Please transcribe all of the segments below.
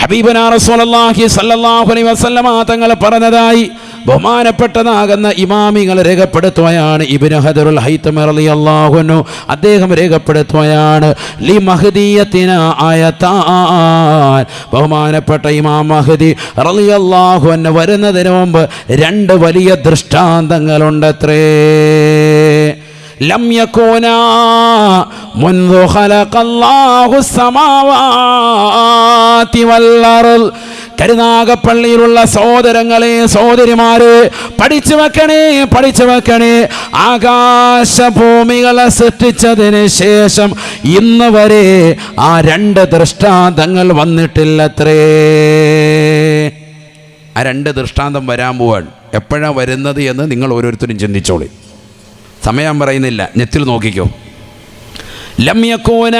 ഹബീബനാ റസൂലുള്ളാഹി സ്വല്ലല്ലാഹു അലൈഹി വസല്ലമ തങ്ങൾ പറഞ്ഞതായി ബഹുമാനപ്പെട്ടതാകുന്ന ഇമാമികൾ രേഖപ്പെടുത്തുകയാണ്. ഇബ്നു ഹദറുൽ ഹൈതമി റളിയല്ലാഹു അൻഹു അദ്ദേഹം രേഖപ്പെടുത്തുകയാണ്, ലി മഹ്ദിയത്തിന ആയതാൻ, ബഹുമാനപ്പെട്ട ഇമാം മഹ്ദി റളിയല്ലാഹു അൻഹു വരുന്നതിന് മുമ്പ് രണ്ട് വലിയ ദൃഷ്ടാന്തങ്ങളുണ്ടത്രേ. ലം യകൂന മുൻദു ഖലഖല്ലാഹു സമാവാതി വൽ അർള്. കരുനാഗപ്പള്ളിയിലുള്ള സഹോദരങ്ങളെ സഹോദരിമാരെ, പഠിച്ചു വെക്കണേ. ആകാശഭൂമികളെ സൃഷ്ടിച്ചതിന് ശേഷം ഇന്ന് വരെ ആ രണ്ട് ദൃഷ്ടാന്തങ്ങൾ വന്നിട്ടില്ലത്രേ. ആ രണ്ട് ദൃഷ്ടാന്തം വരാൻ പോവാൻ എപ്പോഴാണ് വരുന്നത് എന്ന് നിങ്ങൾ ഓരോരുത്തരും ചിന്തിച്ചോളി. സമയം പറയുന്നില്ല, നെറ്റിൽ നോക്കിക്കോ. ലം യകൂന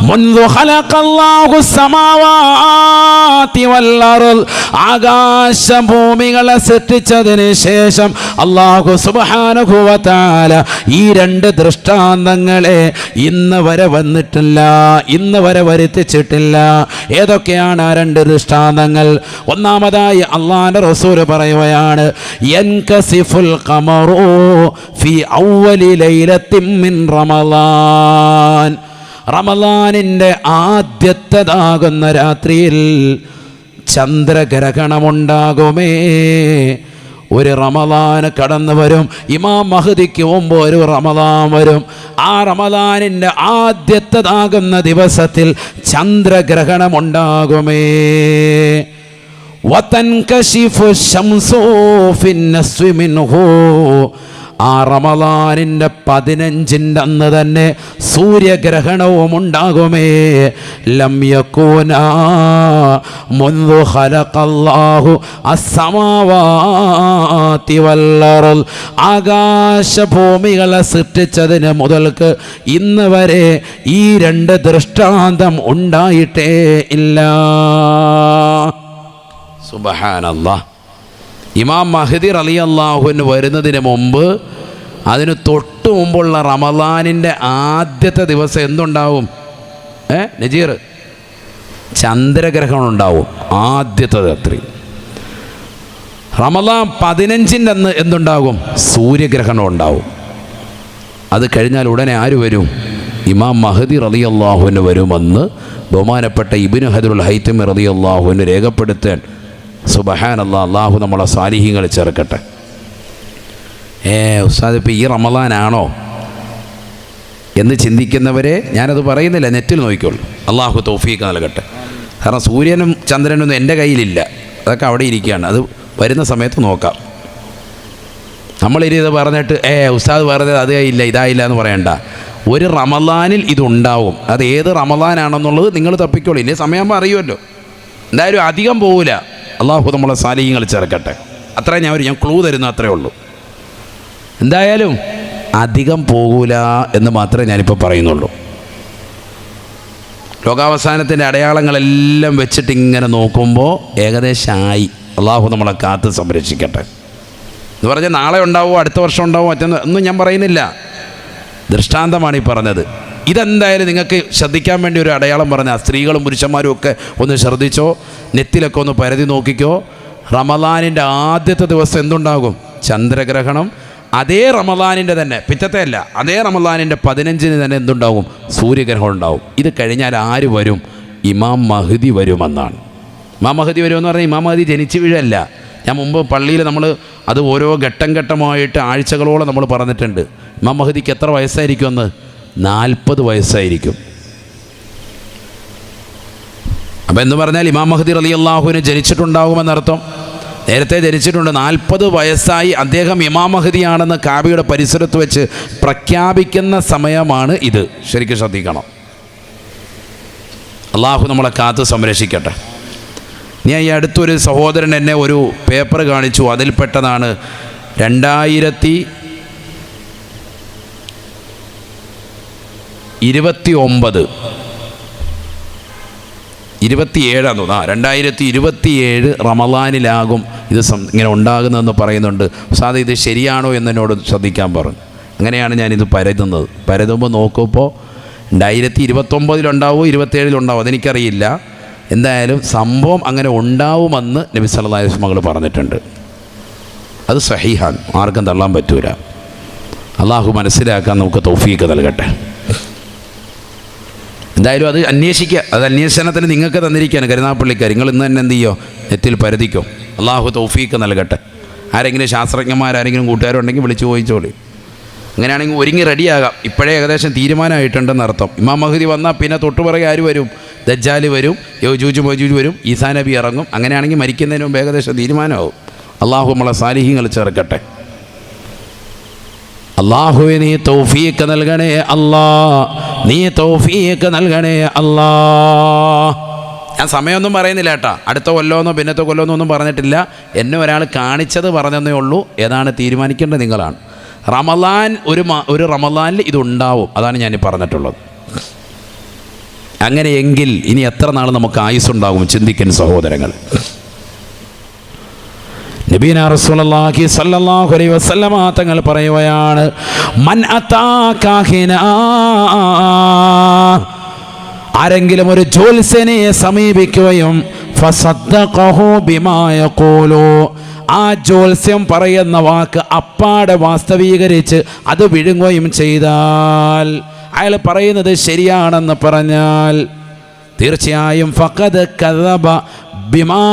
മുൻദു ഖലഖല്ലാഹു സമാവാതി വൽ അർള്. ആകാശഭൂമികളെ സൃഷ്ടിച്ചതിന് ശേഷം അല്ലാഹു സുബ്ഹാനഹു വ തആല ഈ രണ്ട് ദൃഷ്ടാന്തങ്ങളെ ഇന്ന് വരെ വന്നിട്ടില്ല, ഇന്ന് വരെ വരുത്തിച്ചിട്ടില്ല. ഏതൊക്കെയാണ് ആ രണ്ട് ദൃഷ്ടാന്തങ്ങൾ? ഒന്നാമതായി അല്ലാഹുവിൻ്റെ റസൂൽ പറയുകയാണ്, യൻകസിഫുൽ ഖമറു ഫി അവ്വലി ലൈലത്തിൻ മിൻ റമളാൻ. റമളാനിൻ്റെ ആദ്യത്തേതാകുന്ന രാത്രിയിൽ ചന്ദ്രഗ്രഹണമുണ്ടാകുമേ. ഒരു റമളാൻ കടന്നു വരും, ഇമാം മഹ്ദിക്ക് മുമ്പ് ഒരു റമളാൻ വരും. ആ റമളാനിൻ്റെ ആദ്യത്തേതാകുന്ന ദിവസത്തിൽ ചന്ദ്രഗ്രഹണമുണ്ടാകുമേ. വതൻകശിഫു ശംസു ഫിന്നസ്വി മിൻഹു. ആ റമളാനിൻ്റെ 15 അന്ന് തന്നെ സൂര്യഗ്രഹണവും ഉണ്ടാകുമേ. ലം യകൂന മുൻദു ഖലഖല്ലാഹു അസ്സമാവാതി വൽ അർള്. ആകാശഭൂമികളെ സൃഷ്ടിച്ചതിന് മുതൽക്ക് ഇന്ന് വരെ ഈ രണ്ട് ദൃഷ്ടാന്തം ഉണ്ടായിട്ടേ ഇല്ല. സുബ്ഹാനല്ലാഹ്. ഇമാം മഹ്ദി റളിയല്ലാഹു അൻഹു വരുന്നതിന് മുമ്പ്, അതിന് തൊട്ട് മുമ്പുള്ള റമളാനിൻ്റെ ആദ്യത്തെ ദിവസം എന്തുണ്ടാവും? നജീർ, ചന്ദ്രഗ്രഹണം ഉണ്ടാവും ആദ്യത്തെ രാത്രി. റമളാൻ 15 അന്ന് എന്തുണ്ടാകും? സൂര്യഗ്രഹണം ഉണ്ടാവും. അത് കഴിഞ്ഞാൽ ഉടനെ ആര് വരും? ഇമാം മഹ്ദി റളിയല്ലാഹു അൻഹു വരുമെന്ന് ബഹുമാനപ്പെട്ട ഇബ്നു ഹദറുൽ ഹൈതമി റളിയല്ലാഹു അൻഹു രേഖപ്പെടുത്താൻ. സുബ്ഹാനല്ലാഹ്. അല്ലാഹു നമ്മളെ സാലിഹീങ്ങളെ ചേർക്കട്ടെ. ഉസ്താദ് ഇപ്പോൾ ഈ റമളാനാണോ എന്ന് ചിന്തിക്കുന്നവരെ ഞാനത് പറയുന്നില്ല, നെറ്റിൽ നോക്കിക്കോളൂ. അല്ലാഹു തൗഫീഖ് നൽകട്ടെ. കാരണം സൂര്യനും ചന്ദ്രനൊന്നും എൻ്റെ കയ്യിലില്ല, അതൊക്കെ അവിടെ ഇരിക്കുകയാണ്. അത് വരുന്ന സമയത്ത് നോക്കാം. നമ്മളിത് പറഞ്ഞിട്ട് ഉസ്താദ് പറഞ്ഞത് അതേ ഇല്ല ഇതായില്ല എന്ന് പറയണ്ട. ഒരു റമളാനിൽ ഇതുണ്ടാവും. അത് ഏത് റമളാനാണെന്നുള്ളത് നിങ്ങൾ തപ്പിക്കോളൂ. ഇനി സമയമാകുമ്പോൾ അറിയുമല്ലോ. എന്തായാലും അധികം പോവില്ല. അള്ളാഹു നമ്മളെ സാലിഹ്യങ്ങൾ ചേർക്കട്ടെ. അത്രേ ഞാൻ ക്ലൂ തരുന്ന അത്രേ ഉള്ളൂ. എന്തായാലും അധികം പോകൂല എന്ന് മാത്രമേ ഞാനിപ്പോൾ പറയുന്നുള്ളൂ. ലോകാവസാനത്തിൻ്റെ അടയാളങ്ങളെല്ലാം വെച്ചിട്ട് ഇങ്ങനെ നോക്കുമ്പോൾ ഏകദേശമായി. അള്ളാഹു നമ്മളെ കാത്ത് സംരക്ഷിക്കട്ടെ. എന്ന് പറഞ്ഞാൽ നാളെ ഉണ്ടാവുമോ അടുത്ത വർഷം ഉണ്ടാവുമോ ഒന്നും ഞാൻ പറയുന്നില്ല. ദൃഷ്ടാന്തമാണ് ഈ പറഞ്ഞത്. ഇതെന്തായാലും നിങ്ങൾക്ക് ശ്രദ്ധിക്കാൻ വേണ്ടി ഒരു അടയാളം പറഞ്ഞാൽ സ്ത്രീകളും പുരുഷന്മാരും ഒക്കെ ഒന്ന് ശ്രദ്ധിച്ചോ, നെറ്റിലൊക്കെ ഒന്ന് പരതി നോക്കിക്കോ. റമളാനിൻ്റെ ആദ്യത്തെ ദിവസം എന്തുണ്ടാകും? ചന്ദ്രഗ്രഹണം. അതേ റമളാനിൻ്റെ തന്നെ, പിറ്റത്തെ അല്ല, അതേ റമളാനിൻ്റെ 15 തന്നെ എന്തുണ്ടാകും? സൂര്യഗ്രഹണം ഉണ്ടാവും. ഇത് കഴിഞ്ഞാൽ ആര് വരും? ഇമാം മഹ്ദി വരുമെന്നാണ്. ഇമാം മഹ്ദി വരുമെന്ന് പറഞ്ഞാൽ ഇമാം മഹ്ദി ജനിച്ചു വീഴല്ല. ഞാൻ മുമ്പ് പള്ളിയിൽ നമ്മൾ അത് ഓരോ ഘട്ടമായിട്ട് ആഴ്ചകളോളം നമ്മൾ പറഞ്ഞിട്ടുണ്ട്. ഇമാം മഹ്ദിക്ക് എത്ര വയസ്സായിരിക്കുമെന്ന്? 40 വയസ്സായിരിക്കും. അപ്പം എന്ന് പറഞ്ഞാൽ ഇമാം മഹ്ദി റളിയല്ലാഹു അൻഹു ജനിച്ചിട്ടുണ്ടാകുമെന്നർത്ഥം. നേരത്തെ ജനിച്ചിട്ടുണ്ട്. 40 വയസ്സായി അദ്ദേഹം ഇമാം മഹ്ദിയാണെന്ന് കാബയുടെ പരിസരത്ത് വെച്ച് പ്രഖ്യാപിക്കുന്ന സമയമാണ് ഇത്. ശരിക്കും ശ്രദ്ധിക്കണം. അള്ളാഹു നമ്മളെ കാത്ത് സംരക്ഷിക്കട്ടെ. ഞാൻ ഈ അടുത്തൊരു സഹോദരൻ എന്നെ ഒരു പേപ്പർ കാണിച്ചു. അതിൽപ്പെട്ടതാണ് 2029 27 2027 റമളാനിലാകും ഇത് ഇങ്ങനെ ഉണ്ടാകുന്നതെന്ന് പറയുന്നുണ്ട്. സാധാ ഇത് ശരിയാണോ എന്നോട് ശ്രദ്ധിക്കാൻ പറഞ്ഞു. അങ്ങനെയാണ് ഞാനിത് പരതുന്നത്. പരതുമ്പോൾ നോക്കുമ്പോൾ 2029 27 അതെനിക്കറിയില്ല. എന്തായാലും സംഭവം അങ്ങനെ ഉണ്ടാവുമെന്ന് നബി സല്ലല്ലാഹു അലൈഹി വസല്ലം പറഞ്ഞിട്ടുണ്ട്. അത് സഹീഹാണ്, ആർക്കും തള്ളാൻ പറ്റൂല. അള്ളാഹു മനസ്സിലാക്കാൻ നമുക്ക് തൗഫീഖ് നൽകട്ടെ. എന്തായാലും അത് അന്വേഷിക്കുക. അത് അന്വേഷണത്തിന് നിങ്ങൾക്ക് തന്നിരിക്കുകയാണ് കരുനാഗപ്പള്ളിക്കാർ. നിങ്ങൾ ഇന്ന് തന്നെ എന്ത് ചെയ്യോ, നെറ്റിൽ പരതിക്കോ. അള്ളാഹു തൗഫീഖ് നൽകട്ടെ. ആരെങ്കിലും ശാസ്ത്രജ്ഞന്മാരാരെങ്കിലും കൂട്ടുകാരുണ്ടെങ്കിൽ വിളിച്ചു ചോദിച്ചോളി. അങ്ങനെയാണെങ്കിൽ ഒരുങ്ങി റെഡിയാകാം. ഇപ്പോഴേ ഏകദേശം തീരുമാനമായിട്ടുണ്ടെന്ന് അർത്ഥം. ഇമാം മഹ്ദി വന്നാൽ പിന്നെ തൊട്ടുപിറകെ ആര് വരും? ദജ്ജാൽ വരും, യജൂജ് മജൂജ് വരും, ഈസാ നബി ഇറങ്ങും. അങ്ങനെയാണെങ്കിൽ മരിക്കുന്നതിന് മുമ്പ് ഏകദേശം തീരുമാനമാവും. അള്ളാഹു നമ്മളെ സാലിഹീങ്ങൾ ചേർക്കട്ടെ. അള്ളാഹുവേ നീ തൗഫീഖ് നൽകണേ അല്ലാ, നീ തൗഫീഖ് നൽകണേ അല്ലാ. ഞാൻ സമയമൊന്നും പറയുന്നില്ല കേട്ടോ. അടുത്ത കൊല്ലമെന്നോ പിന്നത്തെ കൊല്ലമെന്നോ ഒന്നും പറഞ്ഞിട്ടില്ല. എന്നെ ഒരാൾ കാണിച്ചത് പറഞ്ഞതേ ഉള്ളൂ. ഏതാണ് തീരുമാനിക്കേണ്ടത് നിങ്ങളാണ്. റമളാൻ ഒരു റമളാനിൽ ഇതുണ്ടാവും. അതാണ് ഞാൻ പറഞ്ഞിട്ടുള്ളത്. അങ്ങനെയെങ്കിൽ ഇനി എത്ര നാൾ നമുക്ക് ആയുസ്സുണ്ടാകും ചിന്തിക്കുന്ന സഹോദരങ്ങൾ. നബീന റസൂലുള്ളാഹി സ്വല്ലല്ലാഹു അലൈഹി വസല്ലമ തങ്ങൾ പറയുകയാണ്, മൻ അതാ കാഹിനാ, ആരെങ്കിലും ഒരു ജ്യോത്സ്യനെ സമീപിക്കുകയും ഫസദ്ദഖഹു ബിമാ യഖൂലു, ആ ജ്യോത്സ്യം പറയുന്ന വാക്ക് അപ്പാടെ വാസ്തവീകരിച്ച് അത് വിഴുങ്ങുകയും ചെയ്താൽ, അയാൾ പറയുന്നത് ശരിയാണെന്ന് പറഞ്ഞാൽ തീർച്ചയായും ഫഖദ് കദബ ബിമാ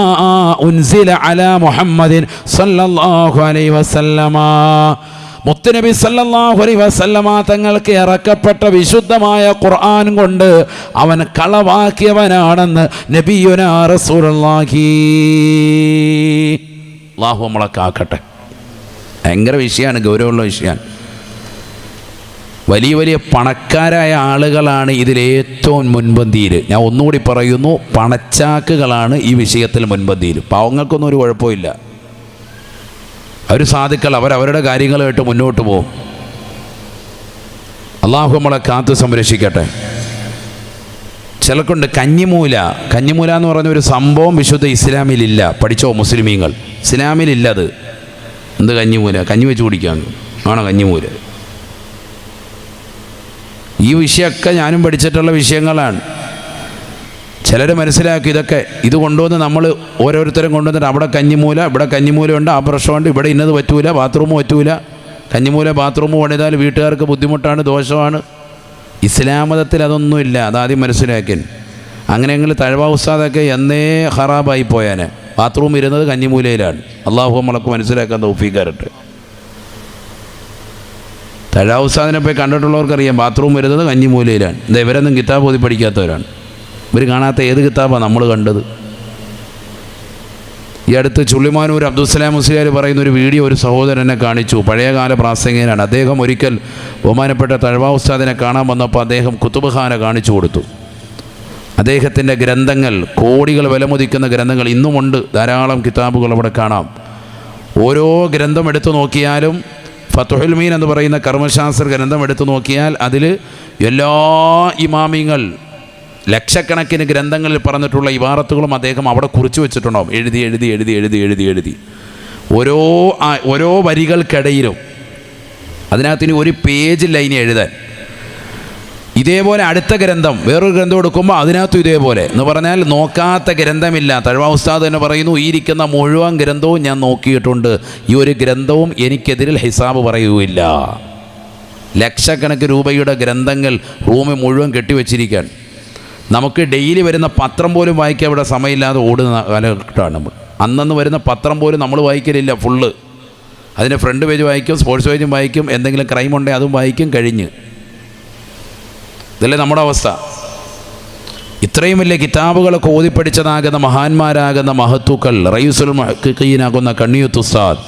ഉൻസില അലാ മുഹമ്മദിൻ സല്ലല്ലാഹു അലൈഹി വസല്ലമ, മുത്തുനബി സല്ലല്ലാഹു അലൈഹി വസല്ലമ തങ്ങൾക്ക് ഇറക്കപ്പെട്ട വിശുദ്ധമായ ഖുർആൻ കൊണ്ട് അവൻ കളവാക്കിയവനാണെന്ന് നബിയുനാ റസൂലുള്ളാഹി. അല്ലാഹു നമ്മളെ കാക്കട്ടെ. ഭയങ്കര വിഷയമാണ്, ഗൗരവമുള്ള വിഷയമാണ്. വലിയ വലിയ പണക്കാരായ ആളുകളാണ് ഇതിലേറ്റവും മുൻപന്തിയിൽ. ഞാൻ ഒന്നുകൂടി പറയുന്നു, പണച്ചാക്കുകളാണ് ഈ വിഷയത്തിൽ മുൻപന്തിയിൽ. പാവങ്ങൾക്കൊന്നും ഒരു കുഴപ്പമില്ല. അവർ സാധുക്കൾ, അവരവരുടെ കാര്യങ്ങളുമായിട്ട് മുന്നോട്ട് പോകും. അള്ളാഹു നമ്മളെ കാത്തു സംരക്ഷിക്കട്ടെ. ചിലർക്കുണ്ട് കഞ്ഞിമൂല എന്ന് പറഞ്ഞൊരു സംഭവം വിശുദ്ധ ഇസ്ലാമിലില്ല. പഠിച്ചോ മുസ്ലിമീങ്ങൾ, ഇസ്ലാമിലില്ല അത്. എന്ത് കഞ്ഞിമൂല? കഞ്ഞി വെച്ച് കുടിക്കാൻ ആണോ കഞ്ഞിമൂല? ഈ വിഷയമൊക്കെ ഞാനും പഠിച്ചിട്ടുള്ള വിഷയങ്ങളാണ്. ചിലർ മനസ്സിലാക്കി ഇതൊക്കെ ഇത് കൊണ്ടുവന്ന് നമ്മൾ ഓരോരുത്തരും കൊണ്ടുവന്നിട്ട് അവിടെ കഞ്ഞിമൂല, ഇവിടെ കഞ്ഞിമൂലയുണ്ട്, ആ പ്രശ്നമുണ്ട്, ഇവിടെ ഇന്നത് പറ്റൂല, ബാത്റൂം പറ്റൂല. കഞ്ഞിമൂല ബാത്റൂം പണിതാൽ വീട്ടുകാർക്ക് ബുദ്ധിമുട്ടാണ്, ദോഷമാണ്. ഇസ്ലാം മതത്തിൽ അതൊന്നുമില്ല. അതാദ്യം മനസ്സിലാക്കി. അങ്ങനെയെങ്കിൽ തഴവ ഉസ്താദൊക്കെ എന്നേ ഖറാബായി പോയാനെ. ബാത്റൂം ഇരുന്നത് കഞ്ഞിമൂലയിലാണ്. അള്ളാഹു നമ്മളൊക്കെ മനസ്സിലാക്കാൻ തൗഫീഖ് തരട്ടെ. തഴവ ഉസ്താദിനെ പോയി കണ്ടിട്ടുള്ളവർക്കറിയാം ബാത്റൂം വരുന്നത് കഞ്ഞിമൂലയിലാണ്. ഇത് ഇവരൊന്നും കിതാബ് ഓതി പഠിക്കാത്തവരാണ്. ഇവർ കാണാത്ത ഏത് കിതാബാണ് നമ്മൾ കണ്ടത്? ഈ അടുത്ത് ചുള്ളിമാനൂർ അബ്ദുസ്സലാം മുസ്ലിയാർ പറയുന്ന ഒരു വീഡിയോ ഒരു സഹോദരനെ കാണിച്ചു. പഴയകാല പ്രാസംഗികനാണ് അദ്ദേഹം. ഒരിക്കൽ ബഹുമാനപ്പെട്ട തഴവ ഉസ്താദിനെ കാണാൻ വന്നപ്പോൾ അദ്ദേഹം കുത്തുബ് ഖാന കാണിച്ചു കൊടുത്തു. അദ്ദേഹത്തിൻ്റെ ഗ്രന്ഥങ്ങൾ, കോടികൾ വിലമതിക്കുന്ന ഗ്രന്ഥങ്ങൾ ഇന്നുമുണ്ട്. ധാരാളം കിതാബുകൾ അവിടെ കാണാം. ഓരോ ഗ്രന്ഥം എടുത്തു നോക്കിയാലും, ഫത്ഹുൽ മീൻ എന്ന് പറയുന്ന കർമ്മശാസ്ത്ര ഗ്രന്ഥം എടുത്തു നോക്കിയാൽ അതിൽ എല്ലാ ഇമാമിങ്ങൾ ലക്ഷക്കണക്കിന് ഗ്രന്ഥങ്ങളിൽ പറഞ്ഞിട്ടുള്ള ഇബാറത്തുകളും അദ്ദേഹം അവിടെ കുറിച്ച് വെച്ചിട്ടുണ്ടാവും. എഴുതി ഓരോ വരികൾക്കിടയിലും അതിനകത്തിന് ഒരു പേജ് ലൈൻ എഴുതാൻ. ഇതേപോലെ അടുത്ത ഗ്രന്ഥം, വേറൊരു ഗ്രന്ഥം എടുക്കുമ്പോൾ അതിനകത്തും ഇതേപോലെ എന്ന് പറഞ്ഞാൽ നോക്കാത്ത ഗ്രന്ഥമില്ല. തഴവ ഉസ്താദ് തന്നെ പറയുന്നു, ഈ ഇരിക്കുന്ന മുഴുവൻ ഗ്രന്ഥവും ഞാൻ നോക്കിയിട്ടുണ്ട്, ഈ ഒരു ഗ്രന്ഥവും എനിക്കെതിരിൽ ഹിസാബ് പറയുകയില്ല. ലക്ഷക്കണക്കിന് രൂപയുടെ ഗ്രന്ഥങ്ങൾ റൂമിൽ മുഴുവൻ കെട്ടിവെച്ചിരിക്കാൻ. നമുക്ക് ഡെയിലി വരുന്ന പത്രം പോലും വായിക്കാൻ ഇവിടെ സമയമില്ലാതെ ഓടുന്ന കാലഘട്ടമാണ് നമ്മൾ. അന്നന്ന് വരുന്ന പത്രം പോലും നമ്മൾ വായിക്കലില്ല ഫുള്ള്. അതിൻ്റെ ഫ്രണ്ട് പേജ് വായിക്കും, സ്പോർട്സ് പേജും വായിക്കും, എന്തെങ്കിലും ക്രൈം ഉണ്ടെങ്കിൽ അതും വായിക്കും, കഴിഞ്ഞ്. ഇതല്ലേ നമ്മുടെ അവസ്ഥ. ഇത്രയും വലിയ കിതാബുകളൊക്കെ ഓതിപ്പടിച്ചതാകുന്ന മഹാന്മാരാകുന്ന മഹത്തുക്കൾ, റയീസുൽ മുഹഖഖീനാകുന്ന കണ്ണിയത്ത് ഉസ്താദ്,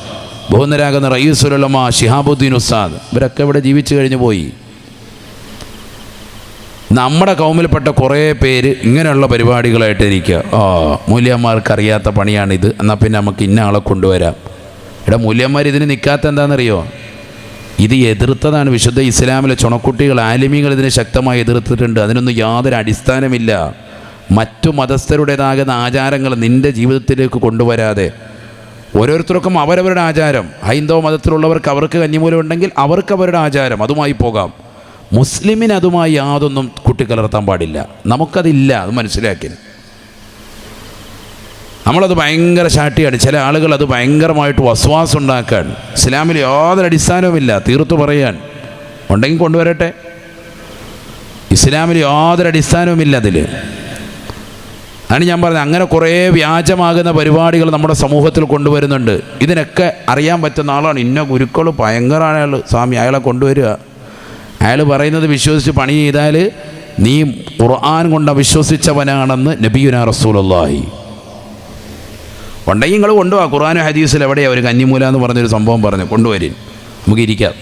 ബഹുന്നരാകുന്ന റയീസുൽ ഉലമാ ശിഹാബുദ്ദീൻ ഉസ്താദ്, ഇവരൊക്കെ ഇവിടെ ജീവിച്ചു കഴിഞ്ഞു പോയി. നമ്മുടെ കൗമിൽപ്പെട്ട കുറേ പേര് ഇങ്ങനെയുള്ള പരിപാടികളായിട്ട് ഇരിക്കുക. മൂല്യന്മാർക്കറിയാത്ത പണിയാണിത്, എന്നാൽ പിന്നെ നമുക്ക് ഇന്ന ആളെ കൊണ്ടുവരാം. ഇവിടെ മൂല്യന്മാർ ഇതിന് നിൽക്കാത്ത എന്താണെന്നറിയോ? ഇത് എതിർത്തതാണ് വിശുദ്ധ ഇസ്ലാമിലെ ചുണക്കുട്ടികൾ, ആലിമീങ്ങൾ ഇതിനെ ശക്തമായി എതിർത്തിട്ടുണ്ട്. അതിനൊന്നും യാതൊരു അടിസ്ഥാനമില്ല. മറ്റു മതസ്ഥരുടേതാകുന്ന ആചാരങ്ങൾ നിൻ്റെ ജീവിതത്തിലേക്ക് കൊണ്ടുവരാതെ, ഓരോരുത്തർക്കും അവരവരുടെ ആചാരം. ഹൈന്ദവ മതത്തിലുള്ളവർക്ക് അവർക്ക് കഞ്ഞിമൂലം ഉണ്ടെങ്കിൽ അവർക്ക് അവരുടെ ആചാരം, അതുമായി പോകാം. മുസ്ലിമിന് അതുമായി യാതൊന്നും കൂട്ടിക്കലർത്താൻ പാടില്ല. നമുക്കതില്ല, അത് മനസ്സിലാക്കി. നമ്മളത് ഭയങ്കര ശാഠ്യമാണ്. ചില ആളുകൾ അത് ഭയങ്കരമായിട്ട് വസ്വാസം ഉണ്ടാക്കാൻ. ഇസ്ലാമിൽ യാതൊരു അടിസ്ഥാനവുമില്ല, തീർത്തു പറയാൻ. ഉണ്ടെങ്കിൽ കൊണ്ടുവരട്ടെ. ഇസ്ലാമിൽ യാതൊരു അടിസ്ഥാനവുമില്ല അതിൽ. ആണ് ഞാൻ പറഞ്ഞത്. അങ്ങനെ കുറേ വ്യാജമാകുന്ന പരിപാടികൾ നമ്മുടെ സമൂഹത്തിൽ കൊണ്ടുവരുന്നുണ്ട്. ഇതിനൊക്കെ അറിയാൻ പറ്റുന്ന ആളാണ്. ഇന്ന ഗുരുക്കൾ ഭയങ്കരമാണ് അയാൾ, സ്വാമി അയാളെ കൊണ്ടുവരിക. അയാൾ പറയുന്നത് വിശ്വസിച്ച് പണി ചെയ്താൽ നീ ഖുർആൻ കൊണ്ട് വിശ്വസിച്ചവനാണെന്ന് നബിയുനാ റസൂലുള്ളാഹി. ഉണ്ടെങ്കിൽ നിങ്ങൾ കൊണ്ടുപോവാ. ഖുർആനും ഹദീസിൽ എവിടെയാണ് ഒരു കന്നിമൂല എന്ന് പറഞ്ഞൊരു സംഭവം പറഞ്ഞു കൊണ്ടുവരിൻ, നമുക്ക് ഇരിക്കാം.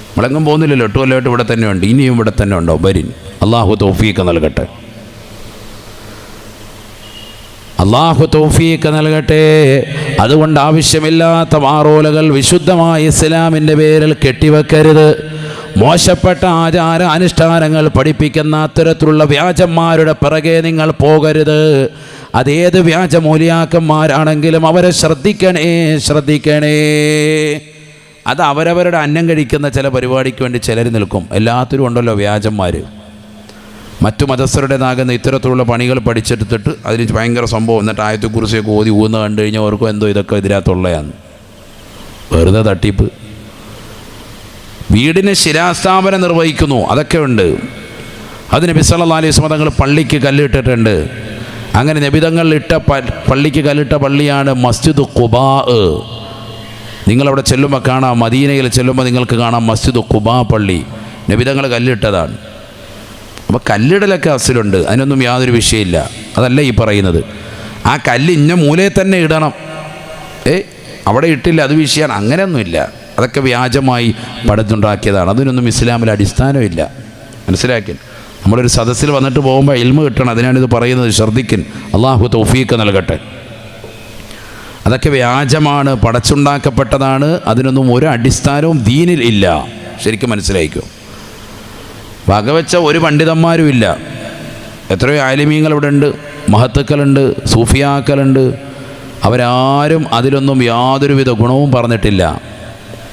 നമ്മളെങ്ങും പോകുന്നില്ലല്ലോ, 8 കൊല്ലമായിട്ട് ഇവിടെ തന്നെ ഉണ്ട്, ഇനിയും ഇവിടെ തന്നെ ഉണ്ടോ? വരിൻ. അള്ളാഹു തൗഫീഖ് നൽകട്ടെ, അള്ളാഹു തൗഫീഖ് നൽകട്ടെ. അതുകൊണ്ട് ആവശ്യമില്ലാത്ത വാറോലകൾ വിശുദ്ധമായ ഇസ്ലാമിൻ്റെ പേരിൽ കെട്ടിവെക്കരുത്. മോശപ്പെട്ട ആചാര അനുഷ്ഠാനങ്ങൾ പഠിപ്പിക്കുന്ന അത്തരത്തിലുള്ള വ്യാജന്മാരുടെ പിറകെ നിങ്ങൾ പോകരുത്. അതേത് വ്യാജ മൂല്യാക്കന്മാരാണെങ്കിലും അവരെ ശ്രദ്ധിക്കണേ. അത് അവരവരുടെ അന്നം കഴിക്കുന്ന ചില പരിപാടിക്ക് വേണ്ടി ചിലർ നിൽക്കും. എല്ലാത്തിലും ഉണ്ടല്ലോ വ്യാജന്മാർ. മറ്റു മതസ്ഥരുടേതാകുന്ന ഇത്തരത്തിലുള്ള പണികൾ പഠിച്ചെടുത്തിട്ട് അതിന് ഭയങ്കര സംഭവം, എന്നിട്ട് ആയത്തെക്കുറിച്ചൊക്കെ ഓതി ഊന്ന് കണ്ടു കഴിഞ്ഞാൽ അവർക്കും എന്തോ ഇതൊക്കെ ഇതിനകത്തുള്ളതാണ്. വെറുതെ തട്ടിപ്പ്. വീടിന് ശിലാസ്ഥാപനം നിർവഹിക്കുന്നു, അതൊക്കെ ഉണ്ട്. അത് നബി സല്ലല്ലാഹു അലൈഹി വസല്ലം തങ്ങൾ പള്ളിക്ക് കല്ലിട്ടിട്ടുണ്ട്. അങ്ങനെ നബിതങ്ങൾ ഇട്ട പള്ളിക്ക് കല്ലിട്ട പള്ളിയാണ് മസ്ജിദ് ഖുബാ. നിങ്ങളവിടെ ചെല്ലുമ്പോൾ കാണാം, മദീനയിൽ ചെല്ലുമ്പോൾ നിങ്ങൾക്ക് കാണാം മസ്ജിദ് ഖുബാ പള്ളി നബിതങ്ങൾ കല്ലിട്ടതാണ്. അപ്പോൾ കല്ലിടലൊക്കെ അസിലുണ്ട്, അതിനൊന്നും യാതൊരു വിഷയമില്ല. അതല്ല ഈ പറയുന്നത്. ആ കല്ല് ഇന്ന മൂലയിൽ തന്നെ ഇടണം, അവിടെ ഇട്ടില്ല അത് വിഷയമാണ്, അങ്ങനെയൊന്നുമില്ല. അതൊക്കെ വ്യാജമായി പടുത്തുണ്ടാക്കിയതാണ്. അതിനൊന്നും ഇസ്ലാമിൽ അടിസ്ഥാനമില്ല. മനസ്സിലാക്കി. നമ്മളൊരു സദസ്സിൽ വന്നിട്ട് പോകുമ്പോൾ ഇൽമ കിട്ടണം, അതിനാണിത് പറയുന്നത്. ശ്രദ്ധിക്കൻ. അള്ളാഹു തൗഫീഖ് നൽകട്ടെ. അതൊക്കെ വ്യാജമാണ്, പടച്ചുണ്ടാക്കപ്പെട്ടതാണ്. അതിനൊന്നും ഒരു അടിസ്ഥാനവും ദീനിൽ ഇല്ല. ശരിക്കും മനസ്സിലായിക്കോ. വകവെച്ച ഒരു പണ്ഡിതന്മാരും ഇല്ല. എത്രയോ ആലിമീങ്ങൾ ഇവിടെ ഉണ്ട്, മഹത്തുക്കളുണ്ട്, സൂഫിയാക്കളുണ്ട്. അവരാരും അതിലൊന്നും യാതൊരുവിധ ഗുണവും പറഞ്ഞിട്ടില്ല.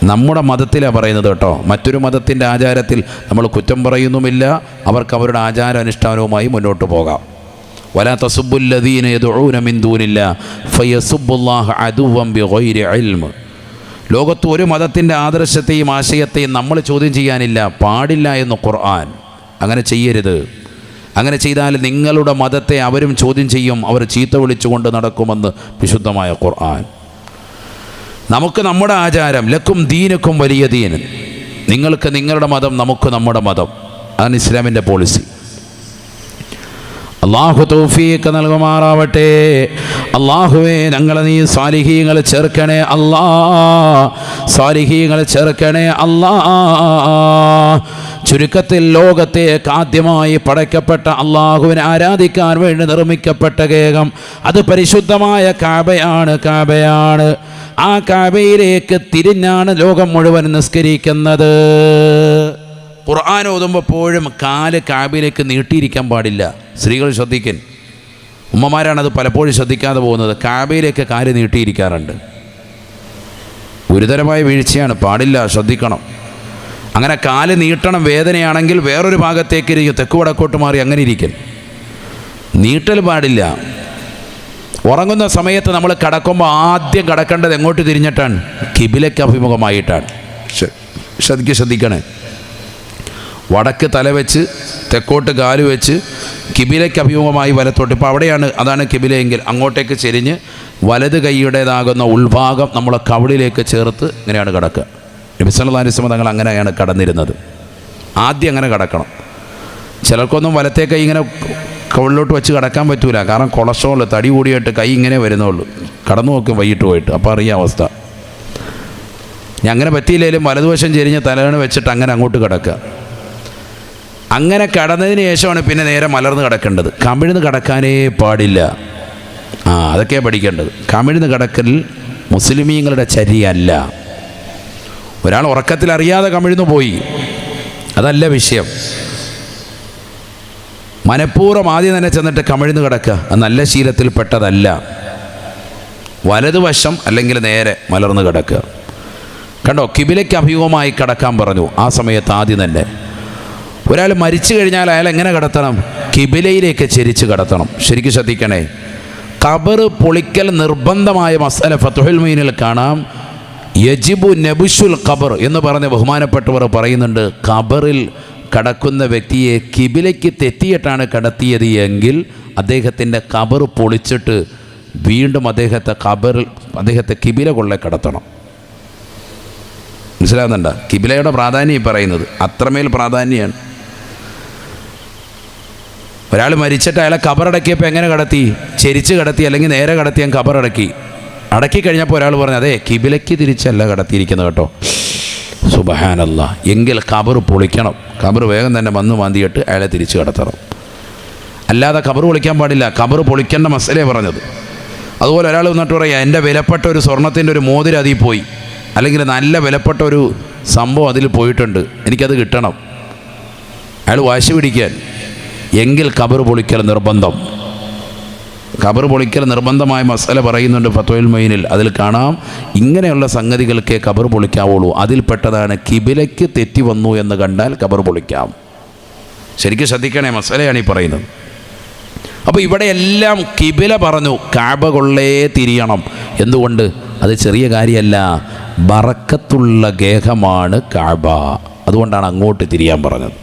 നമ്മുടെ മതത്തിലാണ് പറയുന്നത് കേട്ടോ. മറ്റൊരു മതത്തിൻ്റെ ആചാരത്തിൽ നമ്മൾ കുറ്റം പറയുന്നുമില്ല. അവർക്ക് അവരുടെ ആചാരാനുഷ്ഠാനവുമായി മുന്നോട്ട് പോകാം. വലാ തസുബ്ബുല്ലദീന യദ്ഊന മിൻ ദൂനില്ലാഹി ഫയസുബ്ബുല്ലാഹ അദുവ്വൻ ബിഗൈരി ഇൽമ്. ലോകത്ത് ഒരു മതത്തിൻ്റെ ആദർശത്തെയും ആശയത്തെയും നമ്മൾ ചോദ്യം ചെയ്യാനില്ല, പാടില്ല എന്ന് ഖുർആൻ. അങ്ങനെ ചെയ്യരുത്. അങ്ങനെ ചെയ്താൽ നിങ്ങളുടെ മതത്തെ അവരും ചോദ്യം ചെയ്യും, അവർ ചീത്ത വിളിച്ചുകൊണ്ട് നടക്കുമെന്ന് വിശുദ്ധമായ ഖുർആൻ. നമുക്ക് നമ്മുടെ ആചാരം, ലക്കും ദീനുക്കും വലിയ ദീൻ. നിങ്ങൾക്ക് നിങ്ങളുടെ മതം, നമുക്ക് നമ്മുടെ മതം. അതാണ് ഇസ്ലാമിൻ്റെ പോളിസി. അള്ളാഹു തൗഫീഖ് നൽകുമാറാവട്ടെ. അള്ളാഹുവേ, ഞങ്ങളെ നീ സാലിഹീങ്ങൾ ചേർക്കണേ അല്ലാ, സാലിഹീങ്ങൾ ചേർക്കണേ അല്ലാ. ചുരുക്കത്തിൽ ലോകത്തേക്ക് ആദ്യമായി പടയ്ക്കപ്പെട്ട അള്ളാഹുവിനെ ആരാധിക്കാൻ വേണ്ടി നിർമ്മിക്കപ്പെട്ട ഗേഹം അത് പരിശുദ്ധമായ കാബയാണ്. ആ കാബയിലേക്ക് തിരിഞ്ഞാണ് ലോകം മുഴുവൻ നിസ്കരിക്കുന്നത്. ഖുർആൻ ഓതുമ്പോൾ എപ്പോഴും കാല് കാബയിലേക്ക് നീട്ടിയിരിക്കാൻ പാടില്ല. സ്ത്രീകൾ ശ്രദ്ധിക്കൻ. ഉമ്മമാരാണത് പലപ്പോഴും ശ്രദ്ധിക്കാതെ പോകുന്നത്. കാബയിലേക്ക് കാല് നീട്ടിയിരിക്കാറുണ്ട്. ഗുരുതരമായ വീഴ്ചയാണ്, പാടില്ല, ശ്രദ്ധിക്കണം. അങ്ങനെ കാല് നീട്ടണം. വേദനയാണെങ്കിൽ വേറൊരു ഭാഗത്തേക്ക് ഇരിക്കും, തെക്ക് വടക്കോട്ട് മാറി അങ്ങനെ ഇരിക്കും. നീട്ടൽ പാടില്ല. ഉറങ്ങുന്ന സമയത്ത് നമ്മൾ കിടക്കുമ്പോൾ ആദ്യം കിടക്കേണ്ടത് എങ്ങോട്ട് തിരിഞ്ഞിട്ടാണ്? കിബിലയ്ക്ക് അഭിമുഖമായിട്ടാണ്. ശ്രദ്ധിക്കണേ. വടക്ക് തല വെച്ച് തെക്കോട്ട് കാല് വെച്ച് കിബിലയ്ക്ക് അഭിമുഖമായി വലത്തോട്ട്. ഇപ്പോൾ അവിടെയാണ്, അതാണ് കിബിലയെങ്കിൽ അങ്ങോട്ടേക്ക് ചെരിഞ്ഞ് വലത് കൈയുടേതാകുന്ന ഉൾഭാഗം നമ്മളെ കവിളിലേക്ക് ചേർത്ത് ഇങ്ങനെയാണ് കിടക്കുക. നബി സല്ലല്ലാഹു അലൈഹി വസല്ലം തങ്ങൾ അങ്ങനെയാണ് കടന്നിരുന്നത്. ആദ്യം അങ്ങനെ കിടക്കണം. ചിലർക്കൊന്നും വലത്തെ കൈ ഇങ്ങനെ കവിളിലോട്ട് വെച്ച് കിടക്കാൻ പറ്റൂല. കാരണം കൊളസ്ട്രോൾ, തടി കൂടിയിട്ട് കൈ ഇങ്ങനെ വരുന്നുള്ളൂ. കടന്നു നോക്കും വൈകിട്ട് പോയിട്ട്, അപ്പോൾ അറിയാം അവസ്ഥ. ഞാൻ അങ്ങനെ പറ്റിയില്ലെങ്കിലും വലതുവശം ചെരിഞ്ഞ് തലകണ് വെച്ചിട്ട് അങ്ങനെ അങ്ങോട്ട് കിടക്കുക. അങ്ങനെ കടന്നതിന് ശേഷമാണ് പിന്നെ നേരെ മലർന്ന് കിടക്കേണ്ടത്. കമിഴ്ന്ന് കിടക്കാനേ പാടില്ല. അതൊക്കെയാണ് പഠിക്കേണ്ടത്. കമിഴ്ന്ന് കിടക്കൽ മുസ്ലിമീങ്ങളുടെ ചര്യയല്ല. ഒരാൾ ഉറക്കത്തിൽ അറിയാതെ കമിഴ്ന്നു പോയി, അതല്ല വിഷയം. മനഃപൂർവ്വം ആദ്യം തന്നെ ചെന്നിട്ട് കമിഴ്ന്ന് കിടക്കുക, അത് നല്ല ശീലത്തിൽപ്പെട്ടതല്ല. വലതുവശം അല്ലെങ്കിൽ നേരെ മലർന്ന് കിടക്കുക. കണ്ടോ, കിബിലയ്ക്ക് അഭിമുഖമായി കിടക്കാൻ പറഞ്ഞു. ആ സമയത്ത് ആദ്യം തന്നെ ഒരാൾ മരിച്ചു കഴിഞ്ഞാൽ അയാൾ എങ്ങനെ കടത്തണം? കിബിലയിലേക്ക് ചെരിച്ച് കടത്തണം. ശരിക്കും ശ്രദ്ധിക്കണേ, ഖബർ പൊളിക്കൽ നിർബന്ധമായ മസല ഫത്ഹുൽ മുഈനിൽ കാണാം. യജിബു നബ്ശുൽ ഖബർ എന്ന് പറഞ്ഞ ബഹുമാനപ്പെട്ടവർ പറയുന്നുണ്ട്, ഖബറിൽ കടക്കുന്ന വ്യക്തിയെ കിബിലയ്ക്ക് തെറ്റിയിട്ടാണ് കടത്തിയത് എങ്കിൽ അദ്ദേഹത്തിൻ്റെ ഖബർ പൊളിച്ചിട്ട് വീണ്ടും അദ്ദേഹത്തെ കിബില കൊള്ളെ കടത്തണം. മനസ്സിലാകുന്നുണ്ടോ? കിബിലയുടെ പ്രാധാന്യം പറയുന്നത് അത്രമേൽ പ്രാധാന്യമാണ്. ഒരാൾ മരിച്ചിട്ട് അയാളെ ഖബറടക്കിയപ്പോൾ എങ്ങനെ കടത്തി? ചെരിച്ച് കടത്തി, അല്ലെങ്കിൽ നേരെ കടത്തി ഞാൻ ഖബറടക്കി. അടക്കി കഴിഞ്ഞപ്പോൾ ഒരാൾ പറഞ്ഞു, അതെ കിബിലയ്ക്ക് തിരിച്ചല്ല കടത്തിയിരിക്കുന്നത് കേട്ടോ. സുബ്ഹാനല്ലാഹ്. എങ്കിൽ ഖബർ പൊളിക്കണം. ഖബർ വേഗം തന്നെ വന്ന് മാന്തിയിട്ട് അയാളെ തിരിച്ച് കടത്തണം. അല്ലാതെ ഖബർ പൊളിക്കാൻ പാടില്ല. ഖബർ പൊളിക്കേണ്ട മസലയാണ് പറഞ്ഞത്. അതുപോലെ ഒരാൾ വന്നിട്ട് പറയാം, എൻ്റെ വിലപ്പെട്ട ഒരു സ്വർണത്തിൻ്റെ ഒരു മോതിരം അതിൽ പോയി, അല്ലെങ്കിൽ നല്ല വിലപ്പെട്ട ഒരു സംഭവം അതിൽ പോയിട്ടുണ്ട്, എനിക്കത് കിട്ടണം. അയാൾ വാശി പിടിക്കാൻ, എങ്കിൽ ഖബർ പൊളിക്കൽ നിർബന്ധം. ഖബർ പൊളിക്കൽ നിർബന്ധമായ മസല പറയുന്നുണ്ട് ഫത്വൽ മൊയ്നിൽ. അതിൽ കാണാം, ഇങ്ങനെയുള്ള സംഗതികൾക്ക് ഖബർ പൊളിക്കാവുള്ളൂ. അതിൽപ്പെട്ടതാണ് കിബിലയ്ക്ക് തെറ്റി വന്നു എന്ന് കണ്ടാൽ ഖബർ പൊളിക്കാം. ശരിക്കും ശ്രദ്ധിക്കണേ, മസലയാണ് ഈ പറയുന്നത്. അപ്പോൾ ഇവിടെ എല്ലാം കിബില പറഞ്ഞു, കഅബ കൊള്ളേ തിരിയണം. എന്തുകൊണ്ട്? അത് ചെറിയ കാര്യമല്ല, ബറക്കത്തുള്ള ഗേഹമാണ് കഅബ. അതുകൊണ്ടാണ് അങ്ങോട്ട് തിരിയാൻ പറഞ്ഞത്.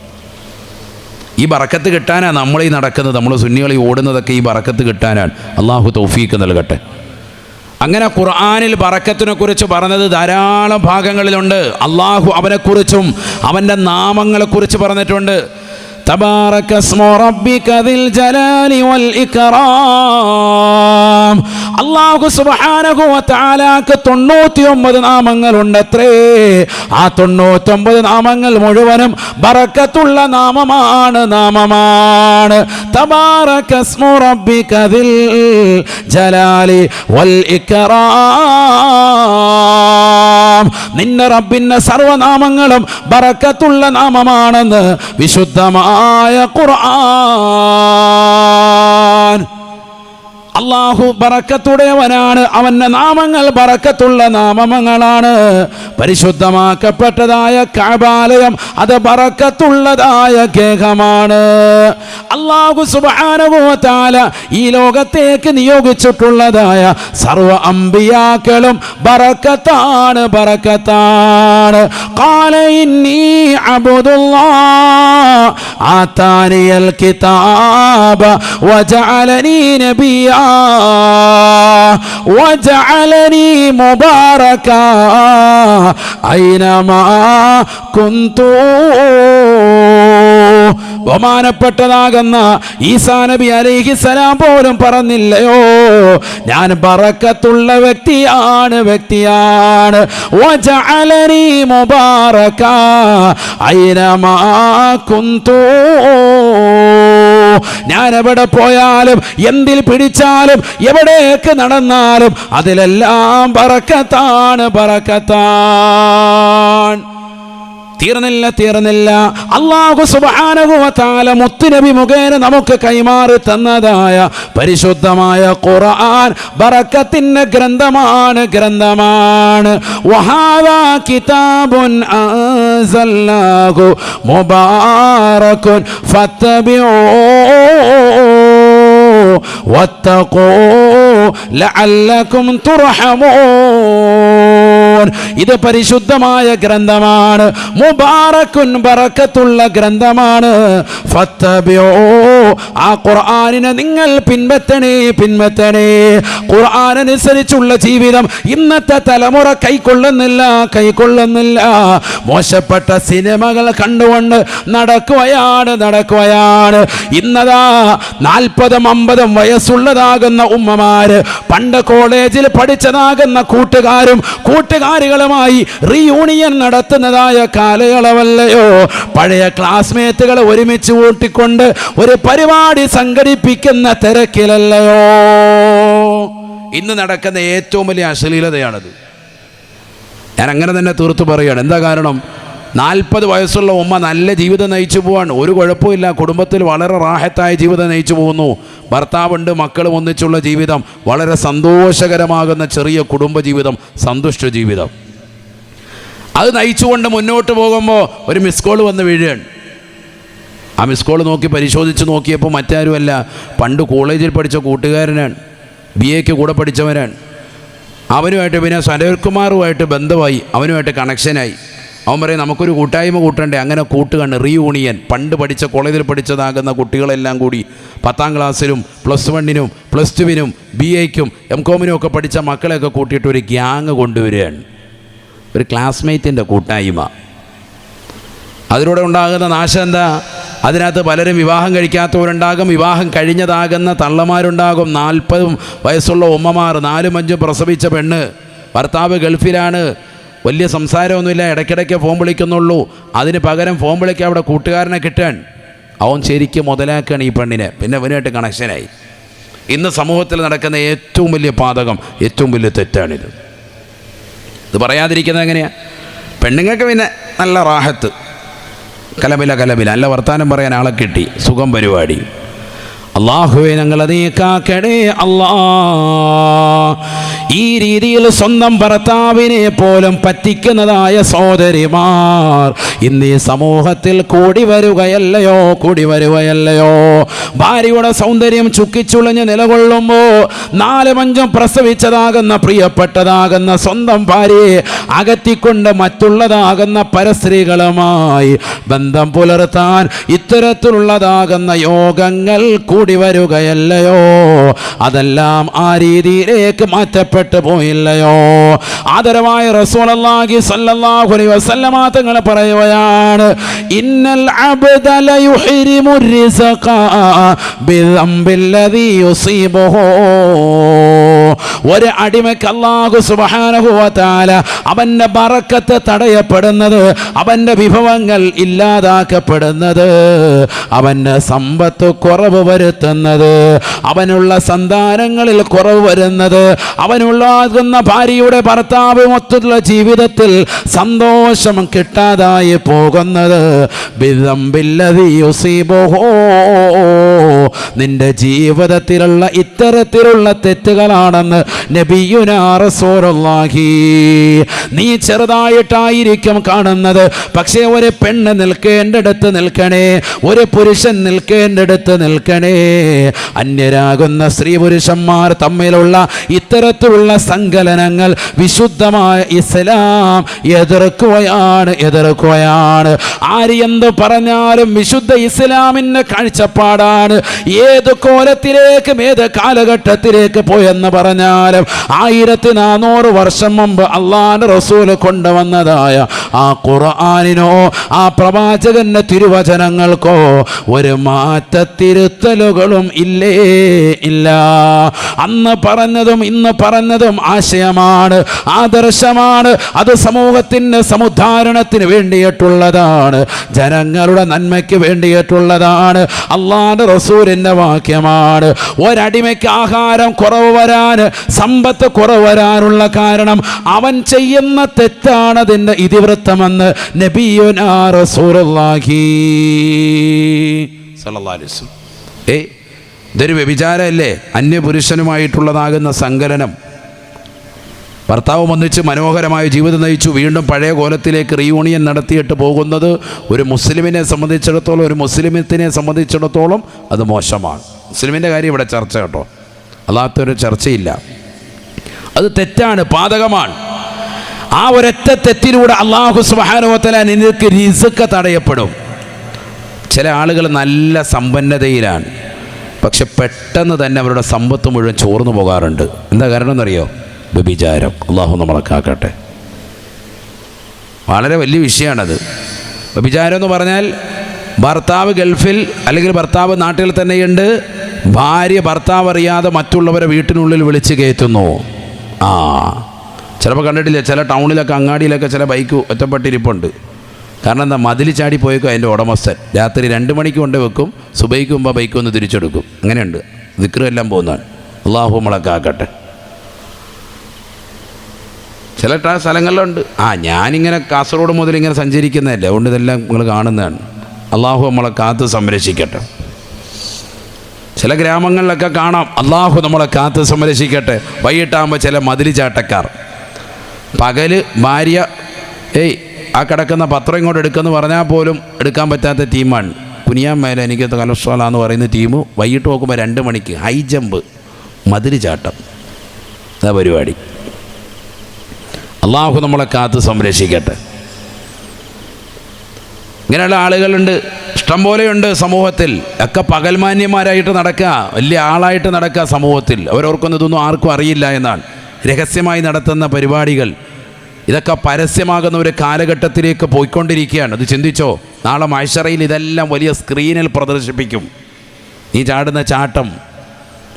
ഈ ബറക്കത്ത് കിട്ടാനാണ് നമ്മളീ നടക്കുന്നത്, നമ്മൾ സുന്നികളീ ഓടുന്നതൊക്കെ ഈ ബറക്കത്ത് കിട്ടാനാണ്. അള്ളാഹു തൗഫീക്ക് നൽകട്ടെ. അങ്ങനെ ഖുർആനിൽ ബറക്കത്തിനെ കുറിച്ച് പറഞ്ഞത് ധാരാളം ഭാഗങ്ങളിലുണ്ട്. അള്ളാഹു അവനെക്കുറിച്ചും അവൻ്റെ നാമങ്ങളെക്കുറിച്ച് പറഞ്ഞിട്ടുണ്ട്. തബാറക ഇസ്മു റബ്ബിക ദിൽ ജലാലി വൽ ഇക്റാം. അല്ലാഹു സുബ്ഹാനഹു വ തആലാക്ക് 99 നാമങ്ങളുണ്ടത്രേ. ആ 99 നാമങ്ങൾ മുഴുവനും ബറക്കത്തുള്ള നാമമാണ്. തബാറക ഇസ്മു റബ്ബിക ദിൽ ജലാലി വൽ ഇക്റാം. നിന്റെ റബ്ബിന്റെ സർവനാമങ്ങളും ബറക്കത്തുള്ള നാമമാണെന്ന് വിശുദ്ധമായ ഖുർആൻ. അള്ളാഹു ബറക്കത്തുടയവനാണ്. അവൻ്റെ നാമങ്ങൾ ബറക്കത്തുള്ള നാമങ്ങളാണ്. പരിശുദ്ധമാക്കപ്പെട്ടതായ കഅബാലയം അത് ബറക്കത്തുള്ളതായ ഗേഹമാണ്. അള്ളാഹു സുബ്ഹാനഹു വ തആല ഈ ലോകത്തേക്ക് നിയോഗിച്ചിട്ടുള്ളതായ സർവ അംബിയാക്കളും ബറക്കത്താണ്. ഖാല ഇന്നി അബ്ദുല്ലാഹ് ആതാനിയൽ കിതാബ വജഅലനി നബിയ്യ വജഅലനി മുബാറകാ ഐനമാ കുന്തു. ബഹുമാനപ്പെട്ടതാകുന്ന ഈസാ നബി അലൈഹിസ്സലാം പോലും പറഞ്ഞില്ലയോ, ഞാൻ ബറക്കത്തുള്ള വ്യക്തിയാണ്. വജഅലനി മുബാറകാ ഐനമാ കുന്തു. ഞാൻ എവിടെ പോയാലും, എന്തിൽ പിടിച്ചാലും, എവിടേക്ക് നടന്നാലും അതിലെല്ലാം ബറക്കത്താണ്. തീർന്നില്ല. അല്ലാഹു സുബ്ഹാനഹു വ തആല മുത്തുനബി മുഖേന നമുക്ക് കൈമാറി തന്നതായ പരിശുദ്ധമായ ഖുർആൻ ബറക്കത്തിന്റെ ഗ്രന്ഥമാണ്. വഹാദാ കിതാബുൻ അൻസൽനാഹു മുബാറകുൻ ഫത്തബിഊ വത്തഖൂ ലഅല്ലകും തുർഹമൂൻ. ഇത് പരിശുദ്ധമായ ഗ്രന്ഥമാണ്. മുബാറക്കുൻ ബറക്കത്തുള്ള ഗ്രന്ഥമാണ്. ഫത്തബിഊ, ആ ഖുർആനിനെ നിങ്ങൾ പിൻപറ്റണേ. ഖുർആൻ അനുസരിച്ചുള്ള ജീവിതം ഇന്നത്തെ തലമുറ കൈക്കൊള്ളുന്നില്ല. മോശപ്പെട്ട സിനിമകൾ കണ്ടുകൊണ്ട് നടക്കുകയാണ്. ഇന്നതാ 40-50 വയസ്സുള്ളതാകുന്ന ഉമ്മമാര് പണ്ട് കോളേജിൽ പഠിച്ചതാകുന്ന കൂട്ടുകാരികളുമായി റീയൂണിയൻ നടത്തുന്നതായ കാലയളവല്ലയോ. പഴയ ക്ലാസ്മേറ്റുകളെ ഒരുമിച്ച് കൂട്ടിക്കൊണ്ട് ഒരു പരിപാടി സംഘടിപ്പിക്കുന്ന തിരക്കിലല്ലയോ ഇന്ന് നടക്കുന്ന ഏറ്റവും വലിയ അശ്ലീലതയാണത്. ഞാൻ അങ്ങനെ തന്നെ തീർത്തു പറയുകയാണ്. എന്താ കാരണം? 40 വയസ്സുള്ള ഉമ്മ നല്ല ജീവിതം നയിച്ചു പോവാണ്, ഒരു കുഴപ്പമില്ല, കുടുംബത്തിൽ വളരെ റാഹത്തായ ജീവിതം നയിച്ചു പോകുന്നു, ഭർത്താവുണ്ട്, മക്കളും ഒന്നിച്ചുള്ള ജീവിതം, വളരെ സന്തോഷകരമാകുന്ന ചെറിയ കുടുംബ ജീവിതം, സന്തുഷ്ട ജീവിതം. അത് നയിച്ചുകൊണ്ട് മുന്നോട്ട് പോകുമ്പോൾ ഒരു മിസ് കോൾ വന്ന് വീഴുകയാണ്. ആ മിസ് കോൾ നോക്കി പരിശോധിച്ച് നോക്കിയപ്പോൾ മറ്റാരുമല്ല, പണ്ട് കോളേജിൽ പഠിച്ച കൂട്ടുകാരനാണ്, BA കൂടെ പഠിച്ചവനാണ്. അവനുമായിട്ട് പിന്നെ സനൽകുമാറുമായിട്ട് ബന്ധമായി, അവനുമായിട്ട് കണക്ഷനായി. അവൻ പറയും നമുക്കൊരു കൂട്ടായ്മ കൂട്ടണ്ടേ. അങ്ങനെ കൂട്ടുകയാണ്, റീയൂണിയൻ. പണ്ട് പഠിച്ച കോളേജിൽ പഠിച്ചതാകുന്ന കുട്ടികളെല്ലാം കൂടി 10ാം ക്ലാസ്സിലും +1-നും +2-നും BA-ക്കും MCOM-നും ഒക്കെ പഠിച്ച മക്കളെയൊക്കെ കൂട്ടിയിട്ട് ഒരു ഗ്യാങ് കൊണ്ടുവരികയാണ്, ഒരു ക്ലാസ്മേറ്റിൻ്റെ കൂട്ടായ്മ. അതിലൂടെ ഉണ്ടാകുന്ന നാശം എന്താ? അതിനകത്ത് പലരും വിവാഹം കഴിക്കാത്തവരുണ്ടാകും, വിവാഹം കഴിഞ്ഞതാകുന്ന തള്ളമാരുണ്ടാകും, 40 വയസ്സുള്ള ഉമ്മമാർ, 4ഉം 5ഉം പ്രസവിച്ച പെണ്ണ്, ഭർത്താവ് ഗൾഫിലാണ്, വലിയ സംസാരമൊന്നുമില്ല, ഇടയ്ക്കിടയ്ക്ക് ഫോൺ വിളിക്കുന്നുള്ളൂ. അതിന് പകരം ഫോൺ വിളിക്കാൻ അവിടെ കൂട്ടുകാരനെ കിട്ടാൻ അവൻ ശരിക്കും മുതലാക്കുകയാണ് ഈ പെണ്ണിനെ. പിന്നെ അവനുമായിട്ട് കണക്ഷനായി. ഇന്ന് സമൂഹത്തിൽ നടക്കുന്ന ഏറ്റവും വലിയ പാതകം, ഏറ്റവും വലിയ തെറ്റാണിത്. ഇത് പറയാതിരിക്കുന്നത് എങ്ങനെയാണ്? പെണ്ണുങ്ങൾക്ക് പിന്നെ നല്ല റാഹത്ത്, കലബില നല്ല വർത്താനം പറയാൻ ആളെ കിട്ടി, സുഖം പരിപാടി. അല്ലാഹുവേ ഞങ്ങളെ നീ കാക്കണേ അല്ലാ. ഈ രീതിയിൽ സ്വന്തം ഭർത്താവിനെ പോലും പറ്റിക്കുന്നതായ സഹോദരിമാർ ഇന്ന് ഈ സമൂഹത്തിൽ കൂടി വരുകയല്ലയോ. ഭാര്യയുടെ സൗന്ദര്യം ചുക്കിച്ചുളഞ്ഞ് നിലകൊള്ളുമ്പോൾ 4ഉം 5ഉം പ്രസവിച്ചതാകുന്ന പ്രിയപ്പെട്ടതാകുന്ന സ്വന്തം ഭാര്യയെ അകറ്റിക്കൊണ്ട് മറ്റുള്ളതാകുന്ന പരസ്ത്രീകളുമായി ബന്ധം പുലർത്താൻ ഇത്തരത്തിലുള്ളതാകുന്ന യോഗങ്ങൾ കൂടി വരുകയല്ലയോ. അതെല്ലാം ആ രീതിയിലേക്ക് മാറ്റപ്പെട്ടു പോയില്ലയോ. ആദരവായ റസൂലുള്ളാഹി സ്വല്ലല്ലാഹു അലൈഹി വസല്ലമ തങ്ങൾ പറയുകയാണ്, ഇന്നൽ അബ്ദ ലയുഹരിമു റിസ്ഖ ബിദംബില്ലദീ യുസീബുഹു. ഒരു അടിമയ്ക്ക് അല്ലാഹു സുബ്ഹാനഹു വ തആല അവന്റെ ബറക്കത്ത് തടയപ്പെടുന്നത്, അവന്റെ വിഭവങ്ങൾ ഇല്ലാതാക്കപ്പെടുന്നത്, അവന്റെ സമ്പത്ത് കുറവ് വരുത്തുന്നത്, അവനുള്ള സന്താനങ്ങളിൽ കുറവ് വരുന്നത്, അവനുള്ളാകുന്ന ഭാര്യയുടെ ഭർത്താവ് മൊത്തത്തിലുള്ള ജീവിതത്തിൽ സന്തോഷം കിട്ടാതായി പോകുന്നത് ബിദംബില്ലദീ യുസീബുഹു. നിന്റെ ജീവിതത്തിലുള്ള ഇത്തരത്തിലുള്ള തെറ്റുകളാണെന്ന് നബിയുനാ റസൂലുള്ളാഹി. നീ ചെറുതായിട്ടായിരിക്കും കാണുന്നത്, പക്ഷേ ഒരു പെണ്ണ് നിൽക്കേണ്ടടുത്ത് നിൽക്കണേ, ഒരു പുരുഷൻ നിൽക്കേണ്ടടുത്ത് നിൽക്കണേ. അന്യരാകുന്ന സ്ത്രീ പുരുഷന്മാർ തമ്മിലുള്ള ഇത്തരത്തിലുള്ള സങ്കലനങ്ങൾ വിശുദ്ധമായ ഇസ്ലാം എതിർക്കുകയാണ്. ആര് എന്ത് പറഞ്ഞാലും വിശുദ്ധ ഇസ്ലാമിൻ്റെ കാഴ്ചപ്പാടാണ്. ഏത് കോലത്തിലേക്കും ഏത് കാലഘട്ടത്തിലേക്ക് പോയെന്ന് പറഞ്ഞാലും 1400 വർഷം മുമ്പ് അള്ളാഹുവിന്റെ റസൂൽ കൊണ്ടുവന്നതായ ആ ഖുർആനിനോ ആ പ്രവാചകന്റെ തിരുവചനങ്ങൾക്കോ ഒരു മാറ്റത്തിരുത്തലുകളും ഇല്ല. അന്ന് പറഞ്ഞതും ഇന്ന് പറഞ്ഞതും ആശയമാണ്, ആദർശമാണ്. അത് സമൂഹത്തിൻ്റെ സമുദ്ധാരണത്തിന് വേണ്ടിയിട്ടുള്ളതാണ്, ജനങ്ങളുടെ നന്മയ്ക്ക് വേണ്ടിയിട്ടുള്ളതാണ്. അള്ളാഹുവിന്റെ റസൂലിന്റെ വാക്യമാണ്. ഒരടിമയ്ക്ക് ആഹാരം കുറവ് വരാൻ, സമ്പത്ത് കുറവ് വരാനുള്ള കാരണം അവൻ ചെയ്യുന്ന തെറ്റാണ് അതിൻ്റെ ഇതിവൃത്തമെന്ന് നബിയുനാ റസൂലുള്ളാഹി സ്വല്ലല്ലാഹു അലൈഹി വസല്ലം. ഇതൊരു വ്യഭിചാരമല്ലേ? അന്യപുരുഷനുമായിട്ടുള്ളതാകുന്ന സങ്കലനം. ഭർത്താവ് ഒന്നിച്ച് മനോഹരമായ ജീവിതം നയിച്ചു, വീണ്ടും പഴയ കോലത്തിലേക്ക് റീയൂണിയൻ നടത്തിയിട്ട് പോകുന്നത് ഒരു മുസ്ലിമിനെ സംബന്ധിച്ചിടത്തോളം, ഒരു മുസ്ലിമത്തിനെ സംബന്ധിച്ചിടത്തോളം അത് മോശമാണ്. മുസ്ലിമിൻ്റെ കാര്യം ഇവിടെ ചർച്ച കേട്ടോ, അല്ലാത്തൊരു ചർച്ചയില്ല. അത് തെറ്റാണ്, പാതകമാണ്. ആ ഒരൊറ്റ തെറ്റിലൂടെ അല്ലാഹു സുബ്ഹാനഹു വ തആല നിനക്ക് റിസ്ക് തടയപ്പെടും. ചില ആളുകൾ നല്ല സമ്പന്നതയിലാണ്, പക്ഷെ പെട്ടെന്ന് തന്നെ അവരുടെ സമ്പത്ത് മുഴുവൻ ചോർന്നു പോകാറുണ്ട്. എന്താ കാരണം എന്നറിയോ? വ്യഭിചാരം. അള്ളാഹു നമ്മളെ കാക്കട്ടെ. വളരെ വലിയ വിഷയമാണത്. വ്യഭിചാരം എന്ന് പറഞ്ഞാൽ ഭർത്താവ് ഗൾഫിൽ അല്ലെങ്കിൽ ഭർത്താവ് നാട്ടിൽ തന്നെയുണ്ട്, ഭാര്യ ഭർത്താവ് അറിയാതെ മറ്റുള്ളവരെ വീട്ടിനുള്ളിൽ വിളിച്ച് കയറ്റുന്നു. ചിലപ്പോൾ കണ്ടിട്ടില്ല, ചില ടൗണിലൊക്കെ അങ്ങാടിയിലൊക്കെ ചില ബൈക്ക് ഒറ്റപ്പെട്ടിരിപ്പുണ്ട്. കാരണം എന്താ? മതിൽ ചാടി പോയേക്കും അതിൻ്റെ ഉടമസ്ഥൻ. രാത്രി 2 മണിക്ക് കൊണ്ട് വെക്കും, സുബൈക്ക് മുമ്പ് ബൈക്ക് ഒന്ന് തിരിച്ചെടുക്കും. അങ്ങനെയുണ്ട്, ദിക്റ് എല്ലാം പോകുന്നതാണ്. അള്ളാഹു നമ്മളെ കാക്കട്ടെ. ചില സ്ഥലങ്ങളിലുണ്ട്. ഞാനിങ്ങനെ കാസർഗോഡ് മുതൽ ഇങ്ങനെ സഞ്ചരിക്കുന്നതല്ലേ, അതുകൊണ്ട് ഇതെല്ലാം നിങ്ങൾ കാണുന്നതാണ്. അള്ളാഹു നമ്മളെ കാത്ത് സംരക്ഷിക്കട്ടെ. ചില ഗ്രാമങ്ങളിലൊക്കെ കാണാം. അള്ളാഹു നമ്മളെ കാത്ത് സംരക്ഷിക്കട്ടെ. വൈകിട്ടാകുമ്പോൾ ചില മതിൽ ചാട്ടക്കാർ, പകല് ഭാര്യ ആ കിടക്കുന്ന പത്രം ഇങ്ങോട്ട് എടുക്കുമെന്ന് പറഞ്ഞാൽ പോലും എടുക്കാൻ പറ്റാത്ത ടീമാണ്. കുനിയാൻ മേലെ എനിക്ക് കൊലസ്ട്രോളാന്ന് പറയുന്ന ടീം വൈകിട്ട് നോക്കുമ്പോൾ 2 മണിക്ക് ഹൈ ജമ്പ് മതിൽ ചാട്ടം. അതാ പരിപാടി. അള്ളാഹു നമ്മളെ കാത്ത് സംരക്ഷിക്കട്ടെ. ഇങ്ങനെയുള്ള ആളുകളുണ്ട്, ഇഷ്ടംപോലെയുണ്ട് സമൂഹത്തിൽ. ഒക്കെ പകൽമാന്യന്മാരായിട്ട് നടക്കുക, വലിയ ആളായിട്ട് നടക്കുക സമൂഹത്തിൽ. അവരോർക്കൊന്നും ഇതൊന്നും ആർക്കും അറിയില്ല എന്നാണ്. രഹസ്യമായി നടത്തുന്ന പരിപാടികൾ ഇതൊക്കെ പരസ്യമാകുന്ന ഒരു കാലഘട്ടത്തിലേക്ക് പോയിക്കൊണ്ടിരിക്കുകയാണ്. അത് ചിന്തിച്ചോ, നാളെ മഹ്ശറയിൽ ഇതെല്ലാം വലിയ സ്ക്രീനിൽ പ്രദർശിപ്പിക്കും. ഈ ചാടുന്ന ചാട്ടം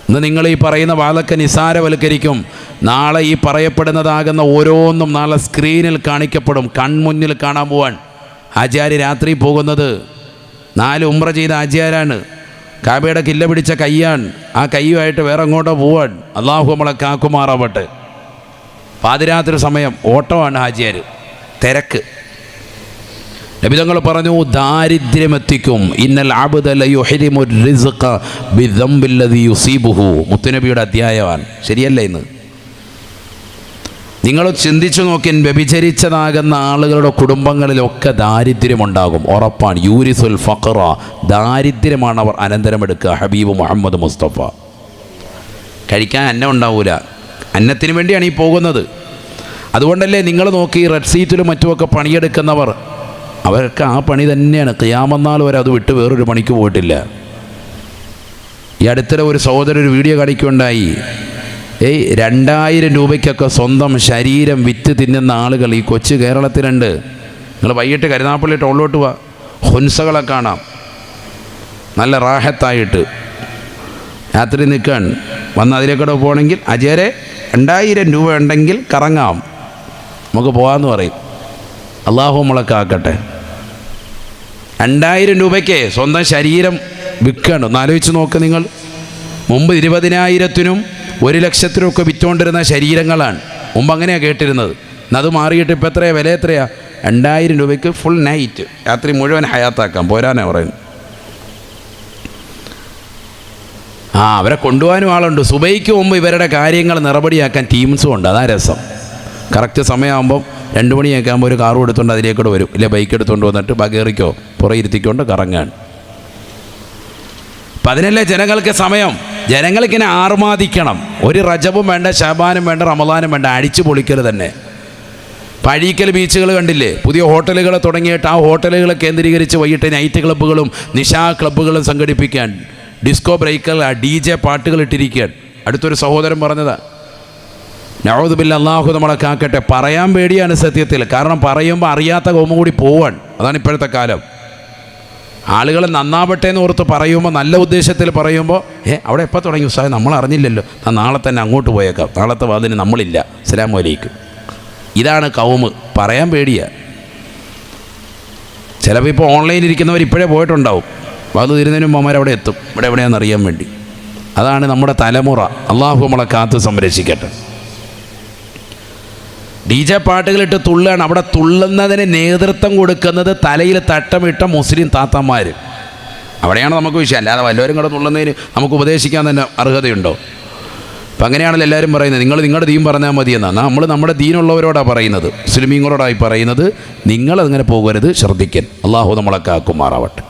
ഇന്ന് നിങ്ങൾ ഈ പറയുന്ന വാദൊക്കെ നിസാരവൽക്കരിക്കും. നാളെ ഈ പറയപ്പെടുന്നതാകുന്ന ഓരോന്നും നാളെ സ്ക്രീനിൽ കാണിക്കപ്പെടും, കൺമുന്നിൽ കാണാൻ പോവാൻ. ആചാര്യ രാത്രി പോകുന്നത് 4 ഉംറ ചെയ്ത ആചാര്യാണ്. കാബയുടെ കില്ല പിടിച്ച കയ്യാണ്. ആ കയ്യുമായിട്ട് വേറെ എങ്ങോട്ടോ പോവാൻ. അള്ളാഹു നമ്മളെ കാക്കുമാറാവട്ടെ. പാതിരാത്രി സമയം ഓട്ടമാണ് ഹാജിയാർ, തിരക്ക്. നബിതങ്ങൾ പറഞ്ഞു, ദാരിദ്ര്യമെത്തിക്കും. ഇന്നൽ അബ്ദ ലയുഹരിമു റിസ്ഖ ബിദംബില്ലദി യുസീബുഹു. മുത്തുനബിയുടെ അധ്യായമാണ്. ശരിയല്ല? ഇന്ന് നിങ്ങൾ ചിന്തിച്ചു നോക്കി, വ്യഭിചരിച്ചതാകുന്ന ആളുകളുടെ കുടുംബങ്ങളിലൊക്കെ ദാരിദ്ര്യമുണ്ടാകും, ഉറപ്പാണ്. യൂരിസുൽ ഫഖറ, ദാരിദ്ര്യമാണ് അവർ അനന്തരമെടുക്കുക. ഹബീബ് മുഹമ്മദ് മുസ്തഫ. കഴിക്കാൻ അന്നം ഉണ്ടാവൂല, അന്നത്തിന് വേണ്ടിയാണ് ഈ പോകുന്നത്. അതുകൊണ്ടല്ലേ നിങ്ങൾ നോക്കി റെഡ് സീറ്റിലും മറ്റുമൊക്കെ പണിയെടുക്കുന്നവർ, അവർക്ക് ആ പണി തന്നെയാണ്. ഖിയാമത്ത് വരെ അത് വിട്ട് വേറൊരു പണിക്ക് പോയിട്ടില്ല. ഈ അടുത്തിടെ ഒരു സഹോദരൻ ഒരു വീഡിയോ കാണിക്കുകയുണ്ടായി. 2000 രൂപയ്ക്കൊക്കെ സ്വന്തം ശരീരം വിറ്റ് തിന്നുന്ന ആളുകൾ ഈ കൊച്ചു കേരളത്തിലുണ്ട്. നിങ്ങൾ വൈകിട്ട് കരുനാപ്പള്ളി ടോളിലോട്ട് പോവാ, ഹുൻസകളെ കാണാം, നല്ല റാഹത്തായിട്ട് രാത്രി നിൽക്കാൻ വന്ന് അതിലേക്കൂടെ പോകണമെങ്കിൽ അജയരെ 2000 രൂപ ഉണ്ടെങ്കിൽ കറങ്ങാം, നമുക്ക് പോകാമെന്ന് പറയും. അള്ളാഹു നമ്മളൊക്കെ ആക്കട്ടെ. 2000 രൂപയ്ക്ക് സ്വന്തം ശരീരം വിൽക്കണം. ഒന്ന് ആലോചിച്ച് നോക്ക് നിങ്ങൾ. മുമ്പ് 20,000-നും 1,00,000-നും ഒക്കെ വിറ്റുകൊണ്ടിരുന്ന ശരീരങ്ങളാണ് മുമ്പ്. അങ്ങനെയാണ് കേട്ടിരുന്നത്. അത് മാറിയിട്ട് ഇപ്പം എത്രയാണ് വില? എത്രയാണ്? 2000 രൂപയ്ക്ക് ഫുൾ നൈറ്റ്, രാത്രി മുഴുവൻ ഹയാത്താക്കാം. പോരാനാ പറയുന്നത്. അവരെ കൊണ്ടുപോകാനും ആളുണ്ട്. സുബൈക്ക് മുമ്പ് ഇവരുടെ കാര്യങ്ങൾ നിറപടിയാക്കാൻ ടീംസും ഉണ്ട്. അതാ രസം. കറക്റ്റ് സമയമാകുമ്പം 2 മണിയൊക്കെ ആകുമ്പോൾ ഒരു കാറും എടുത്തുകൊണ്ട് അതിലേക്കൂടെ വരും, ഇല്ല ബൈക്ക് എടുത്തുകൊണ്ട് വന്നിട്ട് ബഗേറിക്കോ പുറയിരുത്തിക്കൊണ്ട് കറങ്ങാൻ. അപ്പം അതിനല്ലേ ജനങ്ങൾക്ക് സമയം. ജനങ്ങൾക്കിനെ ആർമാദിക്കണം. ഒരു റജബും വേണ്ട, ശഅബാനും വേണ്ട, റമദാനും വേണ്ട, അടിച്ചു പൊളിക്കൽ തന്നെ. പഴീക്കൽ ബീച്ചുകൾ കണ്ടില്ലേ? പുതിയ ഹോട്ടലുകൾ തുടങ്ങിയിട്ട് ആ ഹോട്ടലുകളെ കേന്ദ്രീകരിച്ച് വൈകിട്ട് നൈറ്റ് ക്ലബ്ബുകളും നിശാ ക്ലബ്ബുകളും സംഘടിപ്പിക്കാൻ, ഡിസ്കോ ബ്രേക്കുകൾ, DJ പാട്ടുകൾ ഇട്ടിരിക്കുകയാണ്. അടുത്തൊരു സഹോദരൻ പറഞ്ഞതാ. നഊദു ബില്ലാഹ്, അല്ലാഹു നമ്മളെ കാക്കട്ടെ. പറയാൻ പേടിയാണ് സത്യത്തിൽ. കാരണം പറയുമ്പോൾ അറിയാത്ത കോമ കൂടി പോവാൻ. അതാണ് ഇപ്പോഴത്തെ കാലം. ആളുകൾ നന്നാവട്ടെ എന്ന് ഓർത്ത് പറയുമ്പോൾ, നല്ല ഉദ്ദേശത്തിൽ പറയുമ്പോൾ, അവിടെ എപ്പോൾ തുടങ്ങി ഉസ്താദ്, നമ്മൾ അറിഞ്ഞില്ലല്ലോ, നാളെ തന്നെ അങ്ങോട്ട് പോയേക്കാം, നാളത്തെ വാതിന് നമ്മളില്ല, അസ്സലാമു അലൈക്കും. ഇതാണ് കൗമ്. പറയാൻ പേടിയാണ്. ചിലപ്പോൾ ഇപ്പോൾ ഓൺലൈനിൽ ഇരിക്കുന്നവർ ഇപ്പോഴേ പോയിട്ടുണ്ടാവും. അത് തീരുന്നതിന് മുമ്പ് അവിടെ എത്തും, ഇവിടെ എവിടെയാണെന്ന് അറിയാൻ വേണ്ടി. അതാണ് നമ്മുടെ തലമുറ. അള്ളാഹു നമ്മളെ കാത്ത് സംരക്ഷിക്കട്ടെ. DJ പാട്ടുകളിട്ട് തുള്ളാണ്. അവിടെ തുള്ളുന്നതിന് നേതൃത്വം കൊടുക്കുന്നത് തലയിൽ തട്ടമിട്ട മുസ്ലിം താത്തമാർ. അവിടെയാണ് നമുക്ക് വിഷയം. അല്ലാതെ വല്ലവരും കൂടെ തുള്ളുന്നതിന് നമുക്ക് ഉപദേശിക്കാൻ തന്നെ അർഹതയുണ്ടോ? അപ്പം അങ്ങനെയാണല്ലോ എല്ലാവരും പറയുന്നത്. നിങ്ങൾ നിങ്ങളുടെ ദീൻ പറഞ്ഞാൽ മതിയെന്നാണ്. നമ്മൾ നമ്മുടെ ദീനുള്ളവരോടാണ് പറയുന്നത്, മുസ്ലിമീങ്ങളോടായി പറയുന്നത്. നിങ്ങളങ്ങനെ പോകരുത്, ശ്രദ്ധിക്കൻ. അള്ളാഹു നമ്മളെ കാക്കുമാറാവട്ടെ.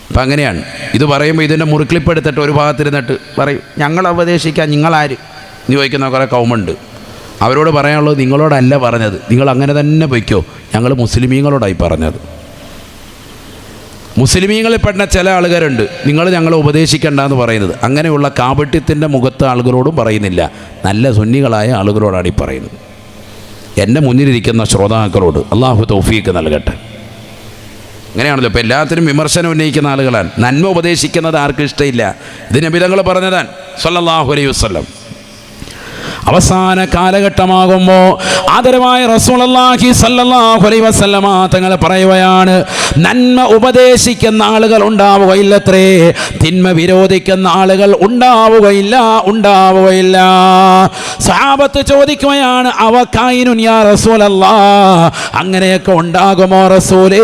അപ്പം അങ്ങനെയാണ്. ഇത് പറയുമ്പോൾ ഇതിൻ്റെ മുറിക്ലിപ്പെടുത്തിട്ട് ഒരു ഭാഗത്തിരുന്നിട്ട് പറയും, ഞങ്ങൾ ഉപദേശിക്കാൻ നിങ്ങളാര് എന്ന് ചോദിക്കുന്ന കുറേ കൗമുണ്ട്. അവരോട് പറയാനുള്ളത്, നിങ്ങളോടല്ല പറഞ്ഞത്, നിങ്ങൾ അങ്ങനെ തന്നെ പൊയ്ക്കോ, ഞങ്ങൾ മുസ്ലിമീങ്ങളോടായി പറഞ്ഞത്. മുസ്ലിമീങ്ങളിൽ പെട്ട ചില ആളുകാരുണ്ട്, നിങ്ങൾ ഞങ്ങളെ ഉപദേശിക്കേണ്ടെന്ന് പറയുന്നത്. അങ്ങനെയുള്ള കാപട്യത്തിൻ്റെ മുഖത്ത് ആളുകളോടും പറയുന്നില്ല, നല്ല സുന്നികളായ ആളുകളോടാണ് ഈ പറയുന്നത്. എൻ്റെ മുന്നിലിരിക്കുന്ന ശ്രോതാക്കളോട് അള്ളാഹു തൗഫീക്ക് നൽകട്ടെ. അങ്ങനെയാണല്ലോ. ഇപ്പോൾ എല്ലാത്തിനും വിമർശനം ഉന്നയിക്കുന്ന ആളുകളാണ്. നന്മ ഉപദേശിക്കുന്നത് ആർക്കും ഇഷ്ടമില്ല. ഇത് നബി തങ്ങൾ പറഞ്ഞതാണ് സ്വല്ലല്ലാഹു അലൈഹി വസല്ലം. അവസാന കാലഘട്ടമാകുമ്പോൾ ആദരവായ റസൂലുള്ളാഹി സ്വല്ലല്ലാഹു അലൈഹി വസല്ലമ തങ്ങൾ പറയുകയാണ്, നന്മ ഉപദേശിക്കുന്ന ആളുകൾ ഉണ്ടാവുകയില്ലത്രേ, തിന്മ വിരോധിക്കുന്ന ആളുകൾ ഉണ്ടാവുകയില്ല. സഹാബത്ത് ചോദിക്കുകയാണ്, അവകായിനുൻ യാ റസൂലല്ലാഹ്, അങ്ങനെയൊക്കെ ഉണ്ടാകുമോ റസൂലേ?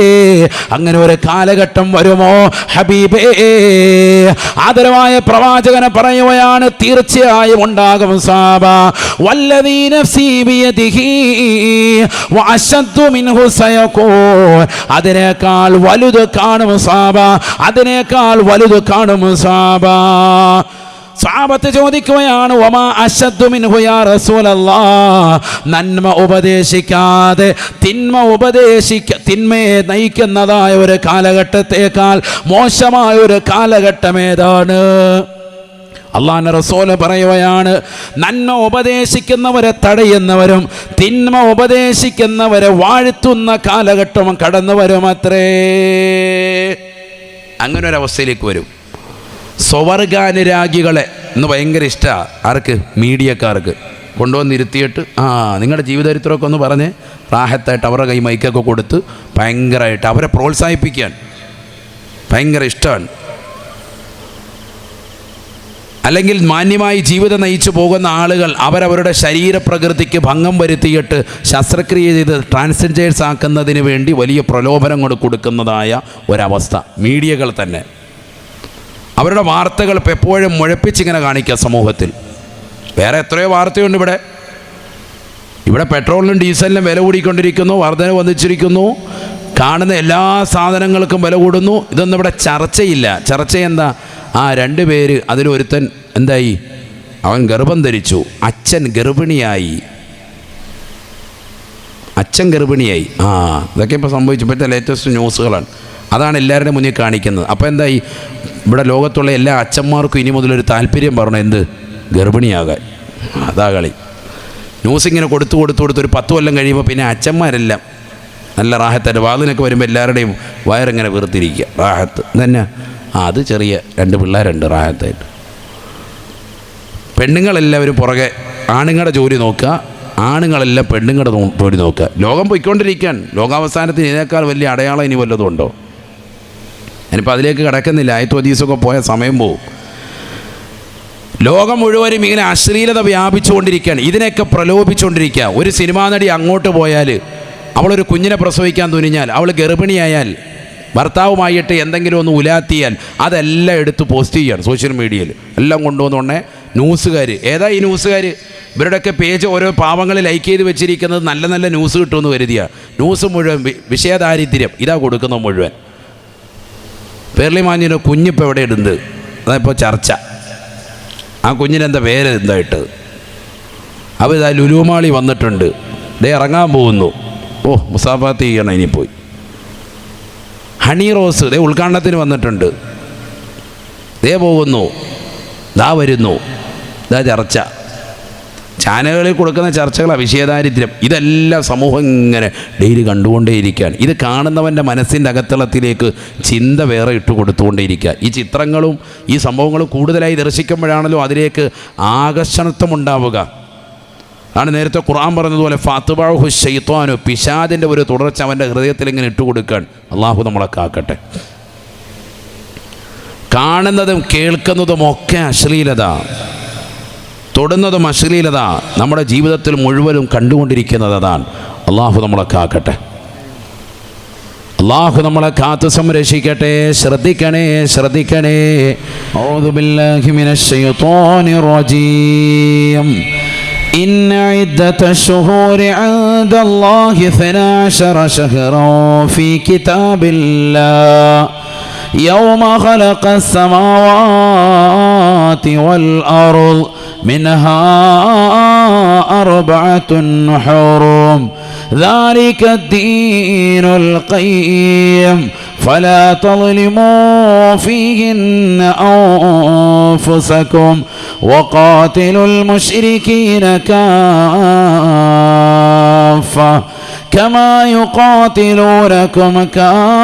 അങ്ങനെ ഒരു കാലഘട്ടം വരുമോ ഹബീബേ? ആദരവായ പ്രവാചകനെ പറയുകയാണ്, തീർച്ചയായും ഉണ്ടാകും സഹാബ. വല്ലദീ നഫ്സി ബിയദിഹി വഅശദ്ദു മിൻഹു സയകൂൻ, അതിനേക്കാൾ അതിനേക്കാൾ വലുത് കാണും സാബ, അതിനേക്കാൾ വലുത് കാണും സാബ. സഹാബത്ത് ചോദിക്കുകയാണ്, വമാ അശദ്ദു മിൻഹു യാ റസൂലല്ലാഹ്, നന്മ ഉപദേശിക്കാതെ തിന്മയെ നയിക്കുന്നതായ ഒരു കാലഘട്ടത്തേക്കാൾ മോശമായ ഒരു കാലഘട്ടം ഏതാണ്? അല്ലാഹുവിന്റെ റസൂൽ പറയുകയാണ്, നന്മ ഉപദേശിക്കുന്നവരെ തടയുന്നവരും തിന്മ ഉപദേശിക്കുന്നവരെ വാഴ്ത്തുന്ന കാലഘട്ടം കടന്നു വരുമത്രേ. അങ്ങനെ ഒരവസ്ഥയിലേക്ക് വരും. സ്വവർഗാനുരാഗികളെ ഇന്ന് ഭയങ്കര ഇഷ്ടമാണ്. ആർക്ക്? മീഡിയക്കാർക്ക് കൊണ്ടുവന്നിരുത്തിയിട്ട് നിങ്ങളുടെ ജീവചരിത്രമൊക്കെ ഒന്ന് പറഞ്ഞ് റാഹത്തായിട്ട് അവരുടെ കൈ മൈക്കൊക്കെ കൊടുത്ത് ഭയങ്കരമായിട്ട് അവരെ പ്രോത്സാഹിപ്പിക്കാൻ ഭയങ്കര ഇഷ്ടമാണ്. അല്ലെങ്കിൽ മാന്യമായി ജീവിതം നയിച്ചു പോകുന്ന ആളുകൾ അവരവരുടെ ശരീരപ്രകൃതിക്ക് ഭംഗം വരുത്തിയിട്ട് ശസ്ത്രക്രിയ ചെയ്ത് ട്രാൻസ്ജെൻഡേഴ്സ് ആക്കുന്നതിന് വേണ്ടി വലിയ പ്രലോഭനം കൊടുക്കുന്നതായ ഒരവസ്ഥ മീഡിയകൾ തന്നെ. അവരുടെ വാർത്തകൾ ഇപ്പോൾ എപ്പോഴും മുഴപ്പിച്ചിങ്ങനെ കാണിക്കുക സമൂഹത്തിൽ. വേറെ എത്രയോ വാർത്തയുണ്ട് ഇവിടെ പെട്രോളിനും ഡീസലിനും വില കൂടിക്കൊണ്ടിരിക്കുന്നു, വർധന വന്നിച്ചിരിക്കുന്നു, കാണുന്ന എല്ലാ സാധനങ്ങൾക്കും വില കൂടുന്നു. ഇതൊന്നും ഇവിടെ ചർച്ചയില്ല. ചർച്ച എന്താ? 2 പേര്, അതിലൊരുത്തൻ എന്തായി? അവൻ ഗർഭം ധരിച്ചു, അച്ഛൻ ഗർഭിണിയായി. ഇതൊക്കെ ഇപ്പോൾ സംഭവിച്ചു. ഇപ്പോഴത്തെ ലേറ്റസ്റ്റ് ന്യൂസുകളാണ്. അതാണ് എല്ലാവരുടെയും മുന്നിൽ കാണിക്കുന്നത്. അപ്പോൾ എന്തായി? ഇവിടെ ലോകത്തുള്ള എല്ലാ അച്ഛന്മാർക്കും ഇനി മുതലൊരു താല്പര്യം പറഞ്ഞു, എന്ത്? ഗർഭിണിയാകാൻ. അതാ കളി. ന്യൂസ് ഇങ്ങനെ കൊടുത്തു ഒരു 10 കൊല്ലം കഴിയുമ്പോൾ പിന്നെ അച്ഛന്മാരെല്ലാം നല്ല റാഹത്തായിട്ട് വാതിനൊക്കെ വരുമ്പോൾ എല്ലാവരുടെയും വയറിങ്ങനെ വീർത്തിരിക്കുക. റാഹത്ത് തന്നെ. അത് ചെറിയ 2 പിള്ളേരുണ്ട് റാഹത്തായിട്ട്. പെണ്ണുങ്ങളെല്ലാവരും പുറകെ ആണുങ്ങളുടെ ജോലി നോക്കുക, ആണുങ്ങളെല്ലാം പെണ്ണുങ്ങളുടെ ജോലി നോക്കുക. ലോകം പോയിക്കൊണ്ടിരിക്കാൻ. ലോകാവസാനത്തിന് ഇതിനേക്കാൾ വലിയ അടയാളം ഇനി വല്ലതും ഉണ്ടോ? ഞാനിപ്പോൾ അതിലേക്ക് കിടക്കുന്നില്ല. ആയത്തും ഹദീസൊക്കെ പോയ സമയം പോവും. ലോകം മുഴുവനും ഇങ്ങനെ അശ്ലീലത വ്യാപിച്ചുകൊണ്ടിരിക്കുകയാണ്. ഇതിനെയൊക്കെ പ്രലോഭിച്ചുകൊണ്ടിരിക്കുക. ഒരു സിനിമാ നടി അങ്ങോട്ട് പോയാൽ, അവളൊരു കുഞ്ഞിനെ പ്രസവിക്കാൻ തുനിഞ്ഞാൽ, അവൾ ഗർഭിണിയായാൽ, ഭർത്താവുമായിട്ട് എന്തെങ്കിലും ഒന്ന് ഉലാത്തിയാൽ അതെല്ലാം എടുത്ത് പോസ്റ്റ് ചെയ്യുകയാണ് സോഷ്യൽ മീഡിയയിൽ. എല്ലാം കൊണ്ടുവന്നുകൊണ്ടേ ന്യൂസുകാർ. ഏതാ ഈ ന്യൂസുകാർ? ഇവരുടെയൊക്കെ പേജ് ഓരോ പാവങ്ങൾ ലൈക്ക് ചെയ്ത് വെച്ചിരിക്കുന്നത് നല്ല നല്ല ന്യൂസ് കിട്ടുമെന്ന് കരുതിയ ന്യൂസ് മുഴുവൻ വിഷയദാരിദ്ര്യം ഇതാ കൊടുക്കുന്നത് മുഴുവൻ. പേർലിമാഞ്ഞിൻ്റെ കുഞ്ഞിപ്പോൾ എവിടെ ഇടുന്നത്? അതിപ്പോൾ ചർച്ച. ആ കുഞ്ഞിനെന്താ പേര് എന്തായിട്ട്? അപ്പോൾ ഇതാ ലുലുമാളി വന്നിട്ടുണ്ട്, ഇറങ്ങാൻ പോകുന്നു. മുസാഫാത്ത് ചെയ്യണം ഇനി പോയി. ഹണി റോസ് ഉദ്ഘാടനത്തിന് വന്നിട്ടുണ്ട്, പോകുന്നു, വരുന്നു. ചർച്ച. ചാനലുകളിൽ കൊടുക്കുന്ന ചർച്ചകളാണ് വിഷയദാരിദ്ര്യം. ഇതെല്ലാം സമൂഹം ഇങ്ങനെ ഡെയിലി കണ്ടുകൊണ്ടേയിരിക്കുകയാണ്. ഇത് കാണുന്നവൻ്റെ മനസ്സിൻ്റെ അകത്തളത്തിലേക്ക് ചിന്ത വേറെ ഇട്ട് കൊടുത്തുകൊണ്ടേയിരിക്കുക. ഈ ചിത്രങ്ങളും ഈ സംഭവങ്ങളും കൂടുതലായി ദർശിക്കുമ്പോഴാണല്ലോ അതിലേക്ക് ആകർഷണത്വം ഉണ്ടാവുക. ആണ് നേരത്തെ ഖുർആൻ പറഞ്ഞതുപോലെ ഫാത്തുബഅഹു ശൈത്വാനു, പിശാചിൻ്റെ ഒരു തുടർച്ച അവൻ്റെ ഹൃദയത്തിൽ ഇങ്ങനെ ഇട്ടുകൊടുക്കാൻ. അള്ളാഹു നമ്മളെ കാക്കട്ടെ. കാണുന്നതും കേൾക്കുന്നതും ഒക്കെ അശ്ലീലത, തൊടുന്നതും അശ്ലീലത, നമ്മുടെ ജീവിതത്തിൽ മുഴുവനും കണ്ടുകൊണ്ടിരിക്കുന്നത് അതാണ്. അള്ളാഹു നമ്മളെ കാക്കട്ടെ. അള്ളാഹു നമ്മളെ കാത്തു സംരക്ഷിക്കട്ടെ. ശ്രദ്ധിക്കണേ. അഊദു ബില്ലാഹി മിനശ് ശൈത്വാനിർ റജീം. ഇന്ന ഇദ്ദതശ് ശുഹൂരി ഇൻദല്ലാഹി 12 ശഹ്റൻ ഫീ കിതാബില്ലാഹ് യൗമ ഖലഖസ് സമാവാതി വൽ അർദ് منها 4 حرم ذلك الدين القيم فلا تظلموا فيهن أنفسكم وقاتلوا المشركين كافة كما يقاتلونكم كافة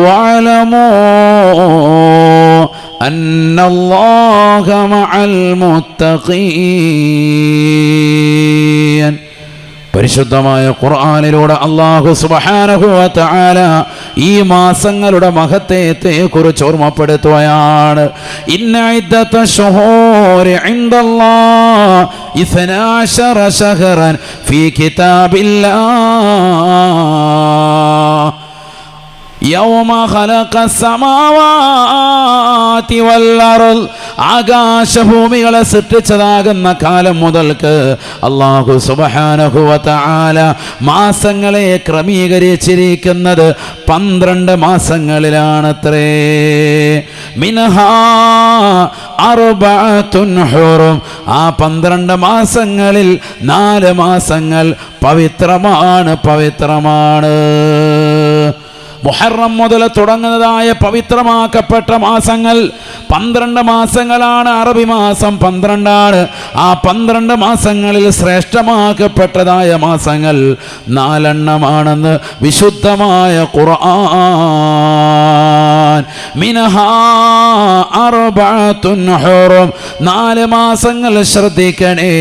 واعلموا أن الله مع المتقين. പരിശുദ്ധമായ ഖുർആനിലൂടെ അല്ലാഹു സുബ്ഹാനഹു വ തആല ഈ മാസങ്ങളുടെ മഹത്വത്തെ കുറിച്ച് ഓർമ്മപ്പെടുത്തുകയാണ്. ഇന്ന ഇദ്ദതശ് ശുഹൂരി ഇൻദല്ലാഹ് 12 ശഹ്റൻ ഫീ കിതാബില്ലാഹ്. യൗമ ഖലഖസ് സമാവാതി വൽ അർദ്, ആകാശഭൂമികളെ സൃഷ്ടിച്ചതാകുന്ന കാലം മുതൽക്ക് അല്ലാഹു സുബ്ഹാനഹു വ തആല മാസങ്ങളെ ക്രമീകരിച്ചിരിക്കുന്നത് 12 മാസങ്ങളിലാണത്രേ. മിൻഹാ അർബഅത്തുൻ ഹുറും, ആ 12 മാസങ്ങളിൽ 4 മാസങ്ങൾ പവിത്രമാണ്. മുഹറം മുതൽ തുടങ്ങുന്നതായ പവിത്രമാക്കപ്പെട്ട മാസങ്ങൾ 12 മാസങ്ങളാണ്. അറബി മാസം 12ആണ്. ആ 12 മാസങ്ങളിൽ ശ്രേഷ്ഠമാക്കപ്പെട്ടതായ മാസങ്ങൾ 4 എണ്ണമാണെന്ന് വിശുദ്ധമായ ഖുർആൻ. മിൻഹാ അർബഅത്തുൻ ഹുറും, 4 മാസങ്ങൾ ശ്രദ്ധിക്കണേ.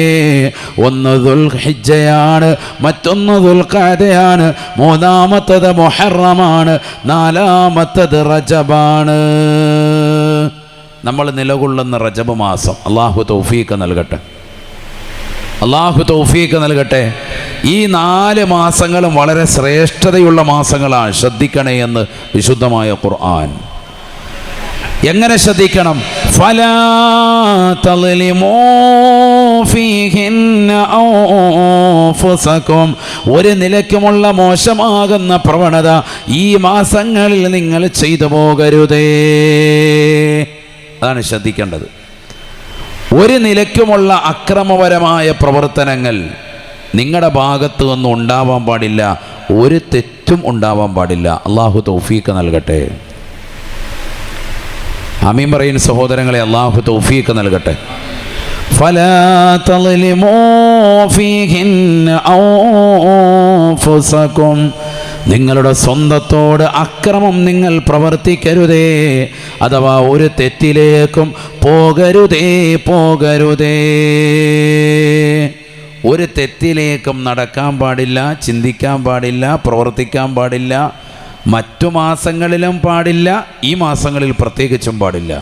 ഒന്ന് ദുൽഹിജ്ജയാണ്, മറ്റൊന്ന് ദുൽഖഅദയാണ്, മൂന്നാമത്തത് മുഹറമാണ്, 4-മത്തത് റജബാണ്. നമ്മൾ നിലകൊള്ളുന്ന റജബ് മാസം അല്ലാഹു തൗഫീഖ് നൽകട്ടെ, അല്ലാഹു തൗഫീഖ് നൽകട്ടെ. ഈ 4 മാസങ്ങളും വളരെ ശ്രേഷ്ഠതയുള്ള മാസങ്ങളാണ്. ശ്രദ്ധിക്കണേ എന്ന് വിശുദ്ധമായ ഖുർആൻ. എങ്ങനെ ശ്രദ്ധിക്കണം? ഫലാ തളിമൂ ഫീഹിന്ന അൻഫുസകും, ഒരു നിലയ്ക്കുമുള്ള മോശമാകുന്ന പ്രവണത ഈ മാസങ്ങളിൽ നിങ്ങൾ ചെയ്തു പോകരുതേ. അതാണ് ശ്രദ്ധിക്കേണ്ടത്. ഒരു നിലയ്ക്കുമുള്ള അക്രമപരമായ പ്രവർത്തനങ്ങൾ നിങ്ങളുടെ ഭാഗത്തു നിന്നും ഉണ്ടാവാൻ പാടില്ല. ഒരു തെറ്റും ഉണ്ടാവാൻ പാടില്ല. അല്ലാഹു തൗഫീഖ് നൽകട്ടെ. ആമീൻ പറയുന്ന സഹോദരങ്ങളെ, അല്ലാഹു തൗഫീഖ് നൽകട്ടെ. ഫലാ തളിമൂ ഫീഹിന്ന അൻഫുസകും, നിങ്ങളുടെ സ്വന്തത്തോട് അക്രമം നിങ്ങൾ പ്രവർത്തിക്കരുതേ, അഥവാ ഒരു തെറ്റിലേക്കും പോകരുതേ. ഒരു തെറ്റിലേക്കും നടക്കാൻ പാടില്ല, ചിന്തിക്കാൻ പാടില്ല, പ്രവർത്തിക്കാൻ പാടില്ല. മറ്റു മാസങ്ങളിലും പാടില്ല, ഈ മാസങ്ങളിൽ പ്രത്യേകിച്ചും പാടില്ല.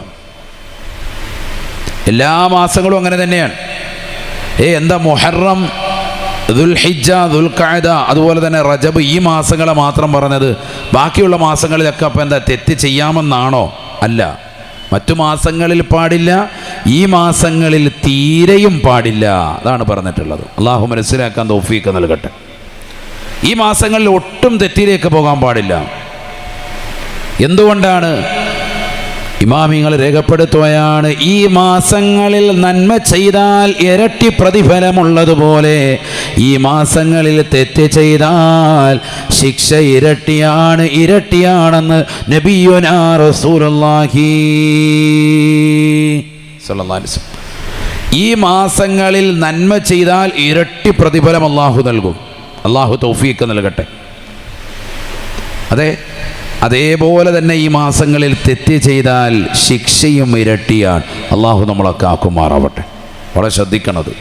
എല്ലാ മാസങ്ങളും അങ്ങനെ തന്നെയാണ്. എന്താ മുഹറം, ദുൽഹിജ്ജ, ദുൽഖഅദ, അതുപോലെ തന്നെ റജബ്, ഈ മാസങ്ങളെ മാത്രം പറഞ്ഞത്? ബാക്കിയുള്ള മാസങ്ങളിലൊക്കെ അപ്പം എന്താ തെറ്റ് ചെയ്യാമെന്നാണോ? അല്ല. മറ്റു മാസങ്ങളിൽ പാടില്ല, ഈ മാസങ്ങളിൽ തീരെയും പാടില്ല. അതാണ് പറഞ്ഞിട്ടുള്ളത്. അല്ലാഹു മനസ്സിലാക്കാൻ തൗഫീഖ് നൽകട്ടെ. ഈ മാസങ്ങളിൽ ഒട്ടും തെറ്റിലേക്ക് പോകാൻ പാടില്ല. എന്തുകൊണ്ടാണ്? ഇമാമിങ്ങൾ രേഖപ്പെടുത്തുകയാണ്, ഈ മാസങ്ങളിൽ നന്മ ചെയ്താൽ ഇരട്ടി പ്രതിഫലമുള്ളതുപോലെ ഈ മാസങ്ങളിൽ തെറ്റ് ചെയ്താൽ ശിക്ഷ ഇരട്ടിയാണെന്ന് നബിയുനാ റസൂലുള്ളാഹി സ്വല്ലല്ലാഹു അലൈഹി വസല്ലം. ഈ മാസങ്ങളിൽ നന്മ ചെയ്താൽ ഇരട്ടി പ്രതിഫലം അല്ലാഹു നൽകും. അല്ലാഹു തൗഫീഖ് നൽകട്ടെ. അതേപോലെ തന്നെ ഈ മാസങ്ങളിൽ തെറ്റ് ചെയ്താൽ ശിക്ഷയും ഇരട്ടിയാണ്. അല്ലാഹു നമ്മളൊക്കെ ആക്കുമാറാവട്ടെ. വളരെ ശ്രദ്ധിക്കണത്.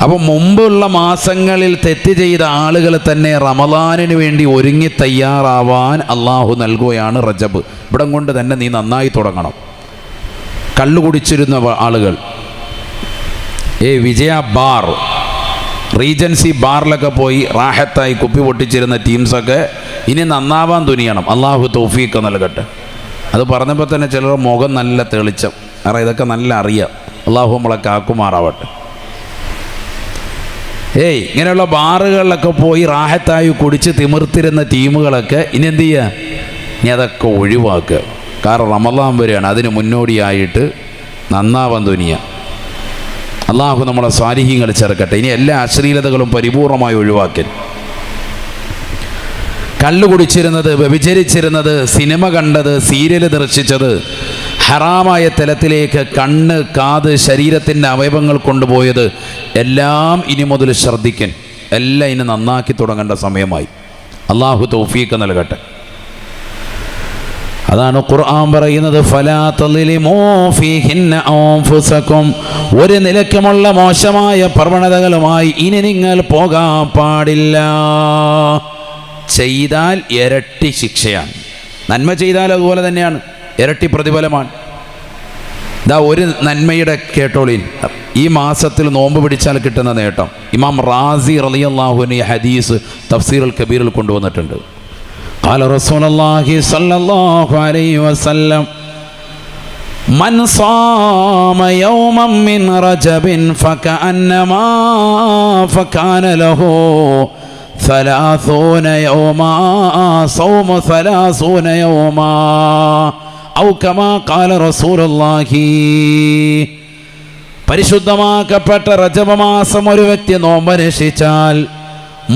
അപ്പോൾ മുമ്പുള്ള മാസങ്ങളിൽ തെറ്റ് ചെയ്ത ആളുകൾ തന്നെ റമളാനിന് വേണ്ടി ഒരുങ്ങി തയ്യാറാവാൻ അല്ലാഹു നൽകുകയാണ് റജബ്. ഇവിടം കൊണ്ട് തന്നെ നീ നന്നായി തുടങ്ങണം. കള്ളു കുടിച്ചിരുന്ന ആളുകൾ, വിജയ ബാർ, റീജൻസി ബാറിലൊക്കെ പോയി റാഹത്തായി കുപ്പി പൊട്ടിച്ചിരുന്ന ടീംസൊക്കെ ഇനി നന്നാവാൻ തുനിയണം. അല്ലാഹു തൗഫീഖ് നൽകട്ടെ. അത് പറഞ്ഞപ്പോൾ തന്നെ ചിലർ മുഖം നല്ല തെളിച്ചം. കാരണം ഇതൊക്കെ നല്ല അറിയാം. അല്ലാഹു നമ്മളെ കാക്കുമാറാവട്ടെ. ഇങ്ങനെയുള്ള ബാറുകളിലൊക്കെ പോയി റാഹത്തായി കുടിച്ച് തിമിർത്തിരുന്ന ടീമുകളൊക്കെ ഇനി എന്ത് ചെയ്യുക? ഇനി അതൊക്കെ ഒഴിവാക്കുക. കാരണം റമളാൻ വരികയാണ്. അതിന് മുന്നോടിയായിട്ട് നന്നാവാൻ തുനിയ. അല്ലാഹു നമ്മളെ സ്വാലിഹീങ്ങൾ ചേർക്കട്ടെ. ഇനി എല്ലാ അശ്ലീലതകളും പരിപൂർണമായി ഒഴിവാക്കി. കള്ളു കുടിച്ചിരുന്നത്, വ്യഭിചരിച്ചിരുന്നത്, സിനിമ കണ്ടത്, സീരിയൽ ദർശിച്ചത്, ഹറാമായ തലത്തിലേക്ക് കണ്ണ്, കാത്, ശരീരത്തിൻ്റെ അവയവങ്ങൾ കൊണ്ടുപോയത് എല്ലാം ഇനി മുതൽ ശ്രദ്ധിക്കൻ. എല്ലാം ഇനി നന്നാക്കി തുടങ്ങേണ്ട സമയമായി. അല്ലാഹു തൗഫീഖ് നൽകട്ടെ. അതാണ് ഖുർആൻ പറയുന്നത്, ഫലാ തളിമൂ ഫീഹിന്ന അൻഫുസകും, ഒരു നിലയ്ക്കുമുള്ള മോശമായ പ്രവണതകളുമായി ഇനി നിങ്ങൾ പോകാൻ പാടില്ല. ചെയ്താൽ ഇരട്ടി ശിക്ഷയാണ്. നന്മ ചെയ്താൽ അതുപോലെ തന്നെയാണ്, ഇരട്ടി പ്രതിഫലമാണ്. ഒരു നന്മയുടെ കേട്ടോളീൻ, ഈ മാസത്തിൽ നോമ്പ് പിടിച്ചാൽ കിട്ടുന്ന നേട്ടം. ഇമാം റാസി റളിയല്ലാഹു അൻഹു ഈ ഹദീസ് തഫ്സീറുൽ കബീറിൽ കൊണ്ടുവന്നിട്ടുണ്ട്. قال رسول الله صلى الله عليه وسلم من صام يوما من رجب فكان له 30 يوما صوم 30 يوما أو كما قال رسول الله. പരിശുദ്ധമാക്കപ്പെട്ട റജബ് മാസം ഒരു വ്യക്തി നോമ്പനുഷ്ഠിച്ചാൽ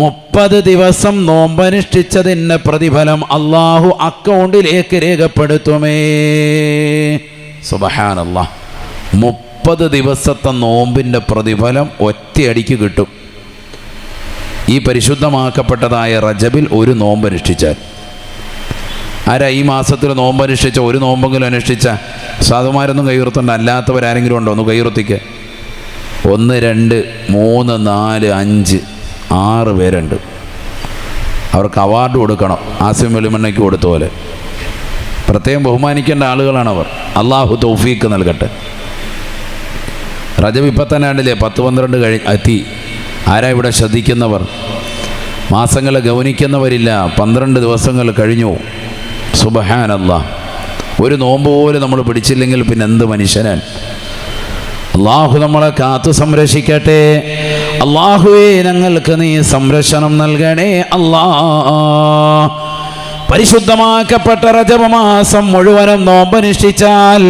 30 ദിവസം നോമ്പനുഷ്ഠിച്ചതിൻ്റെ പ്രതിഫലം അള്ളാഹു അക്കൗണ്ടിലേക്ക് രേഖപ്പെടുത്തുമേ. സുബ്ഹാനല്ലാഹ്, 30 ദിവസത്തെ നോമ്പിൻ്റെ പ്രതിഫലം ഒറ്റയടിക്ക് കിട്ടും. ഈ പരിശുദ്ധമാക്കപ്പെട്ടതായ റജബിൽ ഒരു നോമ്പനുഷ്ഠിച്ചാൽ. ആരാ ഈ മാസത്തിൽ നോമ്പനുഷ്ഠിച്ച, ഒരു നോമ്പെങ്കിലും അനുഷ്ഠിച്ച സാധുമാരൊന്നും കൈയുറത്തുണ്ട്? അല്ലാത്തവരാരെങ്കിലും ഉണ്ടോ? ഒന്ന് കൈയുറത്തിക്ക്. 1 2 3 4 5 6 പേരുണ്ട്. അവർക്ക് അവാർഡ് കൊടുക്കണം, ആസിം വെളിമണ്ണയ്ക്ക് കൊടുത്ത പോലെ. പ്രത്യേകം ബഹുമാനിക്കേണ്ട ആളുകളാണവർ. അള്ളാഹു തൗഫീക്ക് നൽകട്ടെ. റജബ് ഇപ്പം തന്നെ കണ്ടില്ലേ, 10-12 എത്തി. ആരാ ഇവിടെ ശ്രദ്ധിക്കുന്നവർ? മാസങ്ങൾ ഗൗനിക്കുന്നവരില്ല. 12 ദിവസങ്ങൾ കഴിഞ്ഞു. സുബ്ഹാനല്ലാഹ്, ഒരു നോമ്പ് പോലും നമ്മൾ പിടിച്ചില്ലെങ്കിൽ പിന്നെ എന്ത് മനുഷ്യനാണ്? അള്ളാഹു നമ്മളെ കാത്തു സംരക്ഷിക്കട്ടെ. അള്ളാഹുവേ, ഞങ്ങൾക്ക് നീ സംരക്ഷണം നൽകണേ അല്ലാ. പരിശുദ്ധമാക്കപ്പെട്ട റജബ് മാസം മുഴുവനും നോമ്പനുഷ്ഠിച്ചാൽ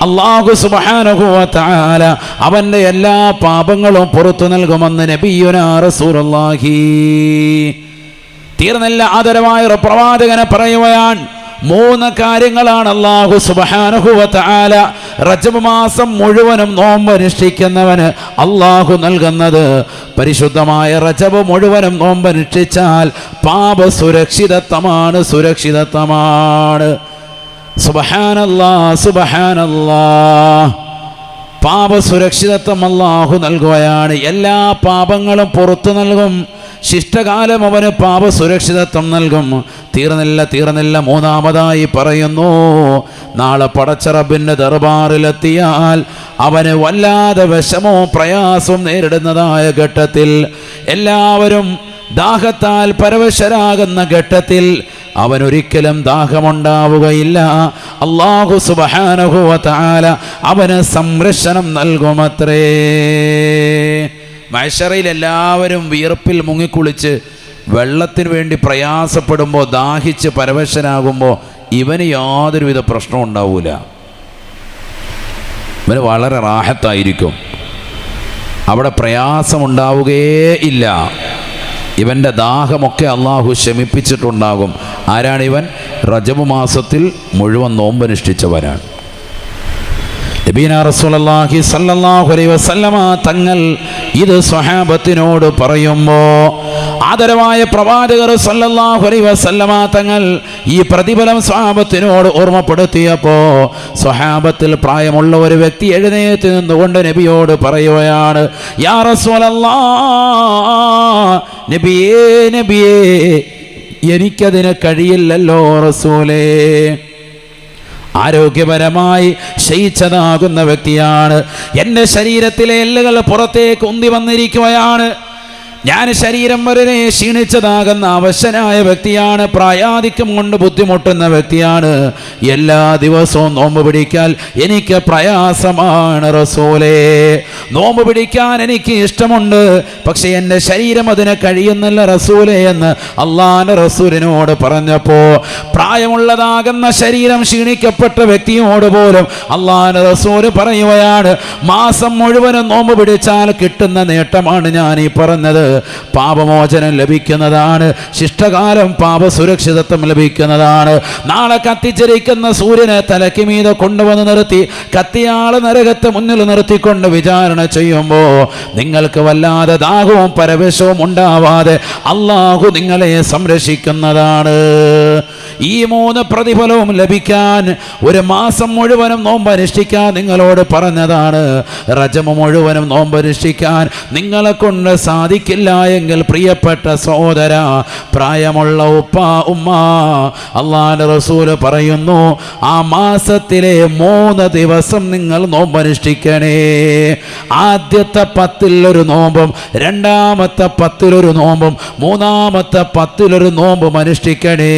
അല്ലാഹു സുബ്ഹാനഹു വ തആല അവൻ്റെ എല്ലാ പാപങ്ങളും പുറത്തു നൽകുമെന്ന് നബിയുനാ റസൂലുള്ളാഹി. തീർന്നില്ല, ആദരവായ പ്രവാചകനെ പറയുകയാണ്. 3 കാര്യങ്ങളാണ് അല്ലാഹു സുബ്ഹാനഹു വ തആല റജബ് മാസം മുഴുവനും നോമ്പനുഷ്ഠിക്കുന്നവന് അല്ലാഹു നൽകുന്നത്. പരിശുദ്ധമായ റജബ് മുഴുവനും നോമ്പനുഷ്ഠിച്ചാൽ പാപ സുരക്ഷിതത്വമാണ്. സുബ്ഹാനല്ലാഹ്, സുബ്ഹാനല്ലാഹ്. പാപ സുരക്ഷിതത്വം അല്ലാഹു നൽകുകയാണ്. എല്ലാ പാപങ്ങളും പുറത്തു നൽകും. ശിഷ്ടകാലം അവന് പാപ സുരക്ഷിതത്വം നൽകും. തീർന്നില്ല. 3-ാമതായി പറയുന്നു, നാളെ പടച്ച റബ്ബിൻ്റെ ദർബാറിലെത്തിയാൽ അവന് വല്ലാതെ വിഷമവും പ്രയാസവും നേരിടുന്നതായ ഘട്ടത്തിൽ, എല്ലാവരും ദാഹത്താൽ പരവശരാകുന്ന ഘട്ടത്തിൽ അവനൊരിക്കലും ദാഹമുണ്ടാവുകയില്ല. അല്ലാഹു സുബ്ഹാനഹു വ തആല അവന് സംരക്ഷണം നൽകുമത്രേ. മഹ്ശറയിൽ എല്ലാവരും വിയർപ്പിൽ മുങ്ങിക്കുളിച്ച് വെള്ളത്തിന് വേണ്ടി പ്രയാസപ്പെടുമ്പോൾ, ദാഹിച്ച് പരവശനാകുമ്പോൾ ഇവന് യാതൊരുവിധ പ്രശ്നവും ഉണ്ടാവില്ല. ഇവന് വളരെ റാഹത്തായിരിക്കും. അവിടെ പ്രയാസമുണ്ടാവുകയേ ഇല്ല. ഇവൻ്റെ ദാഹമൊക്കെ അള്ളാഹു ശമിപ്പിച്ചിട്ടുണ്ടാകും. ആരാണിവൻ? റജബ് മാസത്തിൽ മുഴുവൻ നോമ്പനുഷ്ഠിച്ചവരാണ്. നബീനാ റസൂലുള്ളാഹി സ്വല്ലല്ലാഹു അലൈഹി വസല്ലമ തങ്ങൾ ഇത് സ്വഹാബത്തിനോട് പറയുമ്പോൾ, ആദരവായ പ്രവാചകർ സ്വല്ലല്ലാഹു അലൈഹി വസല്ലമ തങ്ങൾ ഈ പ്രതിഫലം സ്വഹാബത്തിനോട് ഓർമ്മപ്പെടുത്തിയപ്പോൾ, സ്വഹാബത്തിൽ പ്രായമുള്ള ഒരു വ്യക്തി എഴുന്നേറ്റ് നിന്നുകൊണ്ട് നബിയോട് പറയുകയാണ്, യാ റസൂലല്ലാഹ്, നബിയേ, എനിക്കതിന് കഴിയില്ലല്ലോ റസൂലേ. ആരോഗ്യപരമായി ക്ഷയിച്ചതാകുന്ന വ്യക്തിയാണ്. എൻ്റെ ശരീരത്തിലെ എല്ലുകൾ പുറത്തേക്ക് ഉന്തി വന്നിരിക്കുകയാണ്. ഞാൻ ശരീരം വരെ ക്ഷീണിച്ചതാകുന്ന അവശനായ വ്യക്തിയാണ്. പ്രായാധിക്യം കൊണ്ട് ബുദ്ധിമുട്ടുന്ന വ്യക്തിയാണ്. എല്ലാ ദിവസവും നോമ്പ് പിടിക്കാൻ എനിക്ക് പ്രയാസമാണ് റസൂലേ. നോമ്പ് പിടിക്കാൻ എനിക്ക് ഇഷ്ടമുണ്ട്, പക്ഷെ എൻ്റെ ശരീരം അതിന് കഴിയുന്നില്ല റസൂലേ എന്ന് അള്ളാഹുവിൻ്റെ റസൂലിനോട് പറഞ്ഞപ്പോൾ, പ്രായമുള്ളതാകുന്ന ശരീരം ക്ഷീണിക്കപ്പെട്ട വ്യക്തിയോട് പോലും അള്ളാഹുവിൻ്റെ റസൂല് പറയുകയാണ്, മാസം മുഴുവനും നോമ്പ് പിടിച്ചാൽ കിട്ടുന്ന നേട്ടമാണ് ഞാൻ ഈ പറഞ്ഞത്. പാപമോചനം ലഭിക്കുന്നതാണ്. ശിഷ്ടകാലം പാപ സുരക്ഷിതത്വം ലഭിക്കുന്നതാണ്. നാളെ കത്തിച്ചിരിക്കുന്ന സൂര്യനെ തലയ്ക്ക് മീതെ കൊണ്ടുവന്ന് നിർത്തി കത്തിയാള് നരകത്തെ മുന്നിൽ നിർത്തിക്കൊണ്ട് വിചാരണ ചെയ്യുമ്പോൾ നിങ്ങൾക്ക് വല്ലാതെ ദാഹവും പരവേശവും ഉണ്ടാവാതെ അള്ളാഹു നിങ്ങളെ സംരക്ഷിക്കുന്നതാണ്. ഈ 3 പ്രതിഫലവും ലഭിക്കാൻ ഒരു മാസം മുഴുവനും നോമ്പ് അനുഷ്ഠിക്കാൻ നിങ്ങളോട് പറഞ്ഞതാണ്. റജബ് മുഴുവനും നോമ്പ് അനുഷ്ഠിക്കാൻ നിങ്ങളെ കൊണ്ട് സാധിക്കില്ല എങ്കിൽ പ്രിയപ്പെട്ട സഹോദര, പ്രായമുള്ള ഉപ്പ ഉമ്മ, അല്ലാഹുവിന്റെ റസൂൽ പറയുന്നു, ആ മാസത്തിലെ 3 ദിവസം നിങ്ങൾ നോമ്പ് അനുഷ്ഠിക്കണേ. ആദ്യത്തെ 10 ഒരു നോമ്പും, രണ്ടാമത്തെ 10 ഒരു നോമ്പും, മൂന്നാമത്തെ 10 ഒരു നോമ്പും അനുഷ്ഠിക്കണേ.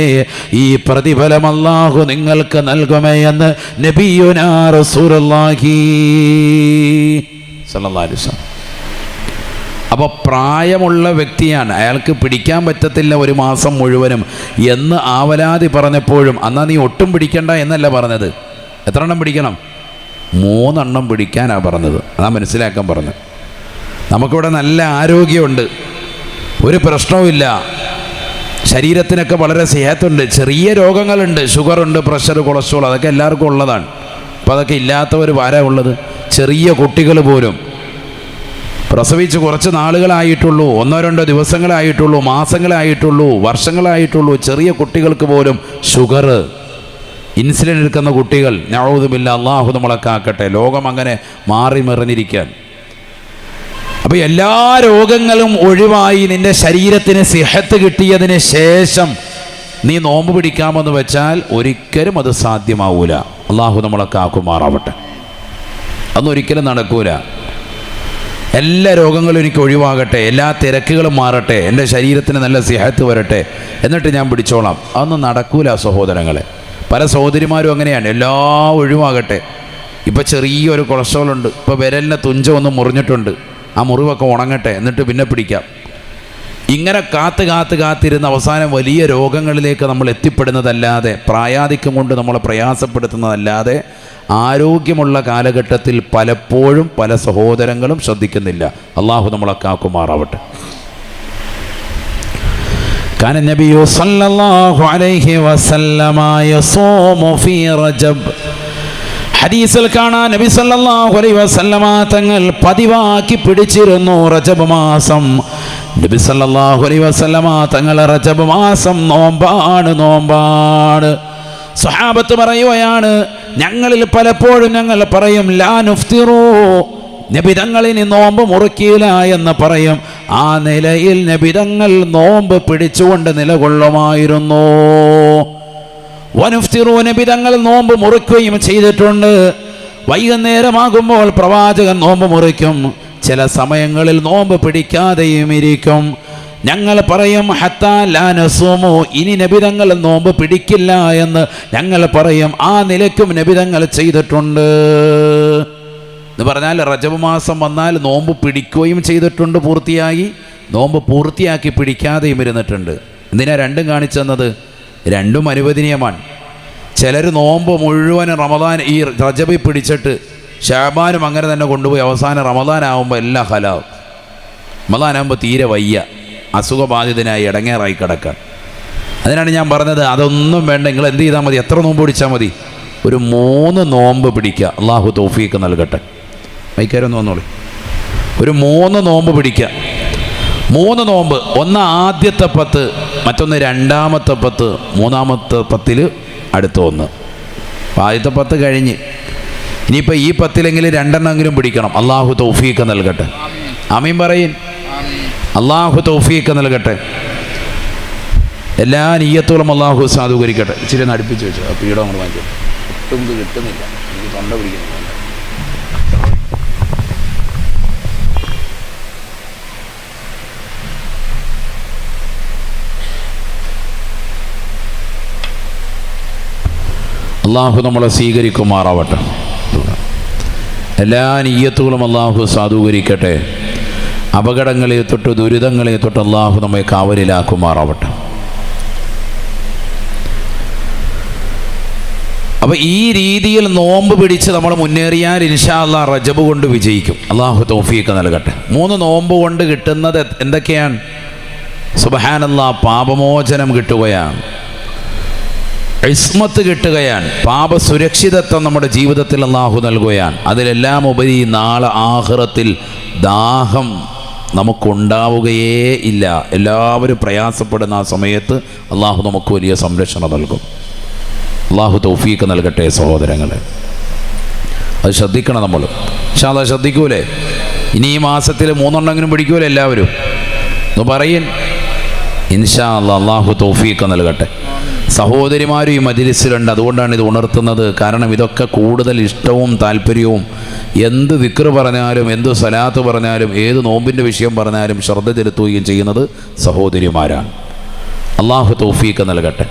ഈ പ്രതിഫലം അല്ലാഹു നിങ്ങൾക്ക് നൽകുമേ എന്ന് നബിയുനാ റസൂലുള്ളാഹി സ്വല്ലല്ലാഹു അലൈഹി വസല്ലം. അപ്പോൾ പ്രായമുള്ള വ്യക്തിയാണ്, അയാൾക്ക് പിടിക്കാൻ പറ്റത്തില്ല ഒരു മാസം മുഴുവനും എന്ന് ആവലാതി പറഞ്ഞപ്പോഴും, എന്നാൽ നീ ഒട്ടും പിടിക്കണ്ട എന്നല്ല പറഞ്ഞത്. എത്ര എണ്ണം പിടിക്കണം? 3 എണ്ണം പിടിക്കാനാണ് പറഞ്ഞത്. അതാ മനസ്സിലാക്കാൻ പറഞ്ഞത്. നമുക്കിവിടെ നല്ല ആരോഗ്യമുണ്ട്, ഒരു പ്രശ്നവുമില്ല, ശരീരത്തിനൊക്കെ വളരെ സെഹത്തുണ്ട്. ചെറിയ രോഗങ്ങളുണ്ട്, ഷുഗറുണ്ട്, പ്രഷർ, കൊളസ്ട്രോൾ, അതൊക്കെ എല്ലാവർക്കും ഉള്ളതാണ്. അപ്പോൾ അതൊക്കെ ഇല്ലാത്തവർ ആരാ ഉള്ളത്? ചെറിയ കുട്ടികൾ പോലും പ്രസവിച്ച് കുറച്ച് നാളുകളായിട്ടുള്ളൂ, 1-2 ദിവസങ്ങളായിട്ടുള്ളൂ, മാസങ്ങളായിട്ടുള്ളൂ, വർഷങ്ങളായിട്ടുള്ളൂ, ചെറിയ കുട്ടികൾക്ക് പോലും ഷുഗർ, ഇൻസുലിൻ എടുക്കുന്ന കുട്ടികൾ. നഊദുബില്ലാ, അല്ലാഹു നമ്മളെ കാക്കട്ടെ. ലോകം അങ്ങനെ മാറി മറിഞ്ഞിരിക്കാൻ. അപ്പോൾ എല്ലാ രോഗങ്ങളും ഒഴിവായി നിൻ്റെ ശരീരത്തിന് സിഹത്ത് കിട്ടിയതിന് ശേഷം നീ നോമ്പ് പിടിക്കാമെന്ന് വെച്ചാൽ ഒരിക്കലും അത് സാധ്യമാവൂല. അല്ലാഹു നമ്മളെ കാക്കുമാറാവട്ടെ. അതൊരിക്കലും നടക്കൂല. എല്ലാ രോഗങ്ങളും എനിക്ക് ഒഴിവാകട്ടെ, എല്ലാ തിരക്കുകളും മാറട്ടെ, എൻ്റെ ശരീരത്തിന് നല്ല സിഹത്ത് വരട്ടെ, എന്നിട്ട് ഞാൻ പിടിച്ചോളാം. അതൊന്നും നടക്കൂല സഹോദരങ്ങളെ. പല സഹോദരിമാരും അങ്ങനെയാണ്, എല്ലാം ഒഴിവാകട്ടെ. ഇപ്പോൾ ചെറിയൊരു കൊളസ്ട്രോൾ ഉണ്ട്, ഇപ്പോൾ വിരലിൻ്റെ തുഞ്ച ഒന്ന് മുറിഞ്ഞിട്ടുണ്ട്, ആ മുറിവൊക്കെ ഉണങ്ങട്ടെ എന്നിട്ട് പിന്നെ പിടിക്കാം. ഇങ്ങനെ കാത്തിരുന്ന അവസാനം വലിയ രോഗങ്ങളിലേക്ക് നമ്മൾ എത്തിപ്പെടുന്നതല്ലാതെ, പ്രായാധിക്യം കൊണ്ട് നമ്മളെ പ്രയാസപ്പെടുത്തുന്നതല്ലാതെ ആരോഗ്യമുള്ള കാലഘട്ടത്തിൽ പലപ്പോഴും പല സഹോദരങ്ങളും ശ്രദ്ധിക്കുന്നില്ല. അള്ളാഹു നമ്മളെ കാക്കുമാറാവട്ടെ. കാന നബിയു സല്ലല്ലാഹു അലൈഹി വസല്ലമ യസൂമു ഫീ റജബ്. ഹദീസിൽ കാണാൻ നബി സല്ലല്ലാഹു അലൈഹി വസല്ലമ തങ്ങൾ പതിവാക്കി പിടിച്ചിരുന്നു റജബ് മാസം. നബി സല്ലല്ലാഹു അലൈഹി വസല്ലമ തങ്ങൾ റജബ് മാസം നോമ്പാണ്. സ്വഹാബത്ത് പറയുകയാണ്, ഞങ്ങളിൽ പലപ്പോഴും ഞങ്ങൾ പറയും ലാ നുഫ്തിറു, നബി തങ്ങളിനി നോമ്പ് മുറിക്കില്ല എന്ന് പറയും. ആ നിലയിൽ നബി തങ്ങൾ നോമ്പ് പിടിച്ചുകൊണ്ട് നിലകൊള്ളുമായിരുന്നു. വനുഫ്തിറു, നബി തങ്ങൾ നോമ്പ് മുറിക്കുകയും ചെയ്തിട്ടുണ്ട്. വൈകുന്നേരമാകുമ്പോൾ പ്രവാചകൻ നോമ്പ് മുറിക്കും. ചില സമയങ്ങളിൽ നോമ്പ് പിടിക്കാതെയും ഇരിക്കും. ഞങ്ങൾ പറയും ഹത്താ ലാ നസൂമു, ഇനി നബി തങ്ങൾ നോമ്പ് പിടിക്കില്ല എന്ന് ഞങ്ങൾ പറയും. ആ നിലയ്ക്കും നബി തങ്ങൾ ചെയ്തിട്ടുണ്ട് എന്ന് പറഞ്ഞാൽ റജബ് മാസം വന്നാൽ നോമ്പ് പിടിക്കുകയും ചെയ്തിട്ടുണ്ട് പൂർത്തിയായി, നോമ്പ് പൂർത്തിയാക്കി പിടിക്കാതെയും ഇരുന്നിട്ടുണ്ട്. എന്തിനാ രണ്ടും കാണിച്ചു തന്നത്? രണ്ടും അനുവദനീയമാണ്. ചിലർ നോമ്പ് മുഴുവൻ റമദാൻ ഈ റജബിൽ പിടിച്ചിട്ട് ഷാബാനും അങ്ങനെ തന്നെ കൊണ്ടുപോയി അവസാനം റമദാനാവുമ്പോൾ എല്ലാം ഹലാവും. റമദാനാകുമ്പോൾ തീരെ വയ്യ, അസുഖബാധിതനായി ഇടങ്ങേറായി കിടക്കാൻ. അതിനാണ് ഞാൻ പറഞ്ഞത്, അതൊന്നും വേണ്ട, നിങ്ങൾ എന്ത് ചെയ്താൽ മതി, എത്ര നോമ്പ് പിടിച്ചാൽ മതി? ഒരു 3 നോമ്പ് പിടിക്കുക. അള്ളാഹു തൗഫീക്ക് നൽകട്ടെ. വൈകാരൊന്നും വന്നോളി. ഒരു 3 നോമ്പ് പിടിക്കുക. 3 നോമ്പ്, ഒന്ന് ആദ്യത്തെ 10, മറ്റൊന്ന് രണ്ടാമത്തെ 10, മൂന്നാമത്തെ 10 അടുത്ത 1. ആദ്യത്തെ 10 കഴിഞ്ഞ് ഇനിയിപ്പോൾ ഈ 10 2 പിടിക്കണം. അള്ളാഹു തൗഫീക്ക് നൽകട്ടെ. ആമീൻ പറയും. അള്ളാഹു തൗഫീക്ക് നൽകട്ടെ. എല്ലാ നിയ്യത്തുകളും അള്ളാഹു സാധൂകരിക്കട്ടെ. ഇച്ചിരി ഒന്ന് അടുപ്പിച്ച് വെച്ചു. ആ പീഠം അങ്ങോട്ട് വാങ്ങിച്ചു. ഒട്ടും ഇത് കിട്ടുന്നില്ല, എനിക്ക് തൊണ്ട പിടിക്കുന്നില്ല. അള്ളാഹു നമ്മളെ സ്വീകരിക്കുമാറാവട്ടെ. എല്ലാ നിയ്യത്തുകളും അള്ളാഹു സാധൂകരിക്കട്ടെ. അപകടങ്ങളെ തൊട്ട് ദുരിതങ്ങളെ തൊട്ട് അള്ളാഹു നമ്മെ കാവലിലാക്കുമാറാവട്ടെ. അപ്പോൾ ഈ രീതിയിൽ നോമ്പ് പിടിച്ച് നമ്മൾ മുന്നേറിയാൽ ഇൻഷാ അല്ലാഹ് റജബ് കൊണ്ട് വിജയിക്കും. അള്ളാഹു തൗഫീഖ് നൽകട്ടെ. 3 നോമ്പ് കൊണ്ട് കിട്ടുന്നത് എന്തൊക്കെയാണ്? സുബ്ഹാനല്ലാഹ്, പാപമോചനം കിട്ടുകയാണ്, ഇസ്മത്ത് കിട്ടുകയാണ്, പാപസുരക്ഷിതത്വം നമ്മുടെ ജീവിതത്തിൽ അള്ളാഹു നൽകുകയാണ്. അതിലെല്ലാം ഉപരി നാളെ ആഖിറത്തിൽ ദാഹം നമുക്കുണ്ടാവുകയേ ഇല്ല. എല്ലാവരും പ്രയാസപ്പെടുന്ന ആ സമയത്ത് അള്ളാഹു നമുക്ക് വലിയ സംരക്ഷണം നൽകും. അള്ളാഹു തൗഫീഖ് നൽകട്ടെ സഹോദരങ്ങളെ. അത് ശ്രദ്ധിക്കണം നമ്മൾ. പക്ഷേ അത് ശ്രദ്ധിക്കൂലേ? ഇനി ഈ മാസത്തിൽ 3 എണ്ണമെങ്കിലും പിടിക്കൂലേ എല്ലാവരും? ഒന്ന് പറയൻ. ഇൻഷാ അല്ലാഹ് അള്ളാഹു തൗഫീഖ് നൽകട്ടെ. സഹോദരിമാരും ഈ മജ്ലിസിലുണ്ട്, അതുകൊണ്ടാണ് ഇത് ഉണർത്തുന്നത്. കാരണം ഇതൊക്കെ കൂടുതൽ ഇഷ്ടവും താല്പര്യവും, എന്ത് ദിക്ർ പറഞ്ഞാലും എന്ത് സലാത്ത് പറഞ്ഞാലും ഏത് നോമ്പിൻ്റെ വിഷയം പറഞ്ഞാലും ശ്രദ്ധ ചെലുത്തുകയും ചെയ്യുന്നത് സഹോദരിമാരാണ്. അള്ളാഹു തൗഫീഖ് നൽകട്ടെ.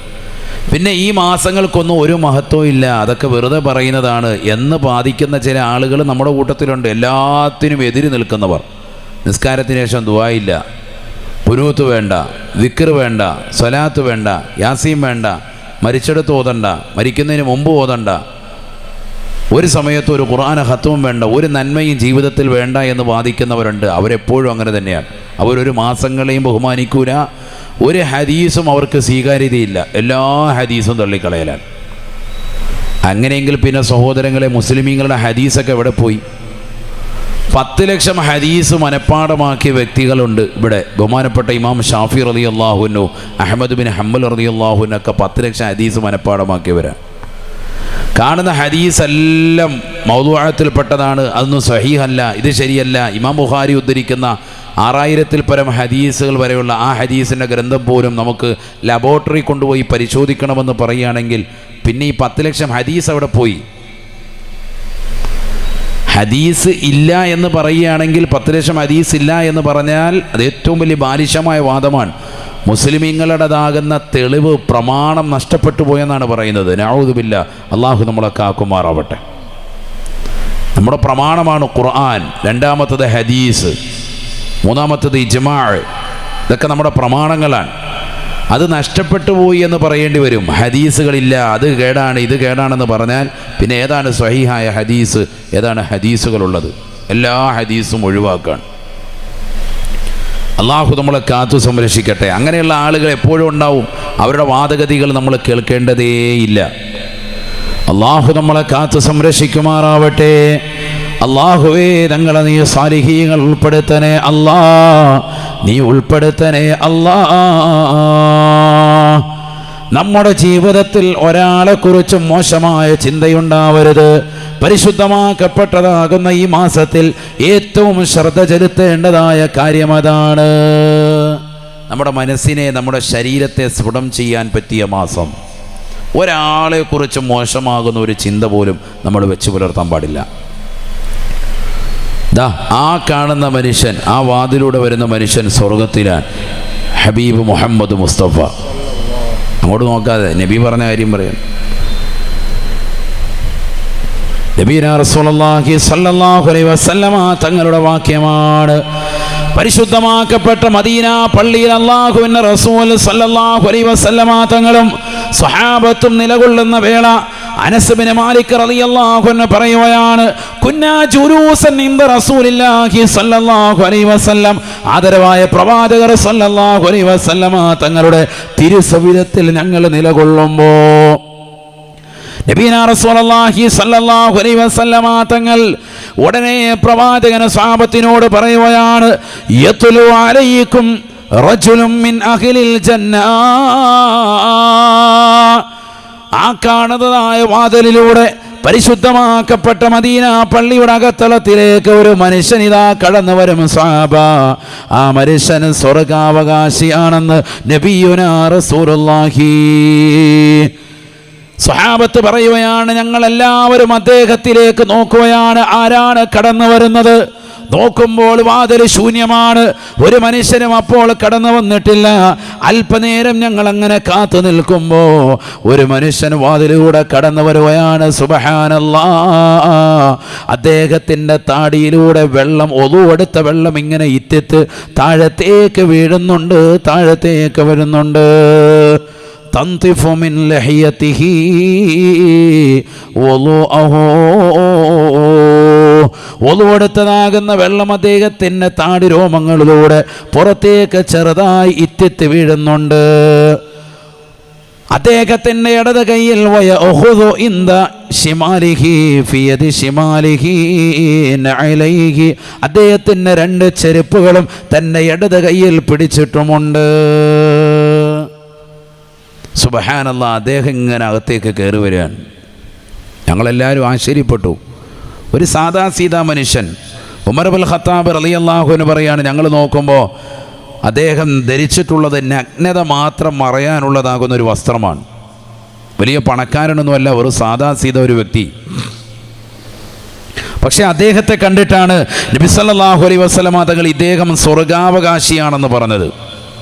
പിന്നെ ഈ മാസങ്ങൾക്കൊന്നും ഒരു മഹത്വം ഇല്ല, അതൊക്കെ വെറുതെ പറയുന്നതാണ് എന്ന് ബാധിക്കുന്ന ചില ആളുകൾ നമ്മുടെ കൂട്ടത്തിലുണ്ട്. എല്ലാത്തിനും എതിര് നിൽക്കുന്നവർ. നിസ്കാരത്തിന് ശേഷം ദുആ ഇല്ല, പുനൂത്ത് വേണ്ട, ദിക്ർ വേണ്ട, സ്വലാത്ത് വേണ്ട, യാസീൻ വേണ്ട, മരിച്ചെടുത്ത് ഓതണ്ട, മരിക്കുന്നതിന് മുമ്പ് ഓതണ്ട, ഒരു സമയത്ത് ഒരു ഖുർആൻ ഖത്മും വേണ്ട, ഒരു നന്മയും ജീവിതത്തിൽ വേണ്ട എന്ന് വാദിക്കുന്നവരുണ്ട്. അവരെപ്പോഴും അങ്ങനെ തന്നെയാണ്. അവരൊരു മാസങ്ങളെയും ബഹുമാനിക്കൂല, ഒരു ഹദീസും അവർക്ക് സ്വീകാര്യതയില്ല, എല്ലാ ഹദീസും തള്ളിക്കളയലാണ്. അങ്ങനെയെങ്കിൽ പിന്നെ സഹോദരങ്ങളെ, മുസ്ലിമീങ്ങളുടെ ഹദീസൊക്കെ എവിടെ പോയി? 10 ലക്ഷം ഹദീസ് മനഃപ്പാടമാക്കിയ വ്യക്തികളുണ്ട് ഇവിടെ. ബഹുമാനപ്പെട്ട ഇമാം ഷാഫി റളിയല്ലാഹു അൻഹു, അഹ്മദ് ബിൻ ഹംബൽ റളിയല്ലാഹു അൻഹു ഒക്കെ 10 ലക്ഷം ഹദീസ് മനഃപ്പാടമാക്കിയവരാണ്. കാണുന്ന ഹദീസ് എല്ലാം മൗദൂഅത്തിൽപ്പെട്ടതാണ്, അതൊന്നും സഹീഹല്ല, ഇത് ശരിയല്ല. ഇമാം ബുഖാരി ഉദ്ധരിക്കുന്ന 6000-ൽ പരം ഹദീസുകൾ വരെയുള്ള ആ ഹദീസിൻ്റെ ഗ്രന്ഥം പോലും നമുക്ക് ലബോറട്ടറി കൊണ്ടുപോയി പരിശോധിക്കണമെന്ന് പറയുകയാണെങ്കിൽ പിന്നെ ഈ 10 ലക്ഷം ഹദീസ് അവിടെ പോയി. ഹദീസ് ഇല്ല എന്ന് പറയുകയാണെങ്കിൽ 10 ലക്ഷം ഹദീസ് ഇല്ല എന്ന് പറഞ്ഞാൽ അത് ഏറ്റവും വലിയ ബാലിശമായ വാദമാണ്. മുസ്ലിമീങ്ങളുടേതാകുന്ന തെളിവ്, പ്രമാണം നഷ്ടപ്പെട്ടു പോയെന്നാണ് പറയുന്നത്. നഊദു ബില്ലാ, അള്ളാഹു നമ്മളെ കാക്കുമാറാവട്ടെ. നമ്മുടെ പ്രമാണമാണ് ഖുർആൻ, രണ്ടാമത്തത് ഹദീസ്, മൂന്നാമത്തത് ഇജ്മാ. ഇതൊക്കെ നമ്മുടെ പ്രമാണങ്ങളാണ്. അത് നഷ്ടപ്പെട്ടു പോയി എന്ന് പറയേണ്ടി വരും. ഹദീസുകളില്ല, അത് കേടാണ്, ഇത് കേടാണെന്ന് പറഞ്ഞാൽ പിന്നെ ഏതാണ് സ്വഹീഹായ ഹദീസ്, ഏതാണ് ഹദീസുകളുള്ളത്? എല്ലാ ഹദീസും ഒഴിവാക്കാണ്. അള്ളാഹു നമ്മളെ കാത്തു സംരക്ഷിക്കട്ടെ. അങ്ങനെയുള്ള ആളുകൾ എപ്പോഴും ഉണ്ടാവും. അവരുടെ വാദഗതികൾ നമ്മൾ കേൾക്കേണ്ടതേയില്ല. അള്ളാഹു നമ്മളെ കാത്തു സംരക്ഷിക്കുമാറാവട്ടെ. അള്ളാഹുവേ, ഞങ്ങളെ നീ സാലിഹീങ്ങൾ ഉൾപ്പെടുത്തണേ അല്ലാ, നീ ഉൾപ്പെടുത്തണേ അല്ലാ. നമ്മുടെ ജീവിതത്തിൽ ഒരാളെക്കുറിച്ചും മോശമായ ചിന്തയുണ്ടാവരുത്. പരിശുദ്ധമാക്കപ്പെട്ടതാകുന്ന ഈ മാസത്തിൽ ഏറ്റവും ശ്രദ്ധ ചെലുത്തേണ്ടതായ കാര്യം അതാണ്. നമ്മുടെ മനസ്സിനെ, നമ്മുടെ ശരീരത്തെ സ്ഫുടം ചെയ്യാൻ പറ്റിയ മാസം. ഒരാളെക്കുറിച്ചും മോശമാകുന്ന ഒരു ചിന്ത പോലും നമ്മൾ വെച്ച് പുലർത്താൻ പാടില്ല. ആ കാണുന്ന മനുഷ്യൻ, ആ വാതിലൂടെ വരുന്ന മനുഷ്യൻ സ്വർഗത്തിലാണ്. ഹബീബ് മുഹമ്മദ് മുസ്തഫ. അങ്ങോട്ട് നോക്കാതെ നബി പറഞ്ഞ കാര്യം പറയാം. നബീന റസൂലുള്ളാഹി സ്വല്ലല്ലാഹു അലൈഹി വസല്ലമ തങ്ങളുടെ വാക്യമാണ്. പരിശുദ്ധമാക്കപ്പെട്ട മദീന പള്ളിയിൽ അല്ലാഹുവിന്റെ റസൂൽ സ്വല്ലല്ലാഹു അലൈഹി വസല്ലമ തങ്ങളും സ്വഹാബത്തും നിലകൊള്ളുന്ന വേള അനസ് ബിൻ മാലിക് റളിയല്ലാഹു അൻഹു പറയുകയാണ്, കുന്നാ ജുലൂസൻ ഇൻദ റസൂലില്ലാഹി സ്വല്ലല്ലാഹു അലൈഹി വസല്ലം. ആദരവായ പ്രവാചകർ സ്വല്ലല്ലാഹു അലൈഹി വസല്ലമ തങ്ങളുടെ തിരുസവിധത്തിൽ ഞങ്ങൾ നിലകൊള്ളുമ്പോൾ നബീന റസൂലുള്ളാഹി സ്വല്ലല്ലാഹു അലൈഹി വസല്ലമ തങ്ങൾ ഉടനെ പ്രവാചകൻ സ്വഹാബത്തിനോട് പറയുകയാണ്, യത്ലു അലൈക്കും റജുലുൻ മിൻ അഹ്ലിൽ ജന്ന. ആ കാണുന്നതായ വാതിലിലൂടെ പരിശുദ്ധമാക്കപ്പെട്ട മദീന പള്ളിയുടെ അകത്തളത്തിലേക്ക് ഒരു മനുഷ്യൻ ഇതാ കടന്നു വരും സ്വഹാബ. ആ മനുഷ്യൻ സ്വർഗാവകാശിയാണെന്ന് നബിയുനാ റസൂലുള്ളാഹി. സ്വഹാബത്ത് പറയുകയാണ്, ഞങ്ങളെല്ലാവരും അദ്ദേഹത്തിലേക്ക് നോക്കുകയാണ്. ആരാണ് കടന്നു വരുന്നത്? നോക്കുമ്പോൾ വാതിൽ ശൂന്യമാണ്, ഒരു മനുഷ്യനും അപ്പോൾ കടന്നു വന്നിട്ടില്ല. അല്പനേരം ഞങ്ങൾ അങ്ങനെ കാത്തു നിൽക്കുമ്പോൾ ഒരു മനുഷ്യൻ വാതിലൂടെ കടന്നു വരുകയാണ്. സുബ്ഹാനല്ലാഹ്. അദ്ദേഹത്തിൻ്റെ താടിയിലൂടെ വെള്ളം, ഒതുവെടുത്ത വെള്ളം ഇങ്ങനെ ഇറ്റിത്ത് താഴത്തേക്ക് വീഴുന്നുണ്ട്, താഴത്തേക്ക് വരുന്നുണ്ട്. തൻതിഫു മിൻ ലഹിയതിഹി വളുഅഹു. ഒതുവെടുത്തതാകുന്ന വെള്ളം അദ്ദേഹത്തിൻ്റെ താടി രോമങ്ങളിലൂടെ പുറത്തേക്ക് ചെറുതായി ഇറ്റിത്ത് വീഴുന്നുണ്ട്. അദ്ദേഹത്തിൻ്റെ ഇടത് കൈയിൽ ഷിമാലിഹി ഫിയദി ഷിമാലിഹി നഅലൈഹി, അദ്ദേഹത്തിൻ്റെ 2 ചെരുപ്പുകളും തൻ്റെ ഇടത് കയ്യിൽ പിടിച്ചിട്ടുമുണ്ട്. സുബ്ഹാനല്ലാഹ്. അദ്ദേഹം ഇങ്ങനെ അകത്തേക്ക് കയറി വരികയാണ്. ഞങ്ങളെല്ലാവരും ആശ്ചര്യപ്പെട്ടു. ഒരു സാദാ സീതാ മനുഷ്യൻ. ഉമർ ഇബ്നുൽ ഖത്താബ് റളിയല്ലാഹു അൻഹു പറയാണ്, ഞങ്ങൾ നോക്കുമ്പോൾ അദ്ദേഹം ധരിച്ചിട്ടുള്ളത് നഗ്നത മാത്രം മറയാനുള്ളതാകുന്നൊരു വസ്ത്രമാണ്. വലിയ പണക്കാരനൊന്നുമല്ല, ഒരു സാദാ സീത ഒരു വ്യക്തി. പക്ഷെ അദ്ദേഹത്തെ കണ്ടിട്ടാണ് നബി സല്ലല്ലാഹു അലൈഹി വസല്ലമ തങ്ങൾ ഇദ്ദേഹം സ്വർഗാവകാശിയാണെന്ന് പറഞ്ഞത്.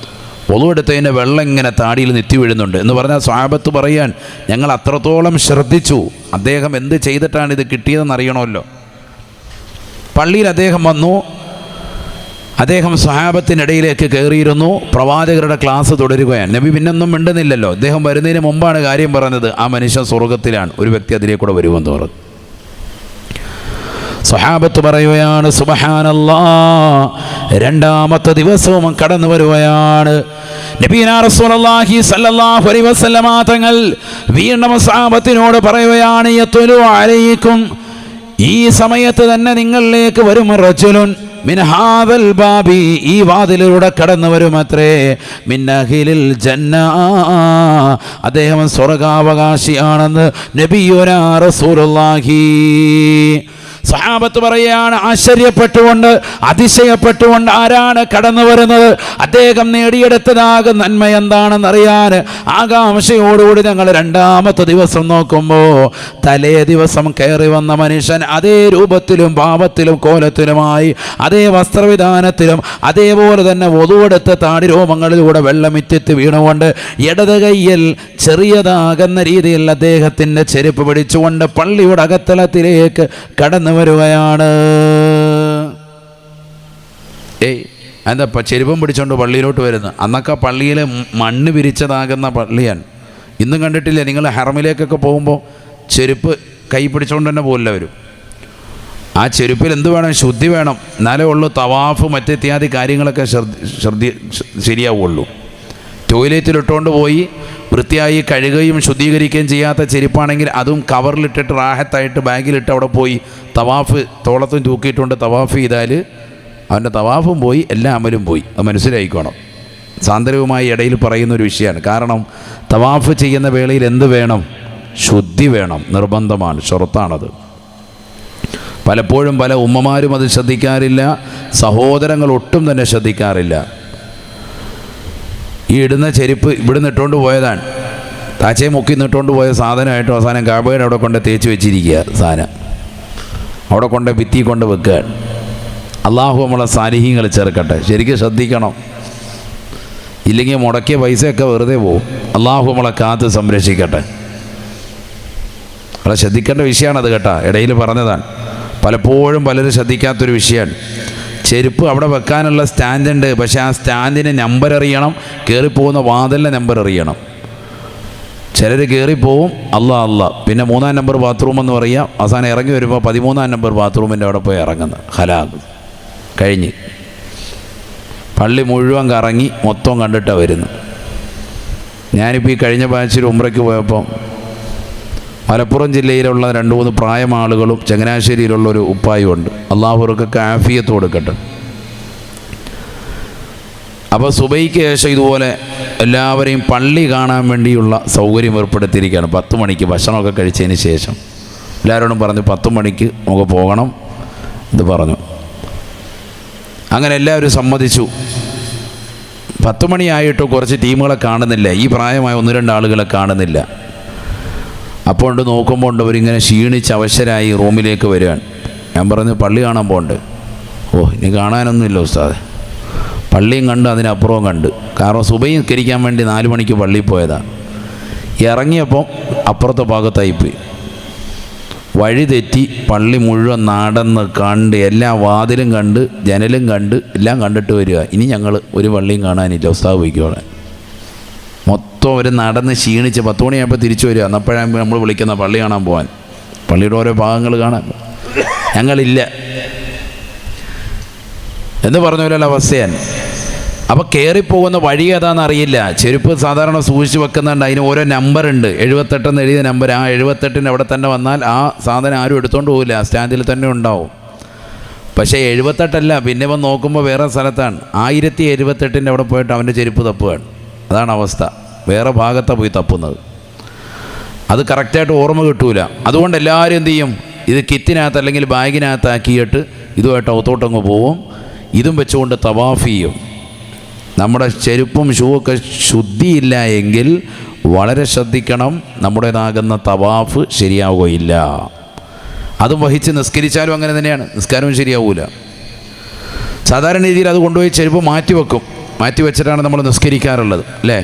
ഒളു എടുത്തതിൻ്റെ വെള്ളം ഇങ്ങനെ താടിയിൽ നെറ്റി വീഴുന്നുണ്ട് എന്ന് പറഞ്ഞാൽ സ്വഹാബത്ത് പറയാൻ, ഞങ്ങൾ അത്രത്തോളം ശ്രദ്ധിച്ചു അദ്ദേഹം എന്ത് ചെയ്തിട്ടാണ് ഇത് കിട്ടിയതെന്ന് അറിയണമല്ലോ. പള്ളിയിൽ അദ്ദേഹം വന്നു. അദ്ദേഹം സ്വഹാബത്തിനിടയിലേക്ക് കയറിയിരുന്നു. പ്രവാചകരുടെ ക്ലാസ് തുടരുകയാണ്. നബി പിന്നൊന്നും മിണ്ടുന്നില്ലല്ലോ. അദ്ദേഹം വരുന്നതിന് മുമ്പാണ് കാര്യം പറഞ്ഞത്, ആ മനുഷ്യൻ സ്വർഗത്തിലാണ്, ഒരു വ്യക്തി അതിലേക്കൂടെ വരുമെന്ന് പറഞ്ഞു. സ്വഹാബത്ത് പറയുകയാണ്, സുബ്ഹാനല്ലാഹ്, 2ാമത്തെ ദിവസവും കടന്നു വരുകയാണ്. നബിയുനാ റസൂലുള്ളാഹി സ്വല്ലല്ലാഹു അലൈഹി വസല്ലമ തങ്ങൾ വീണ്ടും സ്വഹാബത്തിനോട് പറയുകയാണ്, യത്ലു അലൈക്കും, ഈ സമയത്ത് തന്നെ നിങ്ങളിലേക്ക് വരും റജുലുൻ മിൻ ഹാദൽ ബാബി, ഈ വാതിലിലൂടെ കടന്നു വരുമത്രേ, മിൻ അഹ്ലിൽ ജന്ന, അദ്ദേഹം സ്വർഗാവകാശിയാണെന്ന് നബിയുനാ റസൂലുള്ളാഹി. സഹാബത്ത് പറയുകയാണ്, ആശ്ചര്യപ്പെട്ടുകൊണ്ട് അതിശയപ്പെട്ടുകൊണ്ട്, ആരാണ് കടന്നു വരുന്നത്, അദ്ദേഹം നേടിയെടുത്തതാകും നന്മ എന്താണെന്നറിയാൻ ആകാംക്ഷയോടുകൂടി ഞങ്ങൾ 2ാമത്തെ ദിവസം നോക്കുമ്പോൾ തലേ ദിവസം കയറി വന്ന മനുഷ്യൻ അതേ രൂപത്തിലും ഭാവത്തിലും കോലത്തിലുമായി, അതേ വസ്ത്രവിധാനത്തിലും, അതേപോലെ തന്നെ വധുവെടുത്ത താടി രോമങ്ങളിലൂടെ വെള്ളമിറ്റിത്ത് വീണുകൊണ്ട് ഇടത് കൈയിൽ ചെറിയതാകുന്ന രീതിയിൽ അദ്ദേഹത്തിൻ്റെ ചെരുപ്പ് പിടിച്ചുകൊണ്ട് പള്ളിയുടെ അകത്തളത്തിലേക്ക് കടന്നു വരികയാണ്. എന്താ ചെരുപ്പം പിടിച്ചുകൊണ്ട് പള്ളിയിലോട്ട് വരുന്നത്? അന്നൊക്കെ പള്ളിയിൽ മണ്ണ് വിരിച്ചതാകുന്ന പള്ളിയാണ്. ഇന്നും കണ്ടിട്ടില്ലേ നിങ്ങൾ ഹറമിലേക്കൊക്കെ പോകുമ്പോൾ ചെരുപ്പ് കൈ പിടിച്ചുകൊണ്ട് തന്നെ പോകില്ല വരും. ആ ചെരുപ്പിൽ എന്ത് വേണം? ശുദ്ധി വേണം. എന്നാലേ ഉള്ളൂ തവാഫ് മറ്റിത്യാദി കാര്യങ്ങളൊക്കെ ശരിയാവുള്ളൂ. ടോയ്ലറ്റിലിട്ടുകൊണ്ട് പോയി വൃത്തിയായി കഴുകുകയും ശുദ്ധീകരിക്കുകയും ചെയ്യാത്ത ചെരുപ്പാണെങ്കിൽ അതും കവറിലിട്ടിട്ട് റാഹത്തായിട്ട് ബാഗിലിട്ട് അവിടെ പോയി തവാഫ് തോളത്തും തൂക്കിയിട്ടുണ്ട് തവാഫ് ചെയ്താൽ അവൻ്റെ തവാഫും പോയി, എല്ലാ അമലും പോയി. അത് മനസ്സിലായിക്കോണം. സാന്ദര്യവുമായി ഇടയിൽ പറയുന്നൊരു വിഷയമാണ്. കാരണം തവാഫ് ചെയ്യുന്ന വേളയിൽ എന്ത് വേണം? ശുദ്ധി വേണം, നിർബന്ധമാണ്, ഷറത്താണത്. പലപ്പോഴും പല ഉമ്മമാരും അത് ശ്രദ്ധിക്കാറില്ല, സഹോദരങ്ങൾ ഒട്ടും തന്നെ ശ്രദ്ധിക്കാറില്ല. ഈ ഇടുന്ന ചെരുപ്പ് ഇവിടുന്ന് ഇട്ടുകൊണ്ട് പോയതാണ്, താച്ചയെ മുക്കി നിട്ടുകൊണ്ട് പോയ സാധനമായിട്ട് അവസാനം കാബയുടെ അവിടെ കൊണ്ട് തേച്ച് വെച്ചിരിക്കുക. സാധനം അവിടെ കൊണ്ട് ഭിത്തി കൊണ്ട് വെക്കുക. അള്ളാഹു നമ്മളെ സാലിഹ്യങ്ങൾ ചേർക്കട്ടെ. ശരിക്കും ശ്രദ്ധിക്കണം, ഇല്ലെങ്കിൽ മുടക്കിയ പൈസയൊക്കെ വെറുതെ പോകും. അള്ളാഹു നമ്മളെ കാത്ത് സംരക്ഷിക്കട്ടെ. വളരെ ശ്രദ്ധിക്കേണ്ട വിഷയമാണത് കേട്ടോ. ഇടയിൽ പറഞ്ഞതാണ്, പലപ്പോഴും പലരും ശ്രദ്ധിക്കാത്തൊരു വിഷയമാണ്. ചെരുപ്പ് അവിടെ വെക്കാനുള്ള സ്റ്റാൻഡുണ്ട്, പക്ഷേ ആ സ്റ്റാൻഡിന് നമ്പർ അറിയണം, കയറിപ്പോകുന്ന വാതിലിൻ്റെ നമ്പർ അറിയണം. ചിലർ കയറിപ്പോവും, അല്ലാ പിന്നെ 3-ാം നമ്പർ ബാത്റൂം എന്ന് പറയാം. അവസാനം ഇറങ്ങി വരുമ്പോൾ 13-ാം നമ്പർ ബാത്റൂമിൻ്റെ അവിടെ പോയി ഇറങ്ങുന്നത്. ഹലാഗ് കഴിഞ്ഞ് പള്ളി മുഴുവൻ കറങ്ങി മൊത്തം കണ്ടിട്ടാണ് വരുന്നത്. ഞാനിപ്പോൾ ഈ കഴിഞ്ഞ ബാച്ചിൽ ഉംറയ്ക്ക് പോയപ്പോൾ മലപ്പുറം ജില്ലയിലുള്ള 2-3 പ്രായം ആളുകളും ചങ്ങനാശ്ശേരിയിലുള്ളൊരു ഉപ്പായും ഉണ്ട്. അള്ളാഹുവർക്കൊക്കെ ആഫിയത്ത് കൊടുക്കട്ടെ. അപ്പോൾ സുബൈക്ക് ശേഷം ഇതുപോലെ എല്ലാവരെയും പള്ളി കാണാൻ വേണ്ടിയുള്ള സൗകര്യം ഏർപ്പെടുത്തിയിരിക്കുകയാണ്. 10 മണിക്ക് ഭക്ഷണമൊക്കെ കഴിച്ചതിന് ശേഷം എല്ലാവരോടും പറഞ്ഞു 10 മണിക്ക് നമുക്ക് പോകണം ഇത് പറഞ്ഞു. അങ്ങനെ എല്ലാവരും സമ്മതിച്ചു. 10 മണിയായിട്ട് കുറച്ച് ടീമുകളെ കാണുന്നില്ല, ഈ പ്രായമായ 1-2 ആളുകളെ കാണുന്നില്ല. അപ്പോൾ ഉണ്ട് നോക്കുമ്പോൾ ഉണ്ട് അവരിങ്ങനെ ക്ഷീണിച്ച് അവശരായി റൂമിലേക്ക് വരികയാണ്. ഞാൻ പറഞ്ഞു പള്ളി കാണാൻ പോകണ്ടേ? ഓ ഇനി കാണാനൊന്നുമില്ല ഉസ്താദെ, പള്ളിയും കണ്ട് അതിനപ്പുറവും കണ്ട്. കാരണം സുബൈ നിസ്കരിക്കാൻ വേണ്ടി 4 മണിക്ക് പള്ളിയിൽ പോയതാണ്. ഇറങ്ങിയപ്പം അപ്പുറത്തെ ഭാഗത്തായിപ്പോയി, വഴി തെറ്റി പള്ളി മുഴുവൻ നടന്ന് കണ്ട് എല്ലാ വാതിലും കണ്ട് ജനലും കണ്ട് എല്ലാം കണ്ടിട്ട് വരിക. ഇനി ഞങ്ങൾ ഒരു പള്ളിയും കാണാനില്ല ഉസ്താദ് പോയിക്കോളെ. മൊത്തം അവർ നടന്ന് ക്ഷീണിച്ച് 10 മണിയാകുമ്പോൾ തിരിച്ചു വരിക. അന്നപ്പോഴാകുമ്പോൾ നമ്മൾ വിളിക്കുന്ന പള്ളി കാണാൻ പോകാൻ, പള്ളിയുടെ ഓരോ ഭാഗങ്ങൾ കാണാൻ. ഞങ്ങളില്ല എന്ന് പറഞ്ഞ പോലെയുള്ള അവസ്ഥയാണ്. അപ്പോൾ കയറിപ്പോകുന്ന വഴി ഏതാണെന്ന് അറിയില്ല. ചെരുപ്പ് സാധാരണ സൂക്ഷിച്ച് വെക്കുന്നുണ്ട്, അതിന് ഓരോ നമ്പറുണ്ട്. 78 എന്ന് എഴുതിയ നമ്പർ. ആ 78 അവിടെ തന്നെ വന്നാൽ ആ സാധനം ആരും എടുത്തുകൊണ്ട് പോകില്ല, സ്റ്റാൻഡിൽ തന്നെ ഉണ്ടാവും. പക്ഷേ 78 പിന്നെ ഇവൻ നോക്കുമ്പോൾ വേറെ സ്ഥലത്താണ്. 1078 അവിടെ പോയിട്ട് അവൻ്റെ ചെരുപ്പ് തപ്പുകയാണ്. അതാണ് അവസ്ഥ. വേറെ ഭാഗത്താണ് പോയി തപ്പുന്നത്. അത് കറക്റ്റായിട്ട് ഓർമ്മ കിട്ടൂല. അതുകൊണ്ട് എല്ലാവരും എന്ത് ചെയ്യും, ഇത് കിറ്റിനകത്ത് അല്ലെങ്കിൽ ബാഗിനകത്താക്കിയിട്ട് ഇതുമായിട്ട് അകത്തോട്ടങ്ങ് പോവും. ഇതും വെച്ചുകൊണ്ട് തവാഫ് ചെയ്യും. നമ്മുടെ ചെരുപ്പും ഷൂവൊക്കെ ശുദ്ധിയില്ല എങ്കിൽ വളരെ ശ്രദ്ധിക്കണം, നമ്മുടേതാകുന്ന തവാഫ് ശരിയാവുകയില്ല. അതും വഹിച്ച് നിസ്കരിച്ചാലും അങ്ങനെ തന്നെയാണ്, നിസ്കാരവും ശരിയാവില്ല. സാധാരണ രീതിയിൽ അത് കൊണ്ടുപോയി ചെരുപ്പ് മാറ്റി വെച്ചിട്ടാണ് നമ്മൾ നിസ്കരിക്കാറുള്ളത്, അല്ലേ?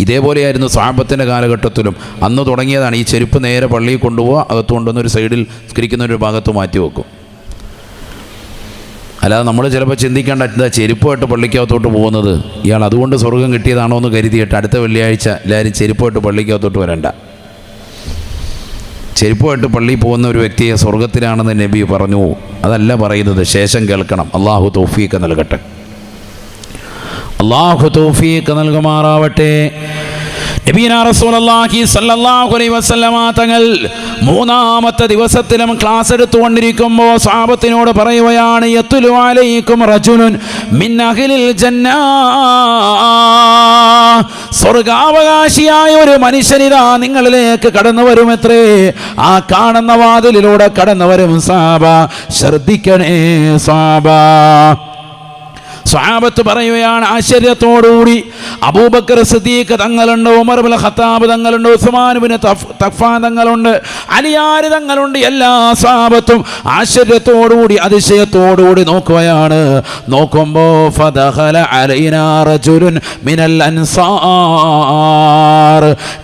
ഇതേപോലെയായിരുന്നു സ്വഹാബത്തിൻ്റെ കാലഘട്ടത്തിലും. അന്ന് തുടങ്ങിയതാണ്. ഈ ചെരുപ്പ് നേരെ പള്ളിയിൽ കൊണ്ടുപോവുക, അകത്ത് കൊണ്ടുവന്നൊരു സൈഡിൽ നിസ്കരിക്കുന്ന ഒരു ഭാഗത്ത് മാറ്റി വെക്കും. അല്ലാതെ നമ്മൾ ചിലപ്പോൾ ചിന്തിക്കേണ്ട, എന്താ ചെരുപ്പമായിട്ട് പള്ളിക്കകത്തോട്ട് പോകുന്നത്, ഇയാൾ അതുകൊണ്ട് സ്വർഗം കിട്ടിയതാണോ എന്ന് കരുതിയിട്ട് അടുത്ത വെള്ളിയാഴ്ച എല്ലാവരും ചെരുപ്പമായിട്ട് പള്ളിക്കകത്തോട്ട് വരണ്ട. ചെരുപ്പമായിട്ട് പള്ളിയിൽ പോകുന്ന ഒരു വ്യക്തിയെ സ്വർഗത്തിലാണെന്ന് നബി പറഞ്ഞു. അതല്ല പറയുന്നത്, ശേഷം കേൾക്കണം. അള്ളാഹു തൗഫീഖ് നൽകട്ടെ. അള്ളാഹു തൗഫീഖ് നൽകുമാറാവട്ടെ. നബിയനാ റസൂലുള്ളാഹി സ്വല്ലല്ലാഹു അലൈഹി വസല്ലമ തങ്ങൾ 3-ാമത്തെ ദിവസത്തിലും ക്ലാസ് എടുത്തുകൊണ്ടിരിക്കുമ്പോൾ സ്വഹാബത്തിനോട് പറയുകയാണ്, യത്ലു അലൈക്കും റജുലുൻ മിൻ അഹ്ലിൽ ജന്ന, സ്വർഗാവകാശിയായ ഒരു മനുഷ്യനിതാ നിങ്ങളിലേക്ക് കടന്നു വരുമത്രേ. ആ കാണുന്ന വാതിലിലൂടെ കടന്നു വരും. സ്വഹാബ ശ്രദ്ധിക്കണേ സ്വഹാബ. സ്വഹാബത്ത് പറയുകയാണ് ആശ്ചര്യത്തോടുകൂടി, അബൂബക്കർ സിദ്ദീഖ് തങ്ങളുണ്ട്, ഉമർ ഇബ്നുൽ ഖത്താബ് തങ്ങളുണ്ട്, ഉസ്മാൻ ഇബ്നു തഫ്ഫാൻ തങ്ങളുണ്ട്, അലിയാർ തങ്ങളുണ്ട്. എല്ലാ സ്വഹാബത്തും ആശ്ചര്യത്തോടുകൂടി അതിശയത്തോടുകൂടി നോക്കുകയാണ്. നോക്കുമ്പോൾ ഫദഖല അലൈനാ റജുലുൻ മിനൽ അൻസാർ,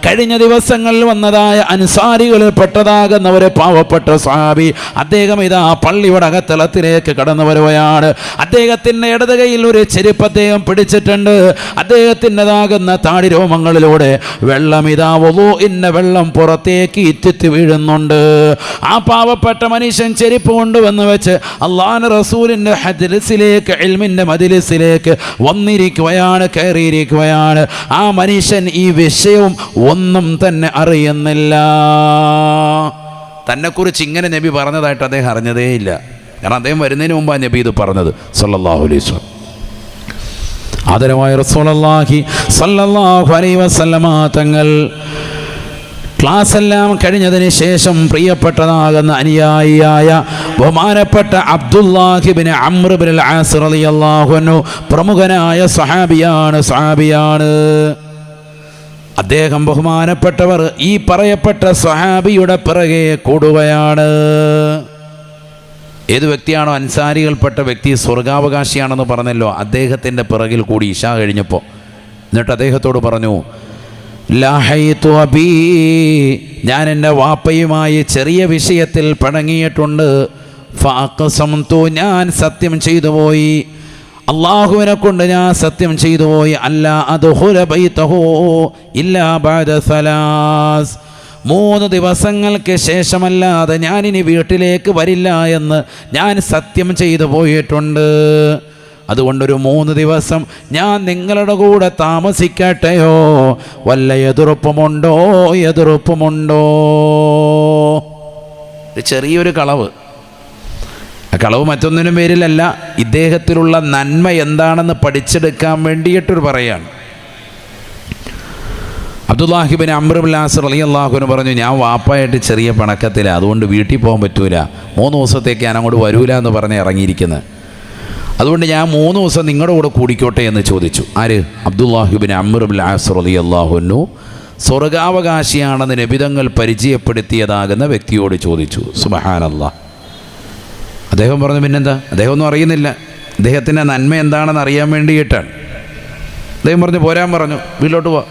കഴിഞ്ഞ ദിവസങ്ങളിൽ വന്നതായ അൻസാരികളിൽ പെട്ടതാകുന്ന ഒരു പാവപ്പെട്ട സ്വഹാബി, അദ്ദേഹം ഇതാ പള്ളിയുടെ അകത്തളത്തിലേക്ക് കടന്നു വരുകയാണ്. അദ്ദേഹത്തിൻ്റെ ഇടത് കൈയിൽ ഒരു ചെരുപ്പ് അദ്ദേഹം പിടിച്ചിട്ടുണ്ട്. അദ്ദേഹത്തിൻ്റെതാകുന്ന താടി രോമങ്ങളിലൂടെ വെള്ളം വെള്ളം പുറത്തേക്ക് ഇറ്റിറ്റ് വീഴുന്നുണ്ട്. ആ പാവപ്പെട്ട മനുഷ്യൻ ചെരുപ്പ് കൊണ്ടുവന്ന് വെച്ച് അല്ലാഹുവിൻ്റെ റസൂലിൻ്റെ ഹജ്ലിസിലേക്ക്, ഇൽമിൻ്റെ മജ്ലിസിലേക്ക് വന്നിരിക്കുകയാണ്, കയറിയിരിക്കുകയാണ്. ആ മനുഷ്യൻ ഈ വിഷയവും ഒന്നും തന്നെ അറിയുന്നില്ല. തന്നെക്കുറിച്ച് ഇങ്ങനെ നബി പറഞ്ഞതായിട്ട് അദ്ദേഹം അറിഞ്ഞതേയില്ല. കാരണം അദ്ദേഹം വരുന്നതിന് മുമ്പാണ് നബി ഇത് പറഞ്ഞത് സല്ലല്ലാഹു അലൈഹി വസല്ലം. ആദരവായ റസൂലുള്ളാഹി സല്ലല്ലാഹു അലൈഹി വസല്ലമ തങ്ങൾ ക്ലാസ് എല്ലാം കഴിഞ്ഞതിന് ശേഷം പ്രിയപ്പെട്ടതാകുന്ന അനുയായിയായ ബഹുമാനപ്പെട്ട അബ്ദുല്ലാഹി ഇബ്നു അംർ ഇബ്നുൽ ആസ് റളിയല്ലാഹു അൻഹു പ്രമുഖനായ സ്വഹാബിയാണ്. അദ്ദേഹം ബഹുമാനപ്പെട്ടവർ ഈ പറയപ്പെട്ട സ്വഹാബിയുടെ പിറകെ കൂടുകയാണ്. ഏത് വ്യക്തിയാണോ അൻസാരികൾപ്പെട്ട വ്യക്തി സ്വർഗാവകാശിയാണെന്ന് പറഞ്ഞല്ലോ, അദ്ദേഹത്തിൻ്റെ പിറകിൽ കൂടി ഇശാ കഴിഞ്ഞപ്പോൾ. എന്നിട്ട് അദ്ദേഹത്തോട് പറഞ്ഞു, ലഹൈതു അബീ, ഞാൻ എൻ്റെ വാപ്പയുമായി ചെറിയ വിഷയത്തിൽ പിണങ്ങിയിട്ടുണ്ട്. ഫഅഖ്സംതു, ഞാൻ സത്യം ചെയ്തു പോയി, അള്ളാഹുവിനെ കൊണ്ട് ഞാൻ സത്യം ചെയ്തു പോയി. അല്ലാ അദ്ഖുല ബൈതഹു ഇല്ലാ ബഅദ സലാസ്, 3 ദിവസങ്ങൾക്ക് ശേഷമല്ലാതെ ഞാനിനി വീട്ടിലേക്ക് വരില്ല എന്ന് ഞാൻ സത്യം ചെയ്തു പോയിട്ടുണ്ട്. അതുകൊണ്ടൊരു 3 ദിവസം ഞാൻ നിങ്ങളുടെ കൂടെ താമസിക്കട്ടെയോ? വല്ല എതിർപ്പുമുണ്ടോ? ചെറിയൊരു കളവ്. ആ കളവ് മറ്റൊന്നിനും പേരിലല്ല, ഇദ്ദേഹത്തിലുള്ള നന്മ എന്താണെന്ന് പഠിച്ചെടുക്കാൻ വേണ്ടിയിട്ടൊരു പറയാണ്. അബ്ദുല്ലാഹി ഇബ്നു അംർ ഇബ്നുൽ ആസ് റളിയല്ലാഹു അൻഹു പറഞ്ഞു, ഞാൻ വാപ്പായിട്ട് ചെറിയ പിണക്കത്തില്ല, അതുകൊണ്ട് വീട്ടിൽ പോകാൻ പറ്റൂല, 3 ദിവസത്തേക്ക് ഞാൻ അങ്ങോട്ട് വരൂല എന്ന് പറഞ്ഞ് ഇറങ്ങിയിരിക്കുന്നത്. അതുകൊണ്ട് ഞാൻ 3 ദിവസം നിങ്ങളുടെ കൂടെ കൂടിക്കോട്ടെ എന്ന് ചോദിച്ചു. ആര്? അബ്ദുല്ലാഹി ഇബ്നു അംർ ഇബ്നുൽ ആസ് റളിയല്ലാഹു അൻഹു സ്വർഗാവകാശിയാണെന്ന് നബിതങ്ങൾ പരിചയപ്പെടുത്തിയതാകുന്ന വ്യക്തിയോട് ചോദിച്ചു. സുബ്ഹാനല്ലാഹ്. അദ്ദേഹം പറഞ്ഞു, പിന്നെന്താ, അദ്ദേഹം ഒന്നും അറിയുന്നില്ല, അദ്ദേഹത്തിൻ്റെ നന്മ എന്താണെന്ന് അറിയാൻ വേണ്ടിയിട്ടാണ്. അദ്ദേഹം പറഞ്ഞു, പോരാൻ പറഞ്ഞു, വീട്ടിലോട്ട് പോവാ.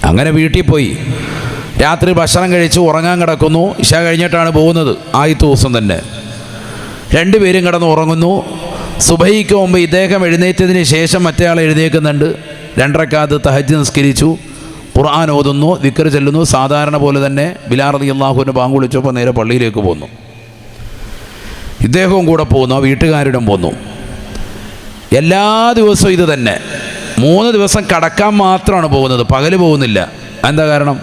അങ്ങനെ വീട്ടിൽ പോയി. രാത്രി ഭക്ഷണം കഴിച്ച് ഉറങ്ങാൻ കിടക്കുന്നു. ഇശാ കഴിഞ്ഞിട്ടാണ് പോകുന്നത്, ആദ്യത്തെ ദിവസം തന്നെ. 2 പേരും കിടന്ന് ഉറങ്ങുന്നു. സുബഹിക്ക് മുമ്പ് ഇദ്ദേഹം എഴുന്നേറ്റതിന് ശേഷം മറ്റേ ആൾ എഴുന്നേൽക്കുന്നുണ്ട്. 2 റക്അത്ത് തഹജ്ജുദ് നിസ്കരിച്ചു, ഖുർആൻ ഓതുന്നു, ദിക്ർ ചൊല്ലുന്നു. സാധാരണ പോലെ തന്നെ ബിലാൽ റളിയല്ലാഹു അൻഹു ബാങ്ക് വിളിച്ചപ്പോൾ നേരെ പള്ളിയിലേക്ക് പോന്നു. ഇദ്ദേഹവും കൂടെ പോകുന്നു, വീട്ടുകാരുടെ പോന്നു. എല്ലാ ദിവസവും ഇത് തന്നെ. 3 ദിവസം കടക്കാൻ മാത്രമാണ് പോകുന്നത്, പകൽ പോകുന്നില്ല. എന്താ കാരണം?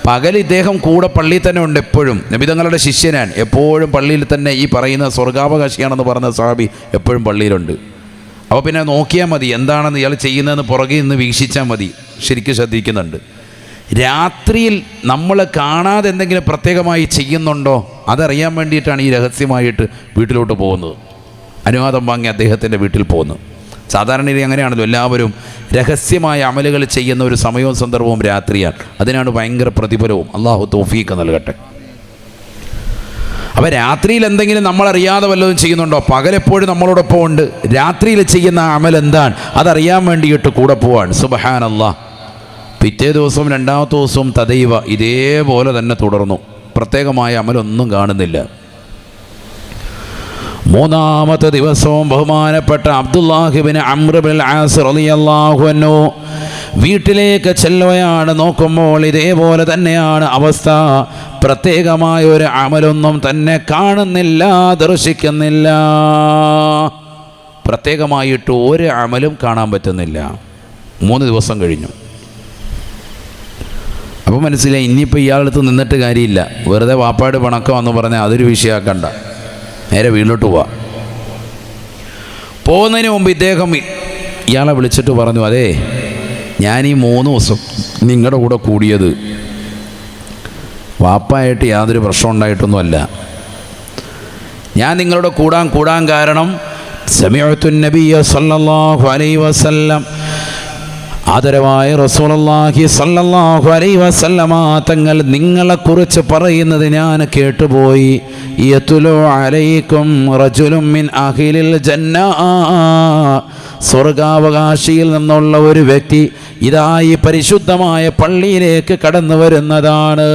പകൽ ഇദ്ദേഹം കൂടെ പള്ളിയിൽ തന്നെ ഉണ്ട് എപ്പോഴും. നബി തങ്ങളുടെ ശിഷ്യനാണ്, എപ്പോഴും പള്ളിയിൽ തന്നെ. ഈ പറയുന്ന സ്വർഗാവകാശിയാണെന്ന് പറഞ്ഞ സ്വഹാബി എപ്പോഴും പള്ളിയിലുണ്ട്. അപ്പോൾ പിന്നെ നോക്കിയാൽ മതി എന്താണെന്ന് ഇയാൾ ചെയ്യുന്നതെന്ന് പുറകെ നിന്ന് വീക്ഷിച്ചാൽ മതി. ശരിക്കും ശ്രദ്ധിക്കുന്നുണ്ട്. രാത്രിയിൽ നമ്മൾ കാണാതെ എന്തെങ്കിലും പ്രത്യേകമായി ചെയ്യുന്നുണ്ടോ അതറിയാൻ വേണ്ടിയിട്ടാണ് ഈ രഹസ്യമായിട്ട് വീട്ടിലോട്ട് പോകുന്നത്. അനുവാദം വാങ്ങി അദ്ദേഹത്തിൻ്റെ വീട്ടിൽ പോകുന്നു. സാധാരണ രീതി അങ്ങനെയാണല്ലോ, എല്ലാവരും രഹസ്യമായ അമലുകൾ ചെയ്യുന്ന ഒരു സമയവും സന്ദർഭവും രാത്രിയാണ്. അതിനാണ് ഭയങ്കര പ്രതിഫലവും. അള്ളാഹു തൗഫീഖ് നൽകട്ടെ. അപ്പോൾ രാത്രിയിൽ എന്തെങ്കിലും നമ്മളറിയാതെ വല്ലതും ചെയ്യുന്നുണ്ടോ? പകലെപ്പോഴും നമ്മളോടൊപ്പം ഉണ്ട്. രാത്രിയിൽ ചെയ്യുന്ന അമൽ എന്താണ് അതറിയാൻ വേണ്ടിയിട്ട് കൂടെ പോവാണ്. സുബ്ഹാനല്ലാഹ്. പിറ്റേ ദിവസവും 2ാമത്തെ ദിവസവും തദൈവ ഇതേപോലെ തന്നെ തുടർന്നു. പ്രത്യേകമായ അമലൊന്നും കാണുന്നില്ല. 3ാമത്തെ ദിവസവും ബഹുമാനപ്പെട്ട അബ്ദുല്ലാഹി ഇബ്നു അംർ ഇബ്നുൽ ആസ് റളിയല്ലാഹു അൻഹു വീട്ടിലേക്ക് ചെല്ലുകയാണ്. നോക്കുമ്പോൾ ഇതേപോലെ തന്നെയാണ് അവസ്ഥ. പ്രത്യേകമായ ഒരു അമലൊന്നും തന്നെ കാണുന്നില്ല, ദർശിക്കുന്നില്ല. പ്രത്യേകമായിട്ട് ഒരു അമലും കാണാൻ പറ്റുന്നില്ല. 3 ദിവസം കഴിഞ്ഞു. അപ്പോൾ മനസ്സിലായി ഇനിയിപ്പോൾ ഇയാളടുത്ത് നിന്നിട്ട് കാര്യമില്ല. വെറുതെ വാപ്പാട് പണക്കമെന്ന് പറഞ്ഞാൽ അതൊരു വിഷയമാക്കണ്ട, നേരെ വീട്ടിലോട്ട് പോവാം. പോകുന്നതിന് മുമ്പ് ഇദ്ദേഹം ഇയാളെ വിളിച്ചിട്ട് പറഞ്ഞു, അതേ ഞാൻ ഈ 3 ദിവസം നിങ്ങളുടെ കൂടെ കൂടിയത് വാപ്പായിട്ട് യാതൊരു പ്രശ്നം ഉണ്ടായിട്ടൊന്നുമല്ല. ഞാൻ നിങ്ങളുടെ കൂടാൻ കാരണം സമീഅത്തുൻ നബിയ സല്ലല്ലാഹു അലൈഹി വസല്ലം, ആദരവായ റസൂലുള്ളാഹി സല്ലല്ലാഹു അലൈഹി വസല്ലമ തങ്ങൾ നിങ്ങളെക്കുറിച്ച് പറയുന്നത് ഞാൻ കേട്ടുപോയി. യതുലു അലൈക്കും റജുലുൻ മിൻ അഹ്ലിൽ ജന്ന, സ്വർഗാവകാശിയിൽ നിന്നുള്ള ഒരു വ്യക്തി ഇതാ ഈ പരിശുദ്ധമായ പള്ളിയിലേക്ക് കടന്നു വരുന്നതാണ്.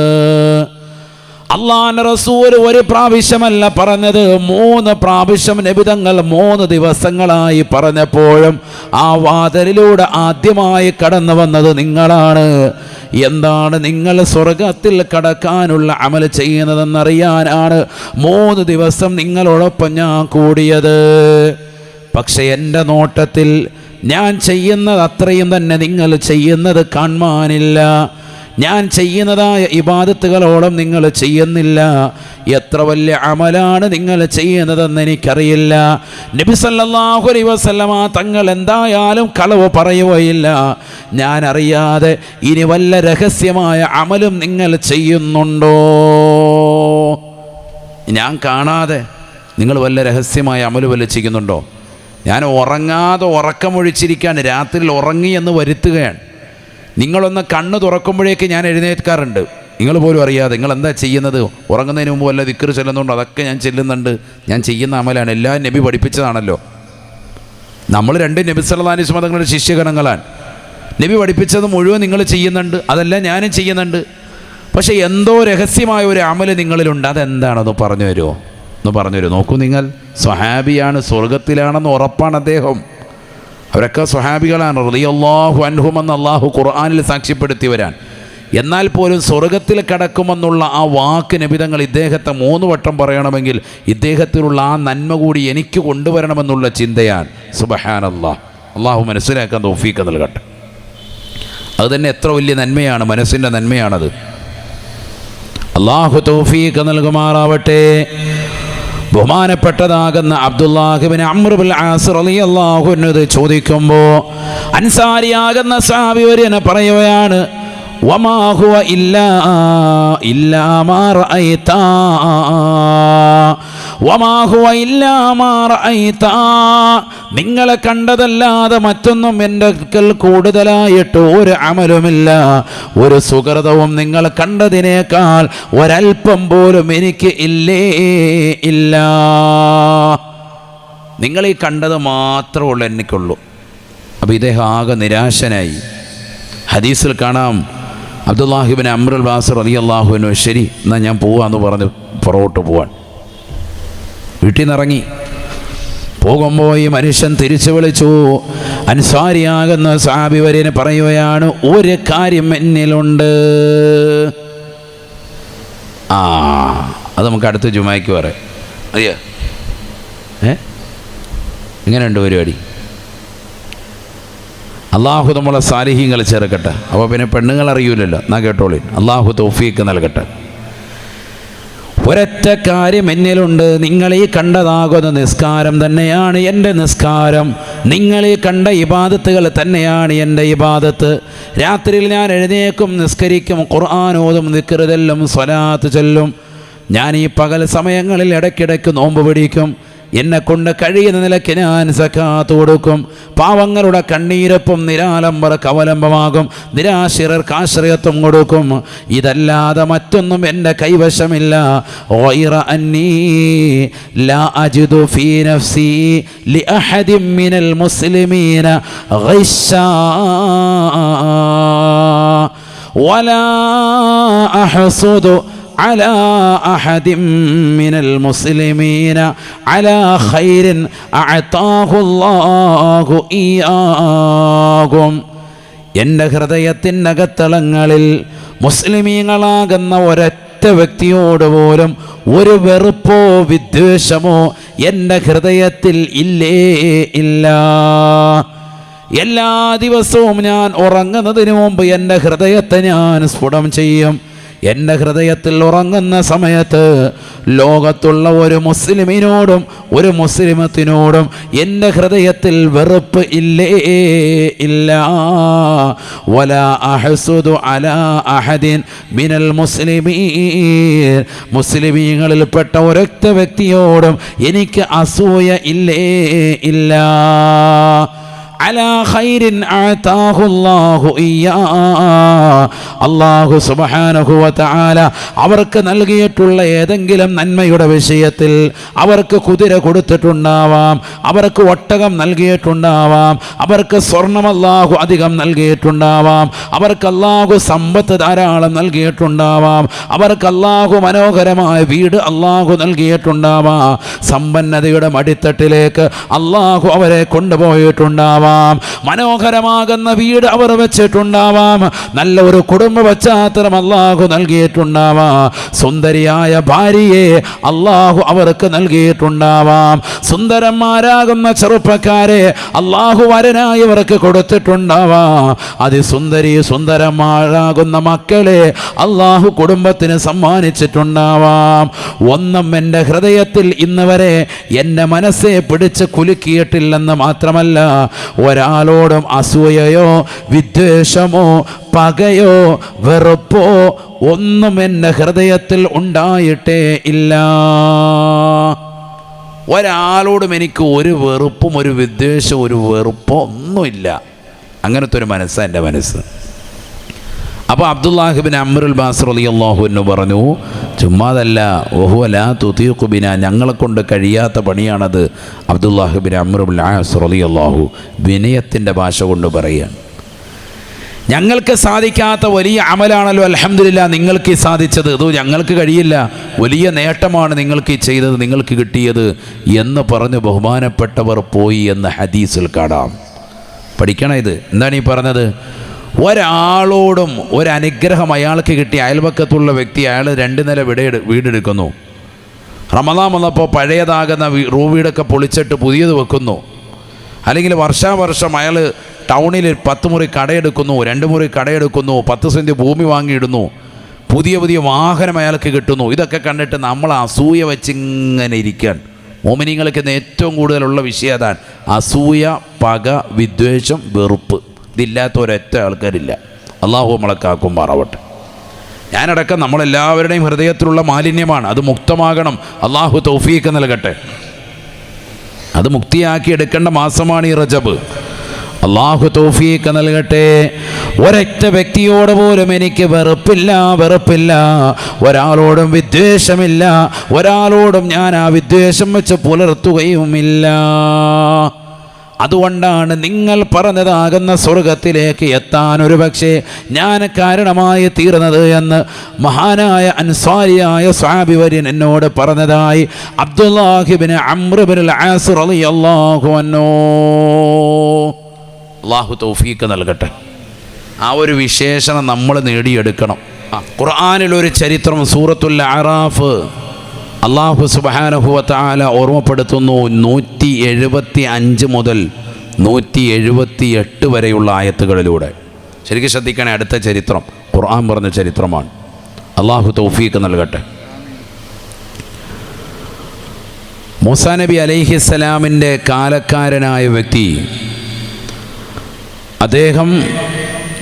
അല്ലാഹുവിന്റെ റസൂൽ ഒരു പ്രാവശ്യമല്ല പറഞ്ഞത്, 3 പ്രാവശ്യം നബി തങ്ങൾ 3 ദിവസങ്ങളായി പറഞ്ഞപ്പോഴും ആ വാതിലിലൂടെ ആദ്യമായി കടന്നു വന്നത് നിങ്ങളാണ്. എന്താണ് നിങ്ങൾ സ്വർഗത്തിൽ കടക്കാനുള്ള അമൽ ചെയ്യുന്നതെന്നറിയാനാണ് 3 ദിവസം നിങ്ങളോടൊപ്പം ഞാൻ കൂടിയത്. പക്ഷെ എൻ്റെ നോട്ടത്തിൽ ഞാൻ ചെയ്യുന്നത് അത്രയും തന്നെ നിങ്ങൾ ചെയ്യുന്നത് കാണാനില്ല. ഞാൻ ചെയ്യുന്നതായ ഇബാദത്തുകളോളം നിങ്ങൾ ചെയ്യുന്നില്ല. എത്ര വലിയ അമലാണ് നിങ്ങൾ ചെയ്യുന്നതെന്ന് എനിക്കറിയില്ല. നബി സല്ലല്ലാഹു അലൈഹി വസല്ലമ തങ്ങൾ എന്തായാലും കളവ് പറയുകയില്ല. ഞാൻ അറിയാതെ ഇനി വല്ല രഹസ്യമായ അമലും നിങ്ങൾ ചെയ്യുന്നുണ്ടോ? ഞാൻ കാണാതെ നിങ്ങൾ വല്ല രഹസ്യമായ അമല് വല്ല ചെയ്യുന്നുണ്ടോ? ഞാൻ ഉറങ്ങാതെ ഉറക്കമൊഴിച്ചിരിക്കാൻ രാത്രിയിൽ ഉറങ്ങി എന്ന് വരുത്തുകയാണ്. നിങ്ങളൊന്ന് കണ്ണ് തുറക്കുമ്പോഴേക്ക് ഞാൻ എഴുന്നേൽക്കാറുണ്ട്, നിങ്ങൾ പോലും അറിയാതെ. നിങ്ങൾ എന്താ ചെയ്യുന്നത്? ഉറങ്ങുന്നതിന് മുമ്പ് വല്ല ദിക്ർ ചെല്ലുന്നുണ്ടോ? അതൊക്കെ ഞാൻ ചെല്ലുന്നുണ്ട്. ഞാൻ ചെയ്യുന്ന അമലാണ്. എല്ലാം നബി പഠിപ്പിച്ചതാണല്ലോ. നമ്മൾ 2 നബി സല്ലല്ലാഹു അലൈഹി വസല്ലം തങ്ങളുടെ ശിഷ്യഗണങ്ങളാണ്. നബി പഠിപ്പിച്ചത് മുഴുവൻ നിങ്ങൾ ചെയ്യുന്നുണ്ട്, അതെല്ലാം ഞാനും ചെയ്യുന്നുണ്ട്. പക്ഷേ എന്തോ രഹസ്യമായ ഒരു അമല് നിങ്ങളിലുണ്ട്. അതെന്താണെന്ന് പറഞ്ഞു തരുമോ? ഒന്ന് പറഞ്ഞു തരുമോ? നോക്കൂ, നിങ്ങൾ സ്വഹാബിയാണ്, സ്വർഗത്തിലാണെന്ന് ഉറപ്പാണ് അദ്ദേഹം. അവരൊക്കെ സ്വഹാബികളാണ് റളിയല്ലാഹു അൻഹും എന്ന് അള്ളാഹു ഖുർആനിൽ സാക്ഷ്യപ്പെടുത്തിയവരാണ്. എന്നാൽ പോലും സ്വർഗത്തിൽ കടക്കുമെന്നുള്ള ആ വാക്ക് നബിതങ്ങൾ ഇദ്ദേഹത്തെ 3 വട്ടം പറയണമെങ്കിൽ ഇദ്ദേഹത്തിലുള്ള ആ നന്മ കൂടി എനിക്ക് കൊണ്ടുവരണമെന്നുള്ള ചിന്തയാണ്. സുബ്ഹാനല്ലാഹ്. അള്ളാഹു മനസ്സിലാക്കാൻ തൗഫീഖ് നൽകട്ടെ. അത് തന്നെ എത്ര വലിയ നന്മയാണ്, മനസ്സിൻ്റെ നന്മയാണത്. അള്ളാഹു തൗഫീഖ് നൽകുമാറാവട്ടെ. ബഹുമാനപ്പെട്ടതാകുന്ന അബ്ദുല്ലാഹി ഇബ്നു അംർ ഇബ്നുൽ ആസ് റളിയല്ലാഹു അൻഹു ചോദിക്കുമ്പോൾ അൻസാരിയാകുന്ന സഹാബി വര്യനെ പറയുകയാണ്, വമാ ഹുവ ഇല്ലാ മാ റഅയ്ത, വമാ ഹുവ ഇല്ലാ മാ റഅയ്ത, നിങ്ങളെ കണ്ടതല്ലാതെ മറ്റൊന്നും എൻ്റെ അടുക്കൽ കൂടുതലായിട്ട് ഒരു അമലുമില്ല. ഒരു സുഹൃതവും നിങ്ങൾ കണ്ടതിനേക്കാൾ ഒരൽപ്പം പോലും എനിക്ക് ഇല്ല. നിങ്ങൾ ഈ കണ്ടത് മാത്രമേ ഉള്ളൂ എനിക്കുള്ളൂ. അപ്പോൾ ഇദ്ദേഹം ആകെ നിരാശനായി. ഹദീസിൽ കാണാം, അബ്ദുല്ലാഹി ഇബ്നു അംർ ഇബ്നുൽ ആസ് റളിയല്ലാഹു അൻഹു ശരി എന്നാൽ ഞാൻ പോവാന്ന് പറഞ്ഞ് പുറകോട്ട് പോവാൻ വീട്ടിൽ നിന്നിറങ്ങി. പോകുമ്പോൾ ഈ മനുഷ്യൻ തിരിച്ചു വിളിച്ചു. അൻസാരിയാകുന്ന സഹാബി വര്യനെ പറയുകയാണ്, ഒരു കാര്യം എന്നിലുണ്ട്. അത് നമുക്ക് അടുത്ത ജുമായ്ക്ക് പറയാം. അറിയാ എങ്ങനെയുണ്ട് പരിപാടി? അള്ളാഹു നമ്മളെ സാലിഹീങ്ങൾ ചേർക്കട്ടെ. അപ്പോൾ പിന്നെ പെണ്ണുങ്ങൾ അറിയൂലല്ലോ. എന്നാ കേട്ടോളി, അള്ളാഹു തൗഫീക്ക് നൽകട്ടെ. ഒരൊറ്റ കാര്യം എന്നിലുണ്ട്. നിങ്ങളീ കണ്ടതാകുന്ന നിസ്കാരം തന്നെയാണ് എൻ്റെ നിസ്കാരം. നിങ്ങളീ കണ്ട ഇബാദത്തുകൾ തന്നെയാണ് എൻ്റെ ഇബാദത്ത്. രാത്രിയിൽ ഞാൻ എഴുന്നേക്കും, നിസ്കരിക്കും, ഖുർആൻ ഓതും, ദിക്ർ ചൊല്ലും, സ്വലാത്ത് ചൊല്ലും. ഞാൻ ഈ പകൽ സമയങ്ങളിൽ ഇടയ്ക്കിടയ്ക്ക് നോമ്പ് പിടിക്കും. എന്നെക്കൊണ്ട് കഴിയുന്ന നിലയ്ക്ക് ഞാൻ സക്കാത്ത് കൊടുക്കും. പാവങ്ങളുടെ കണ്ണീരൊപ്പം നിരാലംബർ കവലംബമാകും, നിരാശ്രയർക്ക് ആശ്രയത്വം കൊടുക്കും. ഇതല്ലാതെ മറ്റൊന്നും എൻ്റെ കൈവശമില്ല. ഗൈറ അന്നീ ലാ അജിദു ഫീ നഫ്സി ലിഅഹദിൻ മിനൽ മുസ്ലിമീന ഗൈശാ വലാ അഹ്സുദു على أحد من المسلمين على خير أعطاه الله إياهم. എൻ്റെ ഹൃദയത്തിനകത്തളങ്ങളിൽ മുസ്ലിമീങ്ങളാകുന്ന ഒരൊറ്റ വ്യക്തിയോട് പോലും ഒരു വെറുപ്പോ വിദ്വേഷമോ എൻ്റെ ഹൃദയത്തിൽ ഇല്ലേ ഇല്ല. എല്ലാ ദിവസവും ഞാൻ ഉറങ്ങുന്നതിന് മുമ്പ് എൻ്റെ ഹൃദയത്തെ ഞാൻ സ്ഫുടം ചെയ്യും. എൻ്റെ ഹൃദയത്തിൽ ഉറങ്ങുന്ന സമയത്ത് ലോകത്തുള്ള ഒരു മുസ്ലിമിനോടും ഒരു മുസ്ലിമത്തിനോടും എൻ്റെ ഹൃദയത്തിൽ വെറുപ്പ് ഇല്ലേ ഇല്ല. വലാ അഹ്സുദു അലാ അഹദിൻ മിനൽ മുസ്ലിമീൻ. മുസ്ലിമീങ്ങളിൽപ്പെട്ട ഒരൊറ്റ വ്യക്തിയോടും എനിക്ക് അസൂയ ഇല്ലേ ഇല്ല. അലാ ഖൈരിൻ അഅതാഹുല്ലാഹു ഇയ്യാ. അല്ലാഹു സുബ്ഹാനഹു വ തആല അവർക്ക് നൽകിയിട്ടുള്ള ഏതെങ്കിലും നന്മയുടെ വിഷയത്തിൽ അവർക്ക് കുതിര കൊടുത്തിട്ടുണ്ടാവാം, അവർക്ക് ഒട്ടകം നൽകിയിട്ടുണ്ടാവാം, അവർക്ക് സ്വർണം അല്ലാഹു അധികം നൽകിയിട്ടുണ്ടാവാം, അവർക്ക് അല്ലാഹു സമ്പത്ത് ധാരാളം നൽകിയിട്ടുണ്ടാവാം, അവർക്ക് അല്ലാഹു മനോഹരമായ വീട് അല്ലാഹു നൽകിയിട്ടുണ്ടാവാം, സമ്പന്നതയുടെ മടിത്തട്ടിലേക്ക് അല്ലാഹു അവരെ കൊണ്ടുപോയിട്ടുണ്ടാവാം, മനോഹരമാകുന്ന വീട് അവർ വെച്ചിട്ടുണ്ടാവാം, നല്ല ഒരു കുടുംബ പശ്ചാത്തലം അല്ലാഹു നൽകിയിട്ടുണ്ടാവാം, സുന്ദരിയായ ഭാര്യയെ അല്ലാഹു അവർക്ക് നൽകിയിട്ടുണ്ടാവാം, സുന്ദരന്മാരാകുന്ന ചെറുപ്പക്കാരെ അല്ലാഹു വരനായി അവർക്ക് കൊടുത്തിട്ടുണ്ടാവാം, അതിസുന്ദരി സുന്ദരന്മാരാകുന്ന മക്കളെ അല്ലാഹു കുടുംബത്തിന് സമ്മാനിച്ചിട്ടുണ്ടാവാം. ഒന്നും എൻ്റെ ഹൃദയത്തിൽ ഇന്ന് വരെ എൻ്റെ മനസ്സെ പിടിച്ച് കുലുക്കിയിട്ടില്ലെന്ന് മാത്രമല്ല, ഒരാളോടും അസൂയയോ വിദ്വേഷമോ പകയോ വെറുപ്പോ ഒന്നും എൻ്റെ ഹൃദയത്തിൽ ഉണ്ടായിട്ടേ ഇല്ല. ഒരാളോടും എനിക്ക് ഒരു വെറുപ്പും ഒരു വിദ്വേഷവും ഒരു വെറുപ്പോ ഒന്നുമില്ല. അങ്ങനത്തെ ഒരു മനസ്സാണ് എൻ്റെ മനസ്സ്. അപ്പോൾ അബ്ദുല്ലാഹി ബിൻ അംറുൽ ബാസ് റളിയല്ലാഹു അൻഹു പറഞ്ഞു, ചുമ്മാതല്ല, വഹുവ ലാ തുതീഖു ബിനാ, ഞങ്ങളെ കൊണ്ട് കഴിയാത്ത പണിയാണത്. അബ്ദുല്ലാഹി ബിൻ അംറുൽ ആസ് റളിയല്ലാഹു വിനയത്തിൻ്റെ ഭാഷ കൊണ്ട് പറയുകയാണ്, ഞങ്ങൾക്ക് സാധിക്കാത്ത വലിയ അമലാണല്ലോ അൽഹംദുലില്ലാ നിങ്ങൾക്ക് സാധിച്ചത്, ഇത് ഞങ്ങൾക്ക് കഴിയില്ല, വലിയ നേട്ടമാണ് നിങ്ങൾക്ക് ചെയ്തത്, നിങ്ങൾക്ക് കിട്ടിയത് എന്ന് പറഞ്ഞ് ബഹുമാനപ്പെട്ടവർ പോയി എന്ന് ഹദീസിൽ കാണാം. പഠിക്കണം ഇത്. എന്താണ് ഈ പറഞ്ഞത്? ഒരാളോടും ഒരനുഗ്രഹം അയാൾക്ക് കിട്ടി, അയൽപക്കത്തുള്ള വ്യക്തി അയാൾ 2 നില വീടെടുക്കുന്നു, റമദാൻ വന്നപ്പോൾ പഴയതാകുന്ന റൂം വീടൊക്കെ പൊളിച്ചിട്ട് പുതിയത് വെക്കുന്നു, അല്ലെങ്കിൽ വർഷാവർഷം അയാൾ ടൗണിൽ 10 മുറി കടയെടുക്കുന്നു, 2 മുറി കടയെടുക്കുന്നു, 10 സെൻറ്റ് ഭൂമി വാങ്ങിയിടുന്നു, പുതിയ പുതിയ വാഹനം അയാൾക്ക് കിട്ടുന്നു. ഇതൊക്കെ കണ്ടിട്ട് നമ്മൾ അസൂയ വെച്ചിങ്ങനെ ഇരിക്കാൻ. മോമിനിങ്ങൾക്ക് ഏറ്റവും കൂടുതലുള്ള വിഷയം അതാണ്, അസൂയ, പക, വിദ്വേഷം, വെറുപ്പ്. ഇതില്ലാത്ത ഒരൊറ്റ ആൾക്കാരില്ല. അള്ളാഹു നമ്മളെ കാക്കുമാറാവട്ടെ. ഞാനടക്കം നമ്മളെല്ലാവരുടെയും ഹൃദയത്തിലുള്ള മാലിന്യമാണ്, അത് മുക്തമാകണം. അള്ളാഹു തൗഫീഖ് നൽകട്ടെ. അത് മുക്തിയാക്കി എടുക്കേണ്ട മാസമാണ് ഈ റജബ്. അള്ളാഹു തൗഫീഖ് നൽകട്ടെ. ഒരൊറ്റ വ്യക്തിയോട് പോലും എനിക്ക് വെറുപ്പില്ല, ഒരാളോടും വിദ്വേഷമില്ല, ഒരാളോടും ഞാൻ ആ വിദ്വേഷം വെച്ച് പുലർത്തുകയുമില്ല. അതുകൊണ്ടാണ് നിങ്ങൾ പറഞ്ഞതാകുന്ന സ്വർഗത്തിലേക്ക് എത്താൻ ഒരു പക്ഷേ ഞാൻ കാരണമായി തീർന്നത് എന്ന് മഹാനായ അൻസാരിയായ സ്വഹാബി വര്യൻ എന്നോട് പറഞ്ഞതായി Abdullahi bin Amr bin as റളിയല്ലാഹു അൻഹു. അല്ലാഹു തൗഫീഖ് നൽകട്ടെ. ആ ഒരു വിശേഷണം നമ്മൾ നേടിയെടുക്കണം. ഖുർആനിലൊരു ചരിത്രം സൂറത്തുൽ അറാഫ് അല്ലാഹു സുബ്ഹാനഹു വ തആല ഓർമ്മപ്പെടുത്തുന്നു. 175 മുതൽ 178 വരെയുള്ള ആയത്തുകളിലൂടെ. ശരിക്കും ശ്രദ്ധിക്കണേ, അടുത്ത ചരിത്രം ഖുർആൻ പറഞ്ഞ ചരിത്രമാണ്. അള്ളാഹു തൗഫീഖ് നൽകട്ടെ. മൂസാ നബി അലൈഹിസ്സലാമിൻ്റെ കാലക്കാരനായ വ്യക്തി, അദ്ദേഹം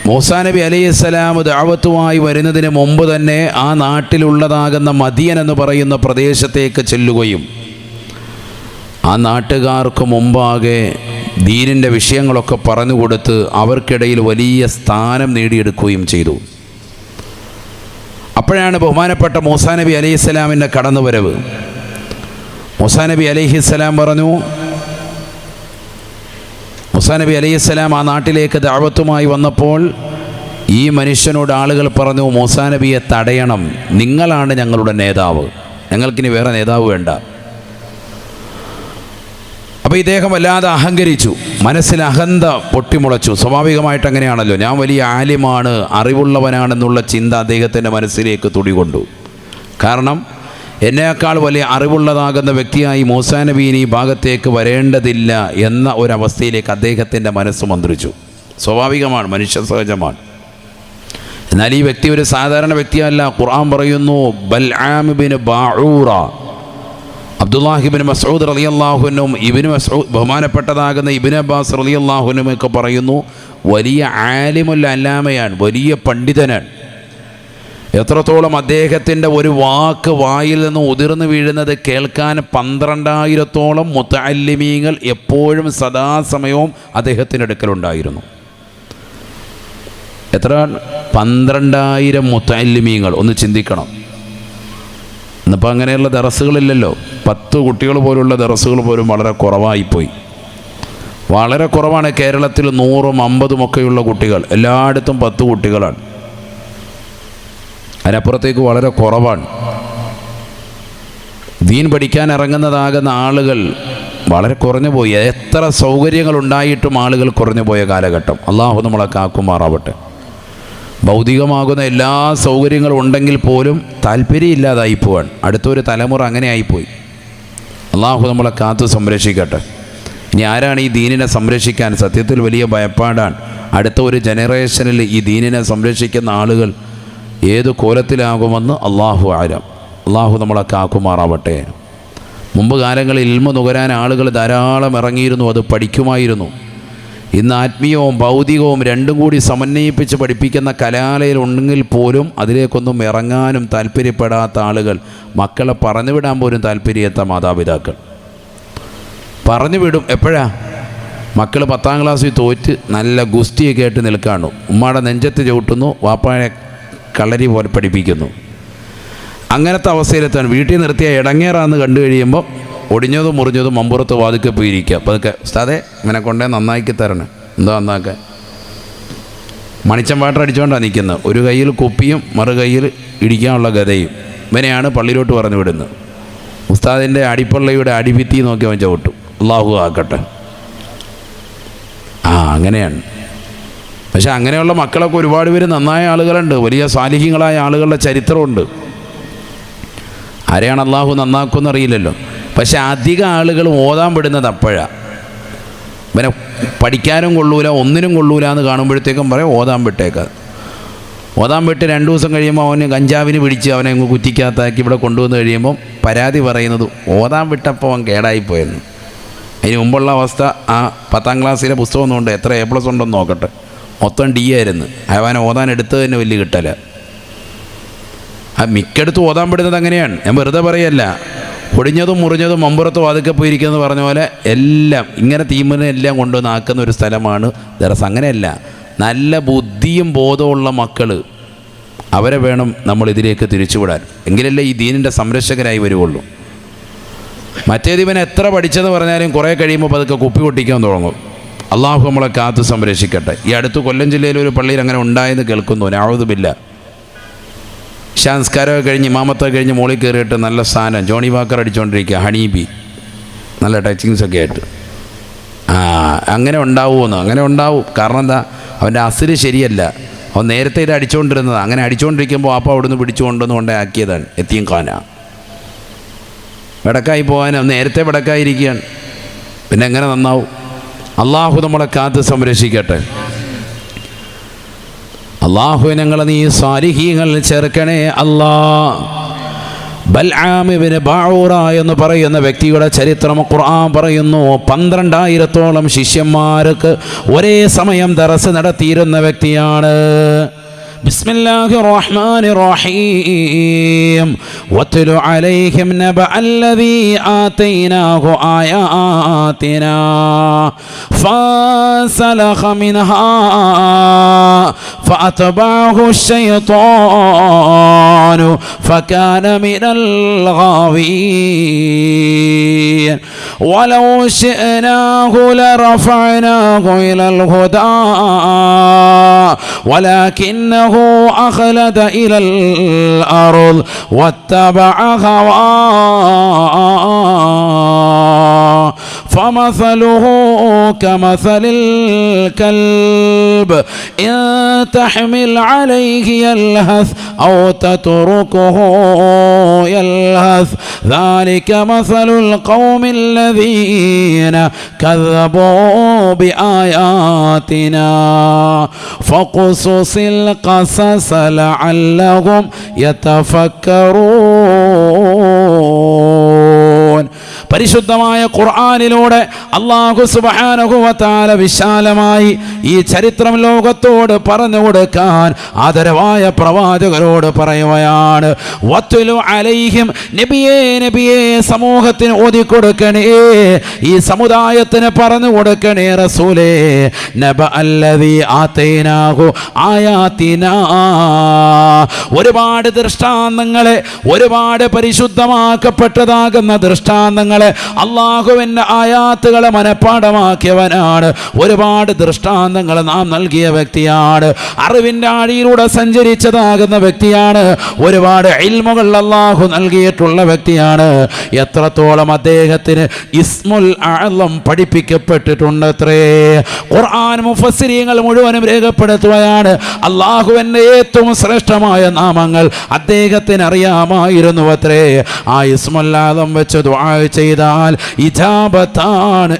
മൂസാ നബി അലൈഹിസ്സലാം ദഅവത്തുമായി വരുന്നതിന് മുമ്പ് തന്നെ ആ നാട്ടിലുള്ളതാകുന്ന മദിയൻ എന്ന് പറയുന്ന പ്രദേശത്തേക്ക് ചെല്ലുകയും ആ നാട്ടുകാർക്ക് മുമ്പാകെ ദീനിൻ്റെ വിഷയങ്ങളൊക്കെ പറഞ്ഞുകൊടുത്ത് അവർക്കിടയിൽ വലിയ സ്ഥാനം നേടിയെടുക്കുകയും ചെയ്തു. അപ്പോഴാണ് ബഹുമാനപ്പെട്ട മൂസാ നബി അലൈഹിസ്സലാമിൻ്റെ കടന്നുവരവ്. മൂസാ നബി അലൈഹിസ്സലാം പറഞ്ഞു, മൂസാ നബി അലൈഹിസ്സലാം ആ നാട്ടിലേക്ക് ദഅവത്തുമായി വന്നപ്പോൾ ഈ മനുഷ്യനോട് ആളുകൾ പറഞ്ഞു, മൂസാ നബിയെ തടയണം, നിങ്ങളാണ് ഞങ്ങളുടെ നേതാവ്, ഞങ്ങൾക്കിനി വേറെ നേതാവ് വേണ്ട. അപ്പോൾ ഇദ്ദേഹം വല്ലാതെ അഹങ്കരിച്ചു, മനസ്സിൽ അഹന്ത പൊട്ടിമുളച്ചു. സ്വാഭാവികമായിട്ട് അങ്ങനെയാണല്ലോ, ഞാൻ വലിയ ആലിമാണ്, അറിവുള്ളവനാണെന്നുള്ള ചിന്ത അദ്ദേഹത്തിൻ്റെ മനസ്സിലേക്ക് തുടികൊണ്ടു. കാരണം എന്നേക്കാൾ വലിയ അറിവുള്ളതാകുന്ന വ്യക്തിയായി മൂസാ നബി ഈ ഭാഗത്തേക്ക് വരേണ്ടതില്ല എന്ന ഒരവസ്ഥയിലേക്ക് അദ്ദേഹത്തിൻ്റെ മനസ്സ് മന്ത്രിച്ചു. സ്വാഭാവികമാണ്, മനുഷ്യ സഹജമാണ്. എന്നാൽ ഈ വ്യക്തി ഒരു സാധാരണ വ്യക്തിയല്ല. ഖുർആൻ പറയുന്നു, ബൽആം ബിൻ ബഊറ, അബ്ദുല്ലാഹി ഇബ്നു മസ്ഊദ് റളിയല്ലാഹു അൻഹും ഇബ്നു മസ്ഊദ് ബഹുമാനപ്പെട്ടതാകുന്ന ഇബ്നു അബ്ബാസ് റളിയല്ലാഹു അൻഹും ഒക്കെ പറയുന്നു, വലിയ ആലിമുൽ അല്ലാമയാണ്, വലിയ പണ്ഡിതനാണ്. എത്രത്തോളം അദ്ദേഹത്തിൻ്റെ ഒരു വാക്ക് വായിൽ നിന്ന് ഉതിർന്നു വീഴുന്നത് കേൾക്കാൻ 12,000-ഓളം മുതഅല്ലിമീങ്ങൾ എപ്പോഴും സദാസമയവും അദ്ദേഹത്തിൻ്റെ അടുക്കലുണ്ടായിരുന്നു. എത്ര? 12,000 മുതഅല്ലിമീങ്ങൾ. ഒന്ന് ചിന്തിക്കണം. ഇന്നിപ്പോൾ അങ്ങനെയുള്ള ദറസുകളില്ലല്ലോ. 10 കുട്ടികൾ പോലുള്ള ദറസുകൾ പോലും വളരെ കുറവായിപ്പോയി. വളരെ കുറവാണ്. കേരളത്തിൽ 100ഉം 50ഉം ഒക്കെയുള്ള കുട്ടികൾ, എല്ലായിടത്തും 10 കുട്ടികളാണ്. അതിനപ്പുറത്തേക്ക് വളരെ കുറവാണ്. ദീൻ പഠിക്കാൻ ഇറങ്ങുന്നതാകുന്ന ആളുകൾ വളരെ കുറഞ്ഞു പോയി. എത്ര സൗകര്യങ്ങൾ ഉണ്ടായിട്ടും ആളുകൾ കുറഞ്ഞു പോയ കാലഘട്ടം. അള്ളാഹു നമ്മളെ കാക്കുമാറാവട്ടെ. ഭൗതികമാകുന്ന എല്ലാ സൗകര്യങ്ങളും ഉണ്ടെങ്കിൽ പോലും താല്പര്യമില്ലാതായി പോവാൻ അടുത്തൊരു തലമുറ അങ്ങനെ ആയിപ്പോയി. അള്ളാഹു നമ്മളെ കാത്തു സംരക്ഷിക്കട്ടെ. ഇനി ആരാണ് ഈ ദീനിനെ സംരക്ഷിക്കാൻ? സത്യത്തിൽ വലിയ ഭയപ്പാടാണ്. അടുത്ത ഒരു ജനറേഷനിൽ ഈ ദീനിനെ സംരക്ഷിക്കുന്ന ആളുകൾ ഏത് കോലത്തിലാകുമെന്ന് അള്ളാഹു ആലം. അള്ളാഹു നമ്മളെ കാക്കുമാറാവട്ടെ. മുമ്പ് കാലങ്ങളിൽ ഇൽമ നുകരാൻ ആളുകൾ ധാരാളം ഇറങ്ങിയിരുന്നു, അത് പഠിക്കുമായിരുന്നു. ഇന്ന് ആത്മീയവും ഭൗതികവും രണ്ടും കൂടി സമന്വയിപ്പിച്ച് പഠിപ്പിക്കുന്ന കലാലയം ഉണ്ടെങ്കിൽ പോലും അതിലേക്കൊന്നും ഇറങ്ങാനും താല്പര്യപ്പെടാത്ത ആളുകൾ, മക്കളെ പറഞ്ഞു വിടാൻ പോലും താല്പര്യത്ത മാതാപിതാക്കൾ. പറഞ്ഞു വിടും എപ്പോഴാ? മക്കൾ 10ാം ക്ലാസ്സിൽ തോറ്റ് നല്ല ഗുസ്തിയൊക്കെ ആയിട്ട് നിൽക്കാണു, ഉമ്മാടെ നെഞ്ചത്ത് ചവിട്ടുന്നു, വാപ്പാനെ കളരി പോലെ പഠിപ്പിക്കുന്നു. അങ്ങനത്തെ അവസ്ഥയിലെത്താണ്. വീട്ടിൽ നിർത്തിയ ഇടങ്ങേറാന്ന് കണ്ടു കഴിയുമ്പോൾ ഒടിഞ്ഞതും മുറിഞ്ഞതും മമ്പുറത്ത് വാതിക്കെ പോയിരിക്കുക. അപ്പോൾ അതൊക്കെ ഉസ്താദേ ഇവനെ കൊണ്ടേ നന്നാക്കി തരണേ. എന്താ നന്നാക്കാൻ? മണിച്ചം വാട്ടർ അടിച്ചുകൊണ്ടാണ് നിൽക്കുന്നത്. ഒരു കയ്യിൽ കുപ്പിയും മറു കയ്യിൽ ഇടിക്കാനുള്ള ഗതയും. ഇവനെയാണ് പള്ളിയിലോട്ട് പറഞ്ഞു വിടുന്നത്. ഉസ്താദിൻ്റെ അടിപ്പള്ളയുടെ അടിഭിത്തി നോക്കി അവൻ ചവിട്ടും. അള്ളാഹു ആക്കട്ടെ. അങ്ങനെയാണ്. പക്ഷെ അങ്ങനെയുള്ള മക്കളൊക്കെ ഒരുപാട് പേര് നന്നായ ആളുകളുണ്ട്, വലിയ സാലിഹ്യങ്ങളായ ആളുകളുടെ ചരിത്രമുണ്ട്. ആരെയാണ് അള്ളാഹു നന്നാക്കുമെന്ന് അറിയില്ലല്ലോ. പക്ഷെ അധികം ആളുകൾ ഓതാൻ വിടുന്നത് അപ്പോഴാണ്. പിന്നെ പഠിക്കാനും കൊള്ളൂല, ഒന്നിനും കൊള്ളൂല എന്ന് കാണുമ്പോഴത്തേക്കും പറയും ഓതാൻ വിട്ടേക്കാം. ഓതാൻ വിട്ട് 2 ദിവസം കഴിയുമ്പോൾ അവന് കഞ്ചാവിന് പിടിച്ച് അവനെ അങ്ങ് കുറ്റിക്കകത്താക്കി ഇവിടെ കൊണ്ടുവന്ന് കഴിയുമ്പം പരാതി പറയുന്നത് ഓതാൻ വിട്ടപ്പോൾ അവൻ കേടായിപ്പോയെന്ന്. അതിന് മുമ്പുള്ള അവസ്ഥ ആ 10ാം ക്ലാസ്സിലെ പുസ്തകം ഒന്നുണ്ട്, എത്ര A+ ഉണ്ടെന്ന് നോക്കട്ടെ, മൊത്തം D ആയിരുന്നു. അവനെ ഓതാൻ എടുത്തത് തന്നെ വലിയ കിട്ടല. മിക്കടുത്ത് ഓതാൻ വിടുന്നത് അങ്ങനെയാണ്. ഞാൻ വെറുതെ പറയല്ല. ഒടിഞ്ഞതും മുറിഞ്ഞതും മമ്പുറത്ത് വാതിക്കെ പോയിരിക്കുന്നത് പറഞ്ഞ പോലെ എല്ലാം ഇങ്ങനെ തീമിനെ എല്ലാം കൊണ്ടുവന്ന് ആക്കുന്ന ഒരു സ്ഥലമാണ് ദറസ്. അങ്ങനെയല്ല, നല്ല ബുദ്ധിയും ബോധമുള്ള മക്കൾ, അവരെ വേണം നമ്മൾ ഇതിലേക്ക് തിരിച്ചുവിടാൻ. എങ്കിലല്ലേ ഈ ദീനിൻ്റെ സംരക്ഷകരായി വരുവുള്ളൂ. മറ്റേതിവൻ എത്ര പഠിച്ചെന്ന് പറഞ്ഞാലും കുറേ കഴിയുമ്പോൾ പതുക്കെ കുപ്പി പൊട്ടിക്കാൻ തുടങ്ങും. അള്ളാഹു നമ്മളെ കാത്ത് സംരക്ഷിക്കട്ടെ. ഈ അടുത്ത് കൊല്ലം ജില്ലയിൽ ഒരു പള്ളിയിൽ അങ്ങനെ ഉണ്ടായെന്ന് കേൾക്കുന്നു. നഅൂദുബില്ല. സംസ്കാരമൊക്കെ കഴിഞ്ഞ് ഇമാമത്തൊക്കെ കഴിഞ്ഞ് മോളിൽ കയറിയിട്ട് നല്ല സ്ഥാനം ജോണി വാക്കർ അടിച്ചുകൊണ്ടിരിക്കുക, ഹണീബി, നല്ല ടച്ചിങ്സൊക്കെ ആയിട്ട്. അങ്ങനെ ഉണ്ടാവുമെന്ന്. അങ്ങനെ ഉണ്ടാവും. കാരണം എന്താ? അവൻ്റെ അസിര് ശരിയല്ല. അവൻ നേരത്തെ ഇത് അടിച്ചുകൊണ്ടിരുന്നത്. അങ്ങനെ അടിച്ചുകൊണ്ടിരിക്കുമ്പോൾ അപ്പം അവിടുന്ന് പിടിച്ചുകൊണ്ടെന്ന് കൊണ്ടേ ആക്കിയതാണ്. എത്തിയും ഖാന വെടക്കായി പോകാൻ നേരത്തെ വെടക്കായിരിക്കുകയാണ്. പിന്നെ എങ്ങനെ നന്നാവും? അള്ളാഹു നമ്മളെ കാത്ത് സംരക്ഷിക്കട്ടെ. അള്ളാഹു ഞങ്ങളെ നീ സാലിഹീങ്ങളിൽ ചേർക്കണേ അല്ലാ. ബൽആം ഇബ്നു ബഊറ എന്ന് പറയുന്ന വ്യക്തിയുടെ ചരിത്രം ഖുർആൻ പറയുന്നു. 12,000-ഓളം ശിഷ്യന്മാർക്ക് ഒരേ സമയം ദർസ് നടത്തിയിരുന്ന വ്യക്തിയാണ്. ബിസ്മില്ലാഹിർ റഹ്മാനിർ റഹീം. വത്ലു അലൈഹിം നബഅ അല്ലദീ ആതൈനാഹു ആയാതിനാ ഫസലഖ മിൻഹാ ഫഅതബഅഹു الشيطان فكان من الغاوين ولو شئناه لرفعناه إلى الهدى ولكنه أخلد إلى الأرض واتبع هواه فمثله كمثل الكلب إن تحمل عليه يلهث أو تتركه يلهث ذلك مثل القوم الذين كذبوا بآياتنا فقصص القصص لعلهم يتفكرون. പരിശുദ്ധമായ ഖുർആനിലൂടെ അല്ലാഹു സുബ്ഹാനഹു വ തആല വിശാലമായി ഈ ചരിത്രം ലോകത്തോട് പറഞ്ഞു കൊടുക്കാൻ ആദരവായ പ്രവാചകരോട് പറയുകയാണ്. വത്ലു അലൈഹിം, നബിയേ സമൂഹത്തിന് ഓതിക്കൊടുക്കണേ, ഈ സമുദായത്തിന് പറഞ്ഞു കൊടുക്കണേ റസൂലേ. നബ അല്ലദീ ആതൈനാഹു ആയാതിനാ, ഒരുപാട് ദൃഷ്ടാന്തങ്ങളെ, ഒരുപാട് പരിശുദ്ധമാക്കപ്പെട്ടതാകുന്ന ദൃഷ്ടാന്തങ്ങളെ, അള്ളാഹുവിൻ്റെ ആയാത്തുകളെ മനഃപ്പാഠമാക്കിയവനാണ്. ഒരുപാട് ദൃഷ്ടാന്തങ്ങൾ നാം നൽകിയ വ്യക്തിയാണ്. അറിവിൻ്റെ ആഴിയിലൂടെ സഞ്ചരിച്ചതാകുന്ന വ്യക്തിയാണ്. ഒരുപാട് ഇൽമുകൾ അള്ളാഹു നൽകിയിട്ടുള്ള വ്യക്തിയാണ്. എത്രത്തോളം അദ്ദേഹത്തിന് ഇസ്മുൽ അഅ്ലം പഠിപ്പിക്കപ്പെട്ടിട്ടുണ്ടത്രേ. ഖുർആൻ മുഫസ്സിരീങ്ങൾ മുഴുവനും രേഖപ്പെടുത്തുകയാണ്. അള്ളാഹുവിൻ്റെ ഏറ്റവും ശ്രേഷ്ഠമായ നാമങ്ങൾ അദ്ദേഹത്തിന് അറിയാമായിരുന്നു അത്രേ. ആ ഇസ്മുൽ അഅ്ലം വെച്ച് ദുആ ചെയ്താൽ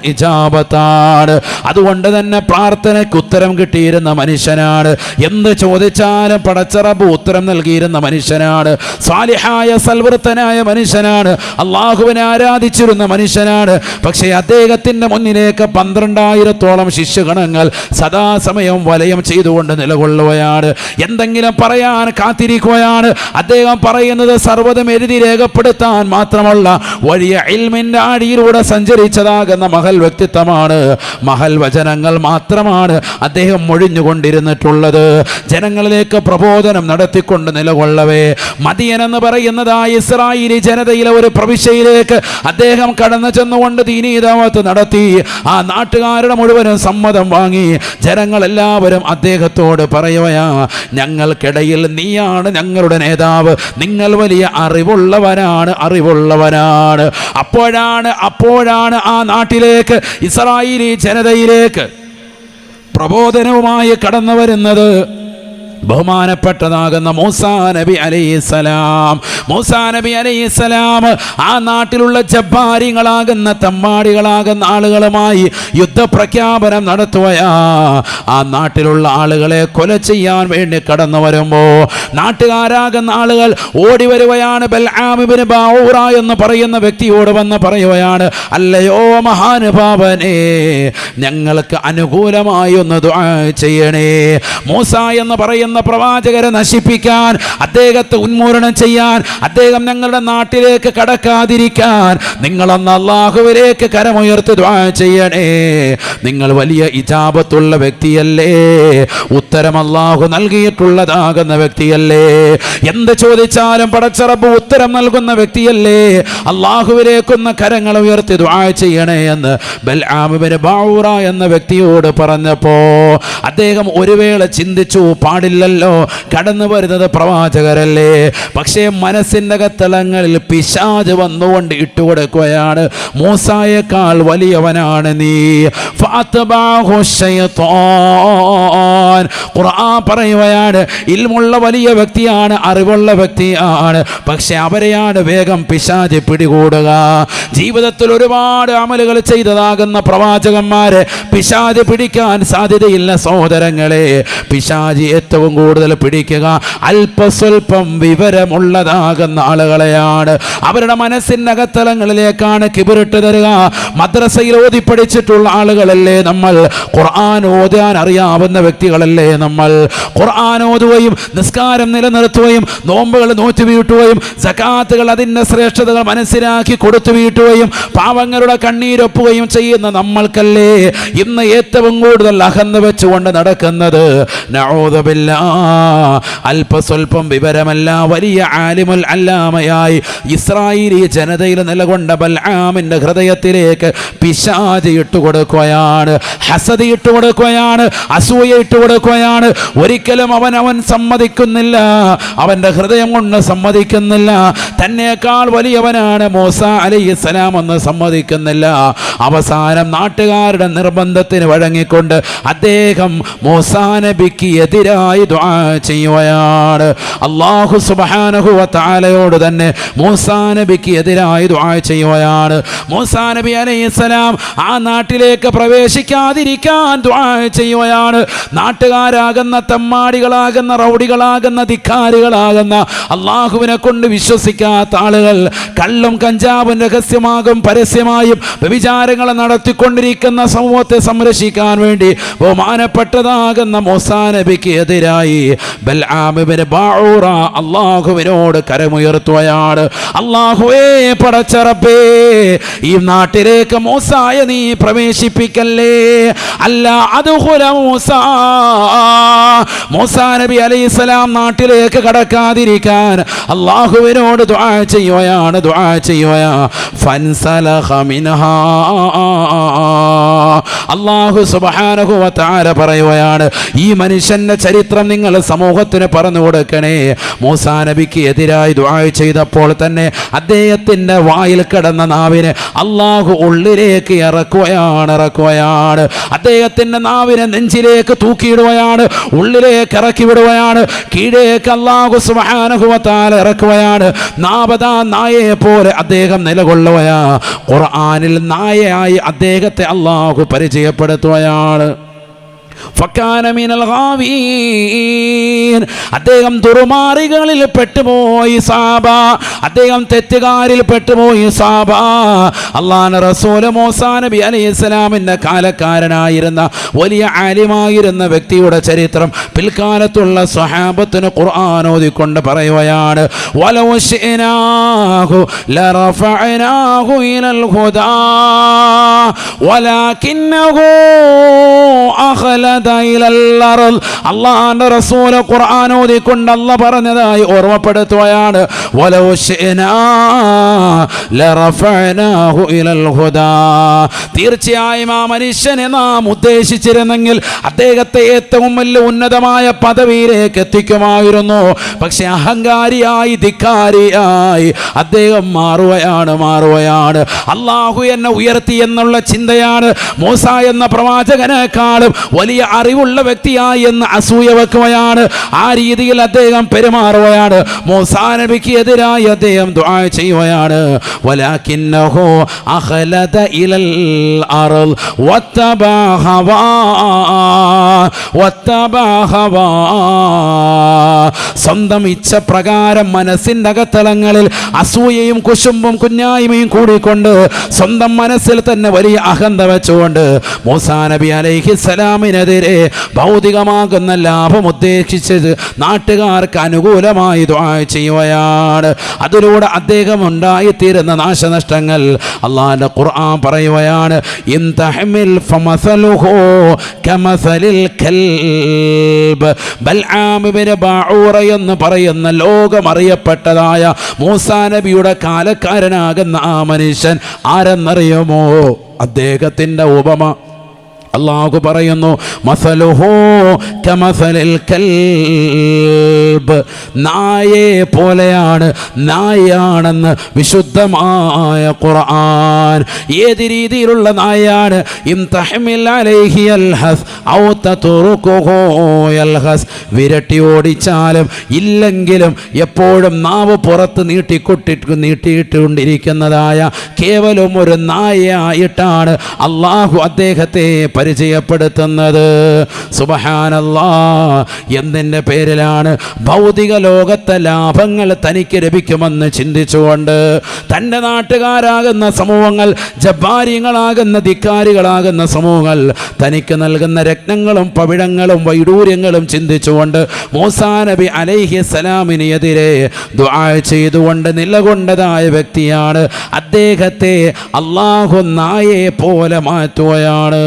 ഇജാബത്താണ്. അതുകൊണ്ട് തന്നെ പ്രാർത്ഥനയ്ക്ക് ഉത്തരം കിട്ടിയിരുന്ന മനുഷ്യനാണ്. എന്ത് ചോദിച്ചാലും പടച്ച റബ്ബ് ഉത്തരം നൽകിയിരുന്ന മനുഷ്യനാണ്. സാലിഹായ സൽവൃത്തനായ മനുഷ്യനാണ്. അള്ളാഹുവിനെ ആരാധിച്ചിരുന്ന മനുഷ്യനാണ്. പക്ഷേ അദ്ദേഹത്തിൻ്റെ മുന്നിലേക്ക് 12,000-ഓളം ശിഷ്യഗണങ്ങൾ സദാസമയം വലയം ചെയ്തുകൊണ്ട് നിലകൊള്ളുകയാണ്. എന്തെങ്കിലും പറയാൻ കാത്തിരിക്കുകയാണ്. അദ്ദേഹം പറയുന്നത് സർവ്വതും എഴുതി രേഖപ്പെടുത്താൻ മാത്രമല്ല, വലിയ ഇൽമിൻ്റെ ആടിയിലൂടെ സഞ്ചരിച്ചതാകുന്ന മഹൽ വ്യക്തിത്വമാണ്. മഹൽ വചനങ്ങൾ മാത്രമാണ് അദ്ദേഹം മൊഴിഞ്ഞുകൊണ്ടിരുന്നിട്ടുള്ളത്. ജനങ്ങളിലേക്ക് പ്രബോധനം നടത്തിക്കൊണ്ട് നിലകൊള്ളവേ മദിയൻ എന്ന് പറയുന്നതായ ഇസ്രായേലി ജനതയിലെ ഒരു പ്രവിശ്യയിലേക്ക് അദ്ദേഹം കടന്നു ചെന്നുകൊണ്ട് ദീനീ ദഅവത്ത് നടത്തി. ആ നാട്ടുകാരുടെ മുഴുവനും സമ്മതം വാങ്ങി. ജനങ്ങളെല്ലാവരും അദ്ദേഹത്തോട് പറയുകയാ, ഞങ്ങൾക്കിടയിൽ നീയാണ് ഞങ്ങളുടെ നേതാവ്, നിങ്ങൾ വലിയ അറിവുള്ളവനാണ്. അപ്പോഴാണ് ആ നാട്ടിലേക്ക്, ഇസ്രായേലി ജനതയിലേക്ക് പ്രബോധനവുമായി കടന്നു വരുന്നത് ബഹുമാനപ്പെട്ടതാകുന്ന മൂസാ നബി അലൈഹിസ്സലാം ആ നാട്ടിലുള്ള ജബ്ബാരികളാകുന്ന തമ്മാടികളാകുന്ന ആളുകളുമായി യുദ്ധപ്രഖ്യാപനം നടത്തുകയാ. ആ നാട്ടിലുള്ള ആളുകളെ കൊല ചെയ്യാൻ വേണ്ടി കടന്നു വരുമ്പോൾ നാട്ടുകാരാകുന്ന ആളുകൾ ഓടി വരുകയാണ്. ബൽആം ഇബ്നു ബഊറ എന്ന് പറയുന്ന വ്യക്തിയോട് വന്ന് പറയുകയാണ്, അല്ലയോ മഹാനുഭാവനേ, ഞങ്ങൾക്ക് അനുകൂലമായി ഒന്ന് ദുആ ചെയ്യണേ. മൂസ എന്ന് പറയുന്ന പ്രവാചകരെ നശിപ്പിക്കാൻ, അദ്ദേഹത്തെ ഉന്മൂലനം ചെയ്യാൻ, അദ്ദേഹം ഞങ്ങളുടെ നാട്ടിലേക്ക് കടക്കാതിരിക്കാൻ നിങ്ങളൊന്ന് അല്ലാഹുവിലേക്ക് കരമുയർത്തി ദുആ ചെയ്യണേ. നിങ്ങൾ വലിയ ഇജാബത്തുള്ള വ്യക്തിയല്ലേ, ഉത്തരം അല്ലാഹു നൽകിയിട്ടുള്ളതാകുന്ന വ്യക്തിയല്ലേ, എന്ത് ചോദിച്ചാലും പടച്ച റബ്ബ് ഉത്തരം നൽകുന്ന വ്യക്തിയല്ലേ, അല്ലാഹുവിലേക്കൊന്ന് കരങ്ങൾ ഉയർത്തി ദുആ ചെയ്യണേ എന്ന് ബൽആം ഇബ്നു ബഊറ എന്ന വ്യക്തിയോട് പറഞ്ഞപ്പോൾ അദ്ദേഹം ഒരു വേള ചിന്തിച്ചു, പാടില്ല അല്ലല്ലോ, കടന്നു വരുന്നത് പ്രവാചകരല്ലേ. പക്ഷേ മനസ്സിൻ്റെ അകത്തളങ്ങളിൽ പിശാച് വന്നുകൊണ്ട് ഇട്ടുകൊടുക്കുകയാണ്, മൂസായേക്കാൾ വലിയവനാണ് നീ. ഫഅത്ബഅഹു ശൈത്താൻ. ഖുർആൻ പറയുകയാണ്, ഇൽമുള്ള വലിയ വ്യക്തിയാണ്, അറിവുള്ള വ്യക്തിയാണ്, പക്ഷെ അവരെയാണ് വേഗം പിശാച് പിടികൂടുക. ജീവിതത്തിൽ ഒരുപാട് അമലുകൾ ചെയ്തതാകുന്ന പ്രവാചകന്മാരെ പിശാച് പിടിക്കാൻ സാധ്യതയില്ല സഹോദരങ്ങളെ. പിശാച് ഏറ്റവും കൂടുതൽ പിടിക്കുക അല്പസ്വല്പം വിവരമുള്ളതാകുന്ന ആളുകളെയാണ്. അവരുടെ മനസ്സിൻ്റെ അകത്തലങ്ങളിലേക്കാണ് കിബിറിട്ട് തരിക. മദ്രസയിൽ ഓതി പഠിച്ചിട്ടുള്ള ആളുകളല്ലേ നമ്മൾ, ഖുർആൻ ഓതാൻ അറിയാവുന്ന വ്യക്തികളല്ലേ നമ്മൾ. ഖുർആൻ ഓതുകയും നിസ്കാരം നിലനിർത്തുകയും നോമ്പുകൾ നോറ്റു വീട്ടുകയും സകാത്തുകൾ അതിൻ്റെ ശ്രേഷ്ഠതകൾ മനസ്സിലാക്കി കൊടുത്തു വീട്ടുകയും പാവങ്ങളുടെ കണ്ണീരൊപ്പുകയും ചെയ്യുന്ന നമ്മൾക്കല്ലേ ഇന്ന് ഏറ്റവും കൂടുതൽ അഹന്ത വെച്ചുകൊണ്ട് നടക്കുന്നത്. നഊദു ബില്ലാഹ്. അല്പസ്വല്പം വിവരമല്ല വലിയ ആലിമുൽ അല്ലാമയായി ഇസ്രായേലി ജനതയിൽ നിലകൊണ്ട ബൽആമിൻ്റെ ഹൃദയത്തിലേക്ക് പിശാച് ഇട്ടുകൊടുക്കുകയാണ്, ഹസദ് ഇട്ടുകൊടുക്കുകയാണ്, അസൂയ ഇട്ടുകൊടുക്കുകയാണ്. ഒരിക്കലും അവൻ സമ്മതിക്കുന്നില്ല, അവൻ്റെ ഹൃദയം കൊണ്ട് സമ്മതിക്കുന്നില്ല. തന്നേക്കാൾ വലിയവനാണ് മൂസ അലൈഹിസ്സലാം എന്ന് സമ്മതിക്കുന്നില്ല. അവസാനം നാട്ടുകാരുടെ നിർബന്ധത്തിന് വഴങ്ങിക്കൊണ്ട് അദ്ദേഹം മൂസാ നബിക്ക് എതിരായി ദുആ ചെയ്യുകയാണ്. അല്ലാഹു സുബ്ഹാനഹു വ തആലയോട് തന്നെ മൂസാ നബിക്ക് എതിരായി ദുആ ചെയ്യുകയാണ്. മൂസാ നബി അലൈഹിസ്സലാം ആ നാട്ടിലേക്ക് പ്രവേശിക്കാതിരിക്കാൻ ദുആ ചെയ്യുകയാണ്. നാട്ടുകാരാകുന്ന തെമ്മാടികളാകുന്ന റൗഡികളാകുന്ന ധിക്കാരികളാകുന്ന അള്ളാഹുവിനെ കൊണ്ട് വിശ്വസിക്കാത്ത ആളുകൾ കള്ളും കഞ്ചാവും രഹസ്യമാകും പരസ്യമായും വ്യഭിചാരങ്ങൾ നടത്തിക്കൊണ്ടിരിക്കുന്ന സമൂഹത്തെ സംരക്ഷിക്കാൻ വേണ്ടി ബഹുമാനപ്പെട്ടതാകുന്ന മൂസാ നബിക്ക് എതിരായി ബൽആം ഇബ്നു ബഊറ അള്ളാഹുവിനോട് കരമുയർത്തുകയാണ്. അള്ളാഹുവേ പടച്ച റബ്ബേ, ഈ നാട്ടിലേക്ക് മൂസായെ നീ പ്രവേശിപ്പിക്കല്ലേ. അല്ല അദ്ഖുല മൂസാ നബി അലൈഹിസ്സലാം നാട്ടിലേക്ക് കടക്കാതിരിക്കാൻ അള്ളാഹുവിനോട് ദുആ ചെയ്യുകയാണ്, ദുആ ചെയ്യുകയാണ്. ഫൻസലഖ മിൻഹാ. അല്ലാഹു സുബ്ഹാനഹു വ തആല പറയുകയാണ്, ഈ മനുഷ്യന്റെ ചരിത്രം നിങ്ങൾ സമൂഹത്തിന് പറഞ്ഞു കൊടുക്കണേ. മൂസാ നബിക്ക് എതിരായി ദുആ ചെയ്തപ്പോൾ തന്നെ അദ്ദേഹത്തിന്റെ വായിൽ കിടന്ന നാവിനെ അള്ളാഹു ഉള്ളിലേക്ക് ഇറക്കുകയാണ്. അദ്ദേഹത്തിന്റെ നാവിനെ നെഞ്ചിലേക്ക് തൂക്കിയിടുകയാണ്, ഉള്ളിലേക്ക് ഇറക്കി വിടുകയാണ്, കീഴേക്ക് അല്ലാഹു സുബ്ഹാനഹു വ തആല ഇറക്കുകയാണ്. നാപതാ നായയെ പോലെ അദ്ദേഹം നിലകൊള്ളുകയാ. ഖുർആനിൽ നായയായി അദ്ദേഹത്തെ അല്ലാഹു പരിചയപ്പെടുത്തുകയാണ്. ഫക്കാന മിനൽ ഗാവീൻ. അദ്ദേഹം ദുർമാർഗ്ഗങ്ങളിൽ പെട്ടുപോയി സാബ, അദ്ദേഹം തെറ്റുകാരിൽ പെട്ടുപോയി സാബ. അല്ലാഹുവിന്റെ റസൂൽ മൂസാ നബി അലൈഹിസ്സലാമിന്റെ കാലക്കാരനായിരുന്ന വലിയ ആലിമായിരുന്ന വ്യക്തിയുടെ ചരിത്രം പിൽക്കാലത്തുള്ള സ്വഹാബത്തിന് ഖുർആൻ ഓതിക്കൊണ്ട് പറയുകയാണ്. വലൗ ശിഅനാഹു ലറഫഅനാഹു ഇലൽ ഹുദാ വലാകിന്നഹു അള്ളാഹുവിന്റെ റസൂൽ ഖുർആൻ ഓതിക്കൊണ്ട് അല്ലാഹു പറഞ്ഞതായി ഓർമ്മപ്പെടുത്തുകയാണ്. വലൗ ശിഅനാ ലറഫഅനാഹു ഇലൽ ഹുദാ. തീർച്ചയായും ആ മനുഷ്യനെ നാം ഉദ്ദേശിച്ചിരുന്നെങ്കിൽ അദ്ദേഹത്തെ ഏറ്റവും വലിയ ഉന്നതമായ പദവിയിലേക്ക് എത്തിക്കുമായിരുന്നു. പക്ഷെ അഹങ്കാരിയായി ധിക്കാരിയായി അദ്ദേഹം മാറുകയാണ്. അള്ളാഹു എന്നെ ഉയർത്തി എന്നുള്ള ചിന്തയാണ് മൂസ എന്ന പ്രവാചകനേക്കാളും വലിയ അറിവുള്ള വ്യക്തിയായി എന്ന് അസൂയ വെക്കുകയാണ്. ആ രീതിയിൽ അദ്ദേഹം പെരുമാറുകയാണ്. മൂസാ നബിക്ക് എതിരായി അദ്ദേഹം ദുആ ചെയ്യുകയാണ്. വലാകിന്നഹു അഖലദ ഇലൽ അർള് വത്തബഅ ഹവാ. സ്വന്തം ഇച്ഛ പ്രകാരം മനസ്സിൻ്റെ അകത്തളങ്ങളിൽ അസൂയയും കുശുമ്പും കുഞ്ഞായ്മയും കൂടിക്കൊണ്ട് സ്വന്തം മനസ്സിൽ തന്നെ വലിയ അഹന്ത വെച്ചുകൊണ്ട് മൂസാ നബി അലൈഹിസ്സലാമിനെതിരെ ഭൗതികമാകുന്ന ലാഭം ഉദ്ദേശിച്ചത് നാട്ടുകാർക്ക് അനുകൂലമായി ദുആ ചെയ്യുകയാണ്. അതിലൂടെ അദ്ദേഹം ഉണ്ടായിത്തീരുന്ന നാശനഷ്ടങ്ങൾ അല്ലാഹുവിന്റെ ഖുർആൻ പറയുകയാണ്. ഇൻ തഹ്മിൽ ഫമസലുഹു കമസലിൽ കൽബ്. ബൽആം ഇബ്നു ബഊറ എന്ന് പറയുന്ന ലോകമറിയപ്പെട്ടതായ മൂസാ നബിയുടെ കാലക്കാരനാകുന്ന ആ മനുഷ്യൻ ആരെന്നറിയുമോ? അദ്ദേഹത്തിൻ്റെ ഉപമ അല്ലാഹു പറയുന്നു മസലുഹു കമസലിൽ കൽബ്, നായയെ പോലെയാണ്, നായാണെന്ന് വിശുദ്ധമായ ഖുർആൻ. ഏത് രീതിയിലുള്ള നായാണ്? ഇൻ തഹ്മിൽ അലൈഹി യൽഹസ് ഔ തത്റുകുഹു യൽഹസ്, വിരട്ടി ഓടിച്ചാലും ഇല്ലെങ്കിലും എപ്പോഴും നാവ് പുറത്ത് നീട്ടിയിട്ടുകൊണ്ടിരിക്കുന്നതായ കേവലം ഒരു നായയായിട്ടാണ് അല്ലാഹു അദ്ദേഹത്തെ പരിചയപ്പെടുത്തുന്നത്. സുബ്ഹാനല്ലാഹ്. എന്തിൻ്റെ പേരിലാണ്? ഭൗതിക ലോകത്തെ ലാഭങ്ങൾ തനിക്ക് ലഭിക്കുമെന്ന് ചിന്തിച്ചുകൊണ്ട് തൻ്റെ നാട്ടുകാരാകുന്ന സമൂഹങ്ങൾ, ജബ്ബാരികളാകുന്ന ധിക്കാരികളാകുന്ന സമൂഹങ്ങൾ തനിക്ക് നൽകുന്ന രത്നങ്ങളും പവിഴങ്ങളും വൈഡൂര്യങ്ങളും ചിന്തിച്ചുകൊണ്ട് മൂസാ നബി അലൈഹിസ്സലാമിനെതിരെ ദുആ ചെയ്തുകൊണ്ട് നിലകൊണ്ടതായ വ്യക്തിയാണ്. അദ്ദേഹത്തെ അല്ലാഹു നായയെ പോലെ മാറ്റുകയാണ്.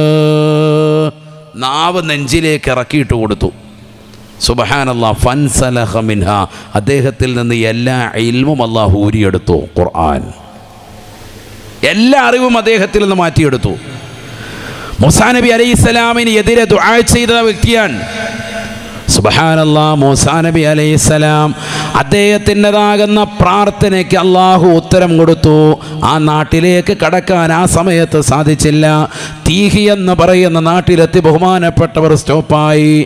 നാവ് നെഞ്ചിലേക്ക് ഇറക്കിയിട്ട് കൊടുത്തു. സുബ്ഹാനല്ലാഹ്. ഫൻസലഖ മിൻഹ, അദ്ദേഹത്തിൽ നിന്ന് എല്ലാ ഇൽമും അല്ലാഹു ഊരിയെടുത്തു. ഖുർആൻ എല്ലാ അറിവും അദ്ദേഹത്തിൽ നിന്ന് മാറ്റിയെടുത്തു. മൂസാ നബി അലൈഹിസ്സലാമിന് എതിരെ ദുആ ചെയ്ത വ്യക്തിയാണ്. സുബ്ഹാനല്ലാഹ്. മൂസാ നബി അലൈഹിസ്സലാം അദ്ദേഹത്തിൻ്റെതാകുന്ന പ്രാർത്ഥനയ്ക്ക് അല്ലാഹു ഉത്തരം കൊടുത്തു. ആ നാട്ടിലേക്ക് കടക്കാൻ ആ സമയത്ത് സാധിച്ചില്ല. തീഹി എന്ന് പറയുന്ന നാട്ടിലെത്തി ബഹുമാനപ്പെട്ടവർ സ്റ്റോപ്പായി.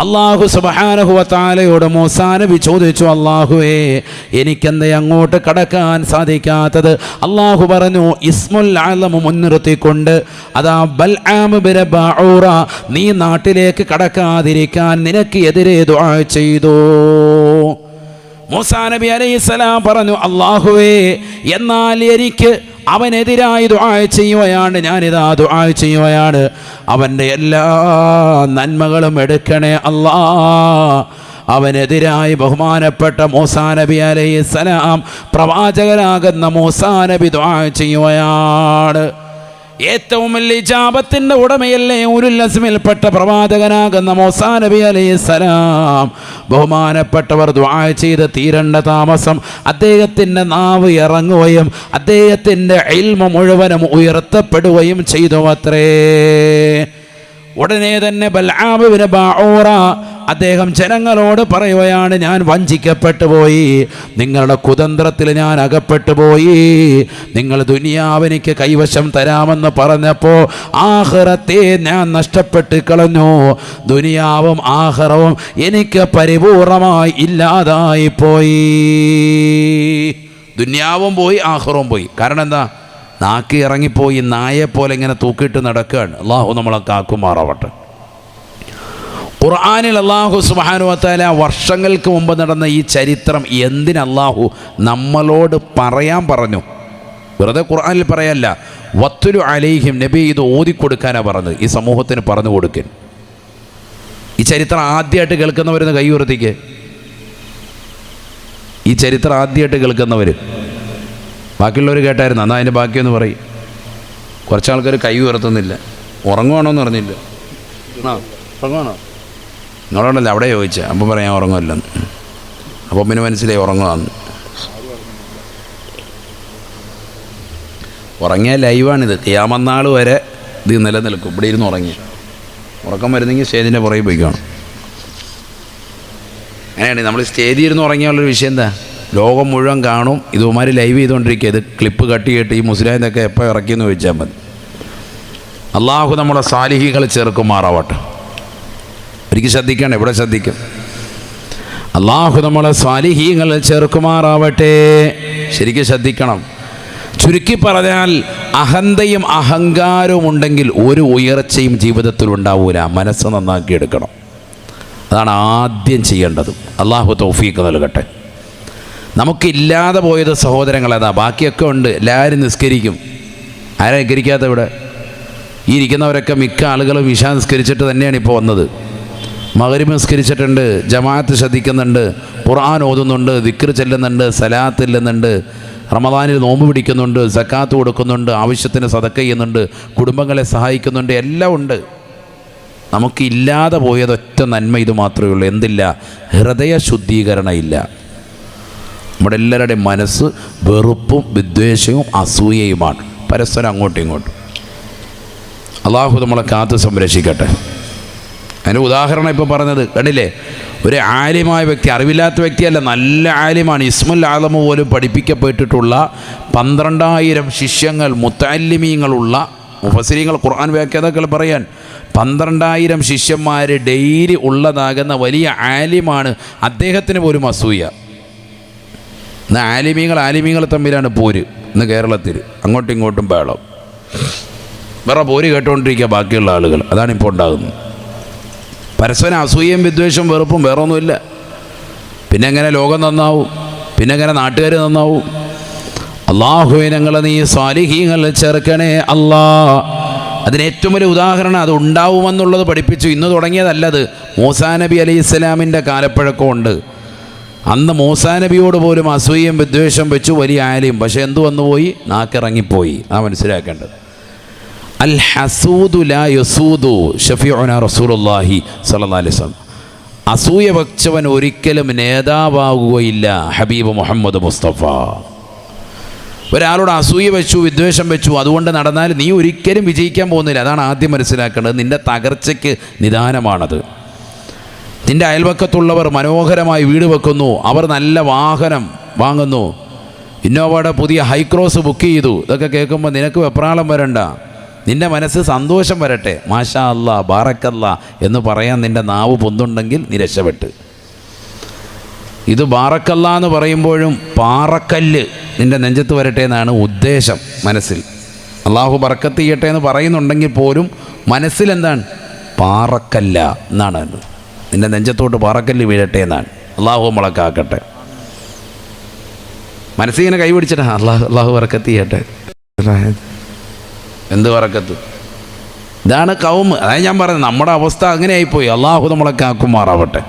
അല്ലാഹു സുബ്ഹാനഹു വ തആലയോട് മൂസാ നബി ചോദിച്ചു, അല്ലാഹുവേ എനിക്കെന്തേ അങ്ങോട്ട് കടക്കാൻ സാധിക്കാത്തത്? അല്ലാഹു പറഞ്ഞു, ഇസ്മുൽ അഅ്ലം മുൻനിർത്തിക്കൊണ്ട് അതാ ബൽആം ബിൻ ബഊറ നീ നാട്ടിലേക്ക് കടക്കാതിരിക്കാൻ നിനക്ക് എതിരെ ദുആ ചെയ്തു. മൂസാ നബി അലൈഹിസ്സലാം പറഞ്ഞു, അല്ലാഹുവേ എന്നാൽ എനിക്ക് അവനെതിരായി ദുആ ചെയ്യുകയാണ്, ഞാനിതാ ദുആ ചെയ്യുകയാണ്, അവൻ്റെ എല്ലാ നന്മകളും എടുക്കണേ അല്ലാ. അവനെതിരായി ബഹുമാനപ്പെട്ട മൂസാ നബി അലൈഹിസ്സലാം പ്രവാചകനാകുന്ന മൂസാ നബി ദുആ ചെയ്യുകയാണ്. ഏറ്റവും വലിയ ഇജാബത്തിൻ്റെ ഉടമയല്ലേ ഉലുൽ അസ്മിൽപ്പെട്ട പ്രവാചകനാകുന്ന മൂസാ നബി അലൈഹിസ്സലാം. ബഹുമാനപ്പെട്ടവർ ദുആ ചെയ്ത് തീരേണ്ട താമസം അദ്ദേഹത്തിൻ്റെ നാവ് ഇറങ്ങുകയും അദ്ദേഹത്തിൻ്റെ ഇൽമു മുഴുവനും ഉയർത്തപ്പെടുകയും ചെയ്തു അത്രേ. ഉടനെ തന്നെ ബൽആം ബിൻ ബഊറ അദ്ദേഹം ജനങ്ങളോട് പറയുകയാണ്, ഞാൻ വഞ്ചിക്കപ്പെട്ടു പോയി, നിങ്ങളുടെ കുതന്ത്രത്തിൽ ഞാൻ അകപ്പെട്ടു പോയി. നിങ്ങൾ ദുനിയാവെനിക്ക് കൈവശം തരാമെന്ന് പറഞ്ഞപ്പോൾ ആഖിറത്തെ ഞാൻ നഷ്ടപ്പെട്ട് കളഞ്ഞു. ദുനിയാവും ആഖിറവും എനിക്ക് പരിപൂർണമായി ഇല്ലാതായി പോയി. ദുനിയാവും പോയി, ആഖിറവും പോയി. കാരണം എന്താ? നാക്കി ഇറങ്ങിപ്പോയി, നായെപ്പോലെ ഇങ്ങനെ തൂക്കിയിട്ട് നടക്കുകയാണ്. അള്ളാഹു നമ്മളെ കാക്കുമാറാവട്ടെ. ഖുർആനിൽ അല്ലാഹു സുബ്ഹാനഹു വ തആല വർഷങ്ങൾക്ക് മുമ്പ് നടന്ന ഈ ചരിത്രം എന്തിന് അല്ലാഹു നമ്മളോട് പറയാൻ പറഞ്ഞു? വെറുതെ ഖുർആനിൽ പറയല്ല. വത്തുലു അലൈഹിം, നബി ഇത് ഓതിക്കൊടുക്കാനാണ് പറഞ്ഞത്, ഈ സമൂഹത്തിന് പറഞ്ഞു കൊടുക്കാൻ. ഈ ചരിത്രം ആദ്യമായിട്ട് കേൾക്കുന്നവരെന്ന് കൈ ഉയർത്തിക്ക്. ഈ ചരിത്രം ആദ്യമായിട്ട് കേൾക്കുന്നവർ, ബാക്കിയുള്ളവർ കേട്ടായിരുന്നു, എന്നാൽ അതിൻ്റെ ബാക്കിയൊന്ന് പറയും. കുറച്ച് ആൾക്കാർ കൈ ഉയർത്തുന്നില്ല. ഉറങ്ങുവാണോ എന്ന് പറഞ്ഞില്ല. ഉറങ്ങുവാണോ? നിങ്ങളോടല്ല അവിടെ ചോദിച്ചത്. അപ്പം പറയാൻ ഉറങ്ങുമല്ലെന്ന്. അപ്പം പിന്നെ മനസ്സിലായി ഉറങ്ങുവാന്ന്. ഉറങ്ങിയ ലൈവാണിത്. ഖിയാമത്ത് വരെ ഇത് നിലനിൽക്കും. ഇവിടെ ഇരുന്ന് ഉറങ്ങി. ഉറക്കം വരുന്നെങ്കിൽ സ്റ്റേജിൻ്റെ പുറകെ പോയിക്കണം. അങ്ങനെയാണ് നമ്മൾ സ്റ്റേജിൽ ഇരുന്ന് ഉറങ്ങിയുള്ളൊരു വിഷയം. എന്താ? ലോകം മുഴുവൻ കാണും. ഇതുമാതിരി ലൈവ് ചെയ്തുകൊണ്ടിരിക്കുക. ഇത് ക്ലിപ്പ് കട്ട് ചെയ്തിട്ട് ഈ മുസ്ലിമിനൊക്കെ എപ്പോൾ ഇറക്കിയെന്ന് ചോദിച്ചാൽ മതി. അള്ളാഹു നമ്മളെ സാലിഹികൾ ചേർക്കുമാറാവട്ടെ. ഒരിക്കൽ ശ്രദ്ധിക്കണം, ഇവിടെ ശ്രദ്ധിക്കും. അള്ളാഹു നമ്മളെ സാലിഹീങ്ങൾ ചേർക്കുമാറാവട്ടെ. ശരിക്കും ശ്രദ്ധിക്കണം. ചുരുക്കി പറഞ്ഞാൽ അഹന്തയും അഹങ്കാരവും ഉണ്ടെങ്കിൽ ഒരു ഉയർച്ചയും ജീവിതത്തിൽ ഉണ്ടാവൂല. മനസ്സ് നന്നാക്കിയെടുക്കണം. അതാണ് ആദ്യം ചെയ്യേണ്ടത്. അള്ളാഹു തൗഫീഖ് നൽകട്ടെ. നമുക്കില്ലാതെ പോയത് സഹോദരങ്ങളതാ. ബാക്കിയൊക്കെ ഉണ്ട്. എല്ലാവരും നിസ്കരിക്കും. ആരാ നിസ്കരിക്കാത്ത ഇവിടെ? ഈ ഇരിക്കുന്നവരൊക്കെ മിക്ക ആളുകളും ഇശാ നിസ്കരിച്ചിട്ട് തന്നെയാണ് ഇപ്പോൾ വന്നത്. മഗ്‌രിബ് നിസ്കരിച്ചിട്ടുണ്ട്, ജമാഅത്ത് ശ്രദ്ധിക്കുന്നുണ്ട്, ഖുർആൻ ഓതുന്നുണ്ട്, ദിക്ർ ചെല്ലുന്നുണ്ട്, സലാത്ത് ചെല്ലുന്നുണ്ട്, റമദാനിൽ നോമ്പ് പിടിക്കുന്നുണ്ട്, സക്കാത്ത് കൊടുക്കുന്നുണ്ട്, ആവശ്യത്തിന് സദക്ക ചെയ്യുന്നുണ്ട്, കുടുംബങ്ങളെ സഹായിക്കുന്നുണ്ട്, എല്ലാം ഉണ്ട്. നമുക്കില്ലാതെ പോയതൊറ്റ നന്മ ഇത് മാത്രമേ ഉള്ളൂ. എന്തില്ല? ഹൃദയ ശുദ്ധീകരണം ഇല്ല. നമ്മുടെ എല്ലാവരുടെയും മനസ്സ് വെറുപ്പും വിദ്വേഷവും അസൂയയുമാണ്, പരസ്പരം അങ്ങോട്ടും ഇങ്ങോട്ടും. അള്ളാഹു നമ്മളെ കാത്ത് സംരക്ഷിക്കട്ടെ. അതിന് ഉദാഹരണം ഇപ്പോൾ പറഞ്ഞത് കണ്ടില്ലേ, ഒരു ആലിമായ വ്യക്തി, അറിവില്ലാത്ത വ്യക്തിയല്ല, നല്ല ആലിമാണ്, ഇസ്മുൽ ആലമ പോലും പഠിപ്പിക്കപ്പെട്ടിട്ടുള്ള 12,000 ശിഷ്യങ്ങൾ മുത്തഅല്ലിമീങ്ങളുള്ള മുഫസ്സിരീങ്ങൾ ഖുർആൻ വ്യാഖ്യാതാക്കൾ പറയാൻ 12,000 ശിഷ്യന്മാർ ഡെയിലി ഉള്ളതാകുന്ന വലിയ ആലിമാണ്. അദ്ദേഹത്തിന് പോലും അസൂയ. ഇന്ന് ആലിമീങ്ങൾ തമ്മിലാണ് പോര്. ഇന്ന് കേരളത്തിൽ അങ്ങോട്ടും ഇങ്ങോട്ടും ബഹളം, വേറെ പോര് കേട്ടുകൊണ്ടിരിക്കുക ബാക്കിയുള്ള ആളുകൾ. അതാണ് ഇപ്പോൾ ഉണ്ടാകുന്നത്. പരസ്പരം അസൂയയും വിദ്വേഷവും വെറുപ്പും വേറെ ഒന്നുമില്ല. പിന്നെ എങ്ങനെ ലോകം നന്നാവും? പിന്നെ എങ്ങനെ നാട്ടുകാർ നന്നാവും? അള്ളാഹുവേ ഞങ്ങളെ നീ സ്വാലിഹീങ്ങൾ ചേർക്കണേ അല്ലാ. അതിന് ഏറ്റവും വലിയ ഉദാഹരണം അത് ഉണ്ടാവുമെന്നുള്ളത് പഠിപ്പിച്ചു. ഇന്ന് തുടങ്ങിയതല്ലത്. മൂസാ നബി അലൈഹി ഇസ്ലാമിൻ്റെ കാലപ്പഴക്കമുണ്ട്. അന്ന് മൂസാ നബിയോട് പോലും അസൂയയും വിദ്വേഷം വെച്ചു വലിയ ആലിം. പക്ഷെ എന്തു വന്നുപോയി? നാക്കിറങ്ങിപ്പോയി. ആ മനസ്സിലാക്കേണ്ടത്. അൽ ഹസൂദു ലാ യസൂദു ഷഫീഉനാ റസൂലുള്ളാഹി സ്വല്ലല്ലാഹി അലൈഹി വസല്ലം. അസൂയ വച്ചവൻ ഒരിക്കലും നേതാവാകുകയില്ല ഹബീബ് മുഹമ്മദ് മുസ്തഫ. ഒരാളോട് അസൂയ വെച്ചു, വിദ്വേഷം വെച്ചു, അതുകൊണ്ട് നടന്നാൽ നീ ഒരിക്കലും വിജയിക്കാൻ പോകുന്നില്ല. അതാണ് ആദ്യം മനസ്സിലാക്കേണ്ടത്. നിൻ്റെ തകർച്ചയ്ക്ക് നിദാനമാണത്. നിൻ്റെ അയൽവക്കത്തുള്ളവർ മനോഹരമായി വീട് വെക്കുന്നു, അവർ നല്ല വാഹനം വാങ്ങുന്നു, ഇന്നോവയുടെ പുതിയ ഹൈക്രോസ് ബുക്ക് ചെയ്തു. ഇതൊക്കെ കേൾക്കുമ്പോൾ നിനക്ക് വെപ്രാളം വരണ്ട, നിൻ്റെ മനസ്സ് സന്തോഷം വരട്ടെ. മാഷാ അല്ലാ, ബാറക്കല്ലാ എന്ന് പറയാൻ നിൻ്റെ നാവ് പൊന്തുണ്ടെങ്കിൽ നീ രക്ഷപ്പെട്ട്. ഇത് ബാറക്കല്ല എന്ന് പറയുമ്പോഴും പാറക്കല്ല് നിൻ്റെ നെഞ്ചത്ത് വരട്ടെ എന്നാണ് ഉദ്ദേശം. മനസ്സിൽ അള്ളാഹു ബർക്കത്ത് ചെയ്യട്ടെ എന്ന് പറയുന്നുണ്ടെങ്കിൽ പോലും മനസ്സിലെന്താണ്? പാറക്കല്ല എന്നാണ്. നിൻ്റെ നെഞ്ചത്തോട്ട് പാറക്കല്ല് വീഴട്ടെ എന്നാണ്. അള്ളാഹു മുളക്കാക്കട്ടെ. മനസ്സിങ്ങനെ കൈപിടിച്ചിട്ട് അള്ളാഹു ബർക്കത്ത് ചെയ്യട്ടെ. എന്ത് ബർക്കത്ത്? ഇതാണ് കൗമ്. അതായത് ഞാൻ പറയുന്നത്, നമ്മുടെ അവസ്ഥ അങ്ങനെ ആയിപ്പോയി. അള്ളാഹു നമ്മളെ കാക്കുമാറാവട്ടെ.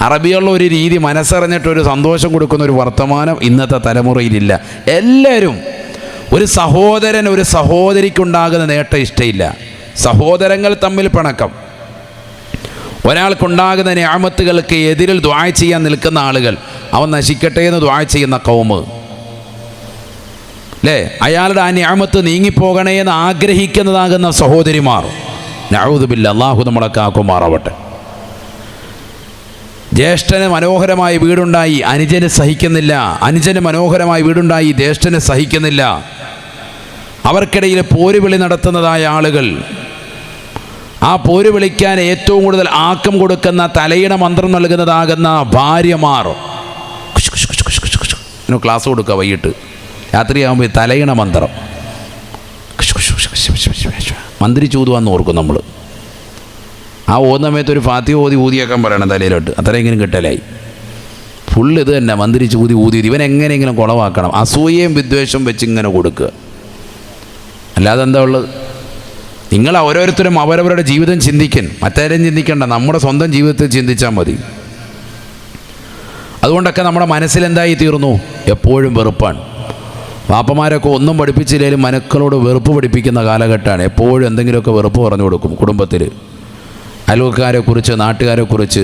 അറബിയുള്ള ഒരു രീതി, മനസ്സറിഞ്ഞിട്ടൊരു സന്തോഷം കൊടുക്കുന്ന ഒരു വർത്തമാനം ഇന്നത്തെ തലമുറയിലില്ല. എല്ലാവരും ഒരു സഹോദരൻ ഒരു സഹോദരിക്കുണ്ടാകുന്ന നേട്ടം ഇഷ്ടമില്ല. സഹോദരങ്ങൾ തമ്മിൽ പിണക്കം, ഒരാൾക്കുണ്ടാകുന്ന നിഅമത്തുകൾക്ക് എതിരിൽ ദുആ ചെയ്യാൻ നിൽക്കുന്ന ആളുകൾ, അവൻ നശിക്കട്ടെ എന്ന് ദുആ ചെയ്യുന്ന കൗമ് അല്ലേ? അയാളുടെ ആ നിഅമത്ത് നീങ്ങിപ്പോകണേ എന്ന് ആഗ്രഹിക്കുന്നതാകുന്ന സഹോദരിമാർ. നഊദു ബില്ലാഹ്, അല്ലാഹു നമ്മളെ കാക്കുമാറാവട്ടെ. ജ്യേഷ്ഠന് മനോഹരമായ വീടുണ്ടായി, അനുജന് സഹിക്കുന്നില്ല. അനുജന് മനോഹരമായ വീടുണ്ടായി, ജ്യേഷ്ഠന് സഹിക്കുന്നില്ല. അവർക്കിടയിൽ പോരുവിളി നടത്തുന്നതായ ആളുകൾ, ആ പോരുവിളിക്കാൻ ഏറ്റവും കൂടുതൽ ആക്കം കൊടുക്കുന്ന, തലയിണ മന്ത്രം നൽകുന്നതാകുന്ന ഭാര്യമാർ. ക്ലാസ് കൊടുക്കുക വൈകിട്ട്, രാത്രിയാകുമ്പോൾ തലയിണ മന്ത്രം മന്ത്രി ചൂതുവാന്ന് ഓർക്കും നമ്മൾ. ആ ഓന്ന സമയത്ത് ഒരു ഫാത്തിഹ ഊതിയേക്കാൻ പറയണം തലയിലോട്ട്. അത്രയെങ്കിലും കിട്ടലായി. ഫുള്ള് ഇത് തന്നെ, മന്ത്രിച്ച് ഊതി ഇവൻ എങ്ങനെയെങ്കിലും കുളവാക്കണം. അസൂയയും വിദ്വേഷം വെച്ച് ഇങ്ങനെ കൊടുക്കുക. അല്ലാതെ എന്താ ഉള്ളത്? നിങ്ങൾ ഓരോരുത്തരും അവരവരുടെ ജീവിതം ചിന്തിക്കാൻ, മറ്റാരും ചിന്തിക്കേണ്ട. നമ്മുടെ സ്വന്തം ജീവിതത്തിൽ ചിന്തിച്ചാൽ മതി. അതുകൊണ്ടൊക്കെ നമ്മുടെ മനസ്സിലെന്തായി തീർന്നു? എപ്പോഴും വെറുപ്പാണ്. വാപ്പമാരൊക്കെ ഒന്നും പഠിപ്പിച്ചില്ലെങ്കിലും മക്കളോട് വെറുപ്പ് പഠിപ്പിക്കുന്ന കാലഘട്ടമാണ്. എപ്പോഴും എന്തെങ്കിലുമൊക്കെ വെറുപ്പ് പറഞ്ഞു കൊടുക്കും. കുടുംബത്തിൽ അയൽവക്കാരെക്കുറിച്ച്, നാട്ടുകാരെക്കുറിച്ച്,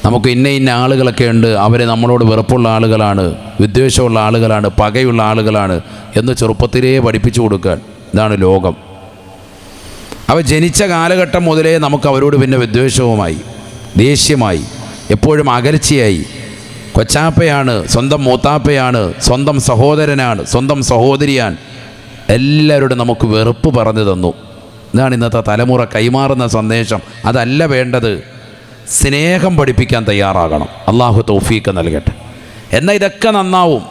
നമുക്ക് ഇന്ന ആളുകളൊക്കെ ഉണ്ട്, അവർ നമ്മളോട് വെറുപ്പുള്ള ആളുകളാണ്, വിദ്വേഷമുള്ള ആളുകളാണ്, പകയുള്ള ആളുകളാണ് എന്ന് ചെറുപ്പത്തിലേ പഠിപ്പിച്ചു കൊടുക്കാൻ. ഇതാണ് ലോകം. അവ ജനിച്ച കാലഘട്ടം മുതലേ നമുക്ക് അവരോട് പിന്നെ വിദ്വേഷവുമായി, ദേഷ്യമായി, എപ്പോഴും അകൽച്ചയായി. കൊച്ചാപ്പയാണ്, സ്വന്തം മൂത്താപ്പയാണ്, സ്വന്തം സഹോദരനാണ്, സ്വന്തം സഹോദരിയാണ്, എല്ലാവരോടും നമുക്ക് വെറുപ്പ് പറഞ്ഞു തന്നു. ഇതാണ് ഇന്നത്തെ തലമുറ കൈമാറുന്ന സന്ദേശം. അതല്ല വേണ്ടത്. സ്നേഹം പഠിപ്പിക്കാൻ തയ്യാറാകണം. അള്ളാഹു തൗഫീഖ് നൽകട്ടെ. എന്നാൽ ഇതൊക്കെ നന്നാവും,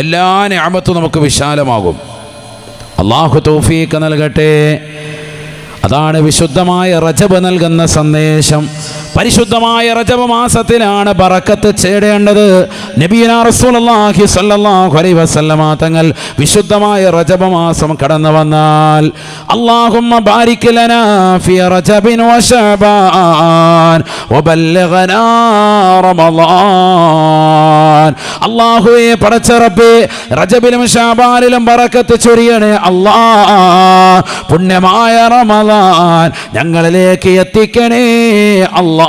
എല്ലാ നിഅമത്തും നമുക്ക് വിശാലമാകും. അള്ളാഹു തൗഫീഖ് നൽകട്ടെ. അതാണ് വിശുദ്ധമായ റജബ് നൽകുന്ന സന്ദേശം. പരിശുദ്ധമായ റജബ് മാസത്തിലാണ് ബറക്കത്ത് ചേടേണ്ടത്. നബിയുനാ റസൂലുള്ളാഹി സ്വല്ലല്ലാഹു അലൈഹി വസല്ലമ തങ്ങൾ വിശുദ്ധമായ റജബ് മാസം കടന്നു വന്നാൽ, അല്ലാഹുമ്മ ബാരിക് ലനാ ഫി റജബിൻ വ ശഅബാൻ വബല്ലിഗ്നാ റമളാൻ. അല്ലാഹുവേ, പടച്ച റബ്ബേ, റജബിലും ശഅബാനിലും ബറക്കത്ത് ചൊരിയണേ അല്ലാഹ്. പുണ്യമായ റമളാൻ ഞങ്ങളിലേക്ക് എത്തിക്കണേ അല്ലാഹ്.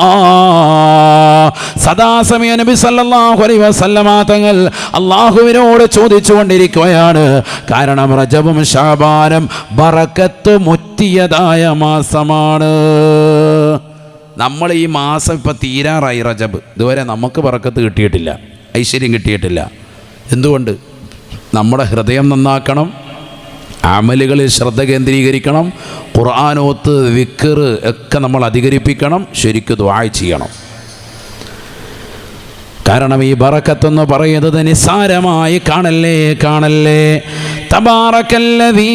സദാസമയം നബി സല്ലല്ലാഹു അലൈഹി വസല്ലമ തങ്ങൾ അല്ലാഹുവിനോട് ചോദിച്ചുകൊണ്ടിരിക്കുകയാണ്. കാരണം റജബും ശഅബാനും ബറക്കത്ത് മുറ്റിയതായ മാസമാണ്. നമ്മൾ ഈ മാസം ഇപ്പം തീരാറായി. റജബ് ഇതുവരെ നമുക്ക് ബറക്കത്ത് കിട്ടിയിട്ടില്ല, ഐശ്വര്യം കിട്ടിയിട്ടില്ല. എന്തുകൊണ്ട്? നമ്മുടെ ഹൃദയം നന്നാക്കണം, അമലുകളിൽ ശ്രദ്ധ കേന്ദ്രീകരിക്കണം, ഖുർആനോത്ത് വിക്ർ ഒക്കെ നമ്മൾ അധികരിപ്പിക്കണം, ശരിക്കും ദുആ ചെയ്യണം. കാരണം ഈ ബറക്കത്തെന്ന് പറയുന്നത് നിസ്സാരമായി കാണല്ലേ. തബാറക്കല്ലദീ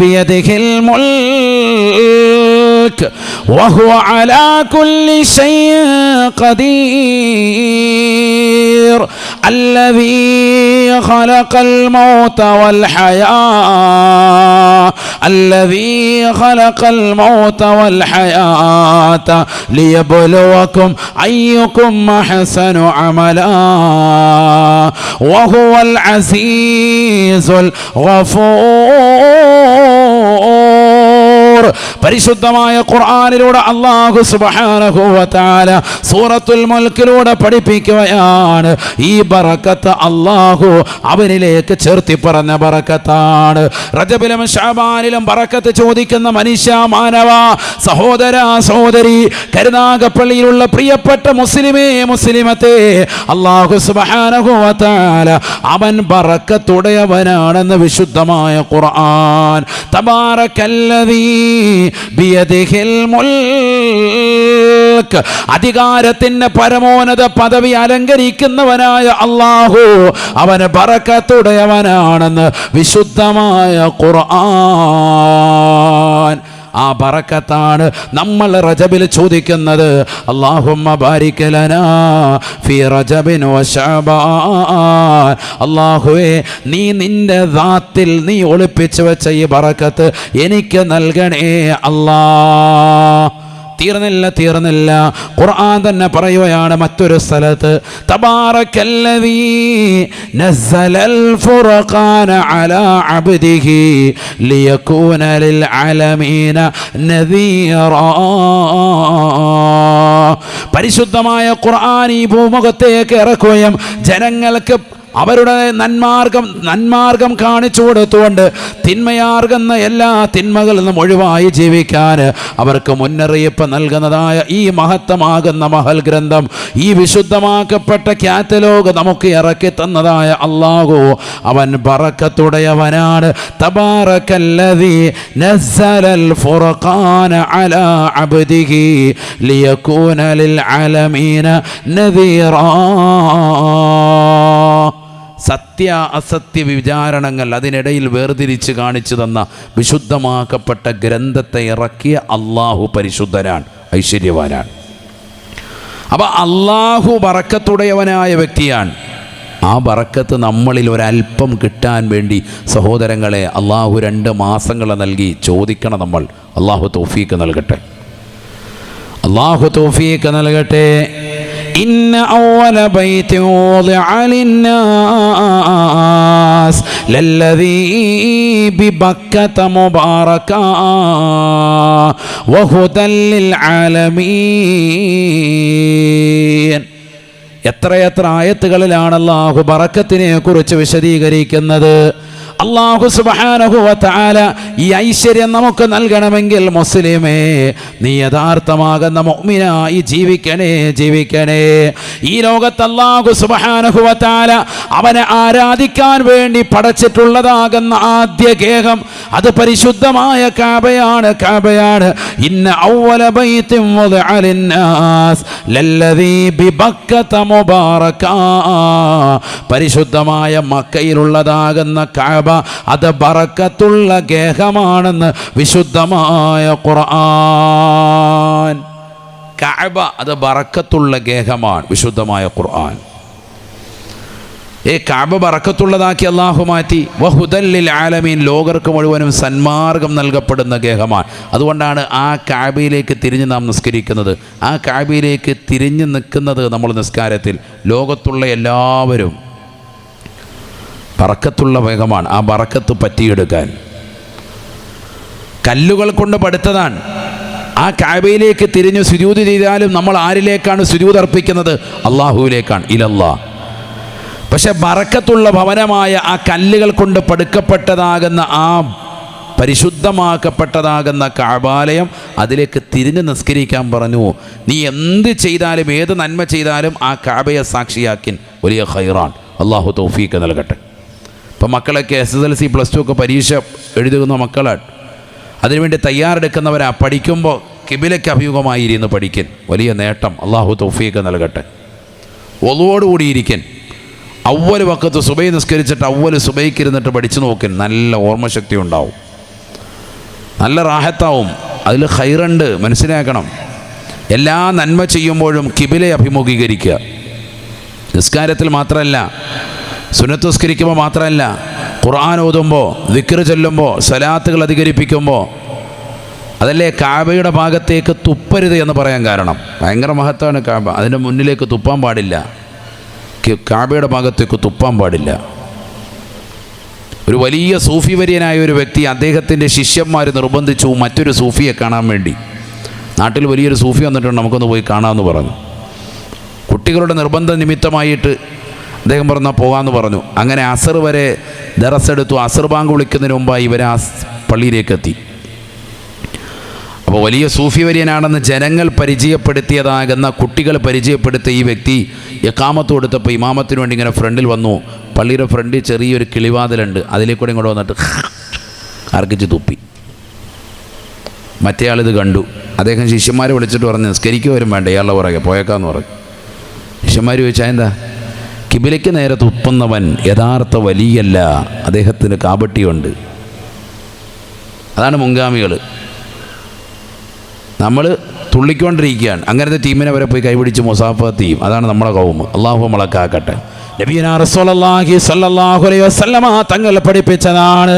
ബിയദിഹിൽ മുൽക് വഹുവ അലാ കുല്ലി ശൈഇൻ ഖദീർ الذي خلق الموت والحياة ليبلوكم أيكم أحسن عملا وهو العزيز الغفور. പരിശുദ്ധമായ ഖുർആനിലൂടെ അല്ലാഹു സുബ്ഹാനഹു വ തആല സൂറത്തുൽ മുൽക്കിലൂടെ പഠിപ്പിക്കുകയാണ്. ഈ ബറക്കത്ത് അല്ലാഹു അവനിലേക്ക് ചേർത്തി പറഞ്ഞ ബറക്കത്താണ്. റജബിലും ശഅബാനിലും ബറക്കത്ത് ചോദിക്കുന്ന മനുഷ്യ, മാനവ, സഹോദര, സഹോദരി, കരുനാഗപ്പള്ളിയിലുള്ള പ്രിയപ്പെട്ട മുസ്ലിമേ, മുസ്ലിമത്തെ, അല്ലാഹു സുബ്ഹാനഹു വ തആല അവൻ ബറക്കത്തുടയവനാണെന്ന് വിശുദ്ധമായ ഖുർആൻ. തബാറക്കല്ലദീ ബിയദിഹിൽ മുൽക്, അധികാരത്തിന്റെ പരമോന്നത പദവി അലങ്കരിക്കുന്നവനായ അല്ലാഹു അവന് ബറക്കത്തുടയവനാണെന്ന് വിശുദ്ധമായ ഖുർആൻ. ആ ബറക്കത്താണ് നമ്മൾ റജബിൽ ചോദിക്കുന്നത്. അല്ലാഹുമ്മ ബാരിക് ലനാ ഫീ റജബിൻ വ ശഅബാൻ. അല്ലാഹുവേ, നീ നിന്റെ ദാത്തിൽ നീ ഒളിപ്പിച്ചു വെച്ച ഈ ബറക്കത്ത് എനിക്ക് നൽകണേ അല്ലാഹ്. തീർന്നില്ല. ഖുർആൻ തന്നെ പറയുകയാണ് മറ്റൊരു സ്ഥലത്ത്, തബാറക്കല്ലദീ നസ്സലൽ ഫുർഖാന അലാ അബ്ദിഹി ലിയകൂന ലിൽ ആലമീന നദീറാ. പരിശുദ്ധമായ ഖുർആൻ ഈ ഭൂമുഖത്തേക്ക് ഇറക്കുകയും ജനങ്ങൾക്ക് അവരുടെ നന്മാർഗം കാണിച്ചു കൊടുത്തുകൊണ്ട് തിന്മയാർഗുന്ന എല്ലാ തിന്മകളിൽ നിന്നും ഒഴിവായി ജീവിക്കാൻ അവർക്ക് മുന്നറിയിപ്പ് നൽകുന്നതായ ഈ മഹത്തമാകുന്ന മഹൽ ഗ്രന്ഥം, ഈ വിശുദ്ധമാക്കപ്പെട്ട കാറ്റലോഗ് നമുക്ക് ഇറക്കി തന്നതായ അല്ലാഹു അവൻ ബറക്കത്തുടയവനാണ്. തബാറക്കല്ലദീ നസ്സലൽ ഫുർഖാന അലാ അബ്ദിഹി ലിയകൂന ലിൽ ആലമീന നദീറാ. സത്യ അസത്യ വിചാരണങ്ങൾ അതിനിടയിൽ വേർതിരിച്ച് കാണിച്ചു തന്ന വിശുദ്ധമാക്കപ്പെട്ട ഗ്രന്ഥത്തെ ഇറക്കിയ അല്ലാഹു പരിശുദ്ധനാണ്, ഐശ്വര്യവാനാണ്. അപ്പോൾ അല്ലാഹു ബറക്കത്തുടയവനായ വ്യക്തിയാണ്. ആ ബറക്കത്ത് നമ്മളിൽ ഒരല്പം കിട്ടാൻ വേണ്ടി സഹോദരങ്ങളെ അല്ലാഹു 2 മാസങ്ങൾ നൽകി ചോദിക്കണം നമ്മൾ. അല്ലാഹു തൗഫീഖ് നൽകട്ടെ, അല്ലാഹു തൗഫീഖ് നൽകട്ടെ. إن أول بيت وضع للناس للذي ببكة مباركا وهدى للعالمين. എത്രയെത്ര ആയത്തുകളിലാണ് അല്ലാഹു ബറക്കത്തിനെ കുറിച്ച് വിശദീകരിക്കുന്നത്. അല്ലാഹു സുബ്ഹാനഹു വ തആല ഈ ഐശ്വര്യം നമുക്ക് നൽകണമെങ്കിൽ മുസ്ലിമേ, നീ യഥാർത്ഥമാകുന്ന മുഅ്മിനായി ജീവിക്കണേ. ഈ ലോകത്ത് അല്ലാഹു സുബ്ഹാനഹു വ തആല അവനെ ആരാധിക്കാൻ വേണ്ടി പടച്ചിട്ടുള്ളതാകുന്ന ആദ്യ ഗേഹം അത് പരിശുദ്ധമായ കഅബയാണ്. ഇന്ന അവ്വല ബൈത്തിൻ വദഅ ലിന്നാസ് ലല്ലദീ ബിബക്കത മുബാറകാ. പരിശുദ്ധമായ മക്കയിലുള്ളതാകുന്ന കഅബ അത് ബറക്കത്തുള്ള ഗേഹമാണെന്ന് വിശുദ്ധമായ ഖുർആൻ. കഅബ അത് ബറക്കത്തുള്ള ഗേഹമാണ്, വിശുദ്ധമായ ഖുർആൻ. കഅബ ബറക്കത്തുള്ളതാക്കി അല്ലാഹു മാറ്റി. വഹുദൽ ലിൽ ആലമീൻ, ലോകർക്ക് മുഴുവനും സന്മാർഗം നൽകപ്പെടുന്ന ഗേഹമാണ്. അതുകൊണ്ടാണ് ആ കഅബയിലേക്ക് തിരിഞ്ഞ് നാം നിസ്കരിക്കുന്നത്. ആ കഅബയിലേക്ക് തിരിഞ്ഞ് നിൽക്കുന്നത് നമ്മൾ നിസ്കാരത്തിൽ ലോകത്തുള്ള എല്ലാവരും ബറക്കത്തുള്ള വേഗമാണ്. ആ ബറക്കത്ത് പറ്റിയെടുക്കാൻ കല്ലുകൾ കൊണ്ട് പടുത്തതാണ്. ആ കഅബയിലേക്ക് തിരിഞ്ഞു സുജൂദ് ചെയ്താലും നമ്മൾ ആരിലേക്കാണ് സുജൂദ് അർപ്പിക്കുന്നത്? അള്ളാഹുവിലേക്കാണ്, ഇലല്ലാ. പക്ഷെ ബറക്കത്തുള്ള ഭവനമായ ആ കല്ലുകൾ കൊണ്ട് പടുക്കപ്പെട്ടതാകുന്ന ആ പരിശുദ്ധമാക്കപ്പെട്ടതാകുന്ന കഅബാലയം, അതിലേക്ക് തിരിഞ്ഞ് നിസ്കരിക്കാൻ പറഞ്ഞു. നീ എന്ത് ചെയ്താലും ഏത് നന്മ ചെയ്താലും ആ കഅബയെ സാക്ഷിയാക്കിൻ വലിയ ഖൈറാൻ. അള്ളാഹു തൗഫീഖ് നൽകട്ടെ. ഇപ്പം മക്കളൊക്കെ SSLC +2 ഒക്കെ പരീക്ഷ എഴുതുന്ന മക്കളാണ്, അതിനുവേണ്ടി തയ്യാറെടുക്കുന്നവരാ. പഠിക്കുമ്പോൾ കിബിലയ്ക്ക് അഭിമുഖമായിരുന്ന് പഠിക്കൻ വലിയ നേട്ടം. അള്ളാഹു തൗഫീഖ് നൽകട്ടെ. ഒളുവോടുകൂടിയിരിക്കൻ. അവ്വൽ വക്കത്ത് സുബൈ നിസ്കരിച്ചിട്ട് അവ്വൽ സുബൈക്ക് ഇരുന്നിട്ട് പഠിച്ചു നോക്കൻ, നല്ല ഓർമ്മശക്തി ഉണ്ടാവും, നല്ല റാഹത്താവും. അതിൽ ഖൈറുണ്ട്, മനസ്സിലാക്കണം. എല്ലാ നന്മ ചെയ്യുമ്പോഴും കിബിലെ അഭിമുഖീകരിക്കുക. നിസ്കാരത്തിൽ മാത്രമല്ല, സുന്നത്ത് നിസ്കരിക്കുമ്പോൾ മാത്രമല്ല, ഖുർആൻ ഓതുമ്പോൾ, ദിക്ർ ചൊല്ലുമ്പോൾ, സ്വലാത്തുകൾ അധികരിപ്പിക്കുമ്പോൾ, അതല്ലേ കഅബയുടെ ഭാഗത്തേക്ക് തുപ്പരുത് എന്ന് പറയാൻ കാരണം. ഭയങ്കര മഹത്വമാണ് കഅബ. അതിൻ്റെ മുന്നിലേക്ക് തുപ്പാൻ പാടില്ല, കഅബയുടെ ഭാഗത്തേക്ക് തുപ്പാൻ പാടില്ല. ഒരു വലിയ സൂഫി വര്യനായ ഒരു വ്യക്തി, അദ്ദേഹത്തിൻ്റെ ശിഷ്യന്മാർ നിർബന്ധിച്ചു മറ്റൊരു സൂഫിയെ കാണാൻ വേണ്ടി. നാട്ടിൽ വലിയൊരു സൂഫി വന്നിട്ടുണ്ട്, നമുക്കൊന്ന് പോയി കാണാമെന്ന് പറഞ്ഞു. കുട്ടികളുടെ നിർബന്ധ നിമിത്തമായിട്ട് അദ്ദേഹം പറഞ്ഞാൽ പോകാമെന്ന് പറഞ്ഞു. അങ്ങനെ അസർ വരെ ദറസെടുത്തു. അസർ ബാങ്ക് വിളിക്കുന്നതിന് മുമ്പായി ഇവരെ ആ പള്ളിയിലേക്ക് എത്തി. അപ്പോൾ വലിയ സൂഫി വര്യനാണെന്ന് ജനങ്ങൾ പരിചയപ്പെടുത്തിയതാകുന്ന, കുട്ടികൾ പരിചയപ്പെടുത്തിയ ഈ വ്യക്തി ഇഖാമത്ത് കൊടുത്തപ്പോൾ ഇമാമത്തിന് വേണ്ടി ഇങ്ങനെ ഫ്രണ്ടിൽ വന്നു. പള്ളിയുടെ ഫ്രണ്ടിൽ ചെറിയൊരു കിളിവാതിലുണ്ട്, അതിലേക്കൂടെ ഇങ്ങോട്ട് വന്നിട്ട് അർക്കിച്ച് തുപ്പി. മറ്റേ ആളിത് കണ്ടു. അദ്ദേഹം ശിഷ്യന്മാരെ വിളിച്ചിട്ട് പറഞ്ഞു, നിസ്കരിക്കുക വരും വേണ്ട, ഇയാളുടെ പുറകെ പോയേക്കാന്ന് പറഞ്ഞു. ശിഷ്യന്മാർ ചോദിച്ചാൽ എന്താ? കിബിലയ്ക്ക് നേരെ തുപ്പുന്നവൻ യഥാർത്ഥ വലിയല്ല, അദ്ദേഹത്തിന് കാപട്യമുണ്ട്. അതാണ് മുൻഗാമികൾ. നമ്മൾ തുള്ളിക്കൊണ്ടിരിക്കുകയാണ്. അങ്ങനത്തെ ടീമിനെ വരെ പോയി കൈപിടിച്ച് മുസാഫത്ത് ചെയ്യും. അതാണ് നമ്മളെ കൗമ്. അള്ളാഹു നമ്മളെ കാക്കട്ടെ. നബിയുനാ റസൂലുള്ളാഹി സ്വല്ലല്ലാഹു അലൈഹി വസല്ലമ തങ്ങൾ പഠിപ്പിച്ചതാണ്,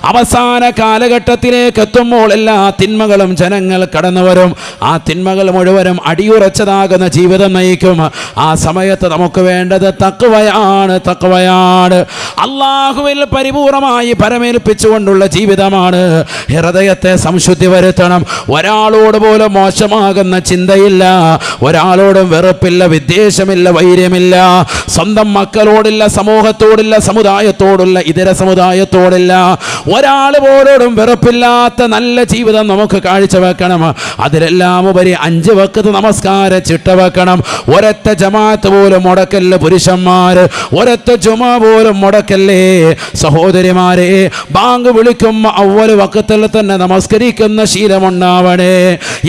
അവസാന കാലഘട്ടത്തിലേക്ക് എത്തുമ്പോൾ എല്ലാ തിന്മകളും ജനങ്ങൾ കടന്നു വരും. ആ തിന്മകൾ മുഴുവനും അടിയുറച്ചതാകുന്ന ജീവിതം നയിക്കും. ആ സമയത്ത് നമുക്ക് വേണ്ടത് തഖ്വയാണ്, തഖ്വയാണ്. അള്ളാഹുവിൽ പരിപൂർണമായി പരമേൽപ്പിച്ചുകൊണ്ടുള്ള ജീവിതമാണ്. ഹൃദയത്തെ സംശുദ്ധി വരുത്തണം. ഒരാളോട് പോലും മോശമാകുന്ന ചിന്തയില്ല, ഒരാളോടും വെറുപ്പില്ല, വിദ്വേഷമില്ല, വൈര്യമില്ല. സ്വന്തം മക്കളോടില്ല, സമൂഹത്തോടില്ല, സമുദായത്തോടുള്ള ഇതര സമുദായത്തോടില്ല, ഒരാൾ പോലോടും വെറുപ്പില്ലാത്ത നല്ല ജീവിതം നമുക്ക് കാഴ്ചവെക്കണം. അതിലെല്ലാം ഉപരി 5 വഖ്ത് നമസ്കാര ചിട്ട വെക്കണം. ഒരൊറ്റ ജമാഅത്ത് പോലും മുടക്കല്ല പുരുഷന്മാർ, ഒരൊറ്റ ജുമാ പോലും മുടക്കല്ലേ സഹോദരിമാരെ. ബാങ്ക് വിളിക്കുമ്പോൾ അവ്വൽ വഖത്തിൽ തന്നെ നമസ്കരിക്കുന്ന ശീലമുണ്ടാവണേ,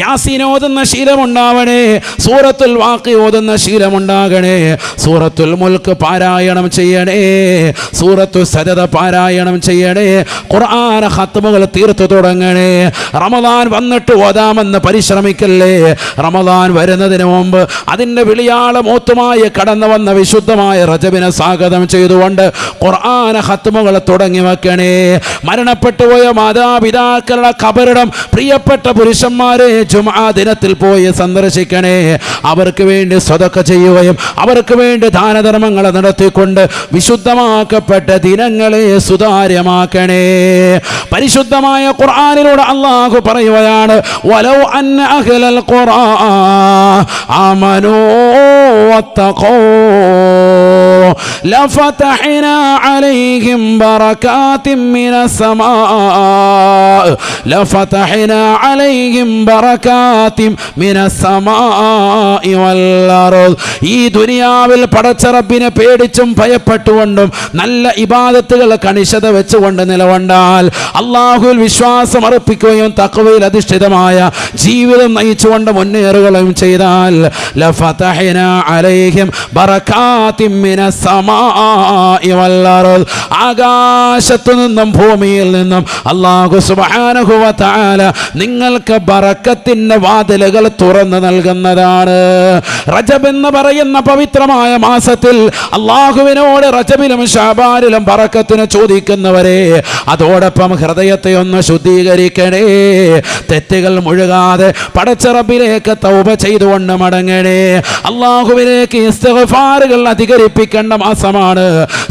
യാസീൻ ഓതുന്ന ശീലമുണ്ടാവണേ, സൂറത്തുൽ വാഖി ഓതുന്ന ശീലമുണ്ടാകണേ, സൂറത്തുൽ മുൽക്ക് പാരായണം ചെയ്യണേ, സൂറത്തു സജദ പാരായണം ചെയ്യണേ, ഖുർആൻ ഖത്മുകൾ തീർത്തു തുടങ്ങണേ. റമദാൻ വന്നിട്ട് ഓതാമെന്ന് പരിശ്രമിക്കല്ലേ. റമദാൻ വരുന്നതിന് മുമ്പ് അതിൻ്റെ വിളിയാളമോത്തുമായി കടന്നു വന്ന വിശുദ്ധമായ റജബിനെ സ്വാഗതം ചെയ്തുകൊണ്ട് ഖുർആൻ ഖത്മുകൾ തുടങ്ങി വെക്കണേ. മരണപ്പെട്ടു പോയ മാതാപിതാക്കളുടെ ഖബറിടം പ്രിയപ്പെട്ട പുരുഷന്മാരെ ജുമുഅ ദിനത്തിൽ പോയി സന്ദർശിക്കണേ. അവർക്ക് വേണ്ടി സ്വതക്ക ചെയ്യുകയും അവർക്ക് വേണ്ടി ദാനധർമ്മങ്ങൾ നടത്തിക്കൊണ്ട് വിശുദ്ധമാക്കപ്പെട്ട ദിനങ്ങളെ സുതാര്യമാക്കണേ. പരിശുദ്ധമായ ഖുർആനിലൂടെ അല്ലാഹു പറയുകയാണ്, വലൗ അന്ന അഹ്ലൽ ഖുർആൻ ആമനൂ വത്തഖൂ ലഫതഹ്നാ അലൈഹിം ബറകാതിൻ മിനസ് സമാ ലഫതഹ്നാ അലൈഹിം ബറകാതിൻ മിനസ് സമാഇ വൽ അർദ്. ഈ ദുനിയാവിൽ പടച്ച റബ്ബിനെ പേടിച്ചും ഭയപ്പെട്ടുകൊണ്ടും നല്ല ഇബാദത്തുകൾ കണിശത വെച്ചുകൊണ്ട് നിലകൊണ്ടാൽ, അള്ളാഹുവിൽ വിശ്വാസം അർപ്പിക്കുകയും തഖ്വയിൽ അധിഷ്ഠിതമായ ജീവിതം നയിച്ചുകൊണ്ട് മുന്നേറുകയും ചെയ്താൽ ലഫതഹ്നാ അലൈഹിം ബറകാതിൻ മിനസ് സമാഇ വൽ അർദ്. ആകാശത്തു നിന്നും ഭൂമിയിൽ നിന്നും അല്ലാഹു സുബ്ഹാനഹു വ തആല നിങ്ങൾക്ക് ബറക്കത്തിന്റെ വാതിലുകൾ തുറന്നു നൽകുന്നതാണ്. റജബ് എന്ന് പറയുന്ന പവിത്രമായ മാസത്തിൽ അള്ളാഹുവിനോട് റജബിലും ശഅബാനിലും ബറക്കത്തിന് ചോദിക്കുന്നവരെ, അതോടൊപ്പം ഹൃദയത്തെ ഒന്ന് ശുദ്ധീകരിക്കണേ. തെറ്റുകൾ മുഴുകാതെ പടച്ച റബ്ബിലേക്ക് തൗബ ചെയ്തുകൊണ്ട് മടങ്ങണേ. അള്ളാഹുവിലേക്ക് ഇസ്തിഗ്ഫാറുകൾ അധികരിപ്പിക്കണം. ആചരിക്കേണ്ട മാസമാണ്.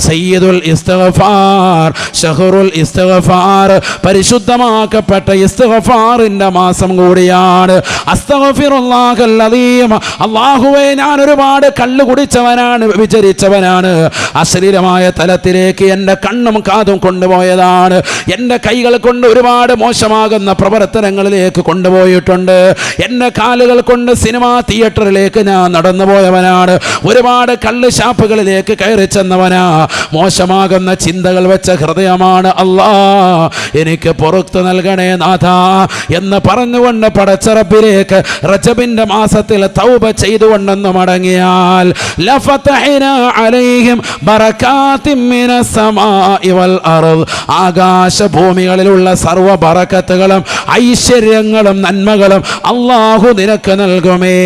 സയ്യിദുൽ ഇസ്തിഗ്ഫാർ, ഷഹറുൽ ഇസ്തിഗ്ഫാർ, പരിശുദ്ധമാക്കപ്പെട്ട ഇസ്തിഗ്ഫാറിന്റെ മാസം കൂടിയാണ്. അസ്തഗ്ഫിറുല്ലാഹൽ അദീം. അല്ലാഹുവേ, ഞാൻ ഒരുപാട് കള്ളു കുടിച്ചവനാണ്, വിചരിച്ചവനാണ്. അശ്ലീലമായ തലത്തിലേക്ക് എൻ്റെ കണ്ണും കാതും കൊണ്ടുപോയതാണ്. എൻ്റെ കൈകൾ കൊണ്ട് ഒരുപാട് മോശമാകുന്ന പ്രവർത്തനങ്ങളിലേക്ക് കൊണ്ടുപോയിട്ടുണ്ട്. എൻ്റെ കാലുകൾ കൊണ്ട് സിനിമാ തിയേറ്ററിലേക്ക് ഞാൻ നടന്നുപോയവനാണ്. ഒരുപാട് കള്ള് ഷാപ്പുകളിലേക്ക് കയറി ചെന്നവനാ. മോശമാകുന്ന ചിന്തകൾ വെച്ച ഹൃദയമാണ്. അല്ലാ, എനിക്ക് പുറത്തു നൽകണേ നാഥാ എന്ന് പറഞ്ഞുകൊണ്ട് പടച്ചറബിലേക്ക് റജബിന്റെ മാസത്തിൽ തൗബ ചെയ്തുകൊണ്ടെന്ന് മടങ്ങിയാൽ ലഫതഹ്നാ അലൈഹിം ബറകാതിൻ മിനസ് സമാഇ വൽ അർദ്, ആകാശ ഭൂമികളിലുള്ള സർവ്വ ബറക്കത്തുകളും ഐശ്വര്യങ്ങളും നന്മകളും അല്ലാഹു നിനക്ക് നൽകുമേ.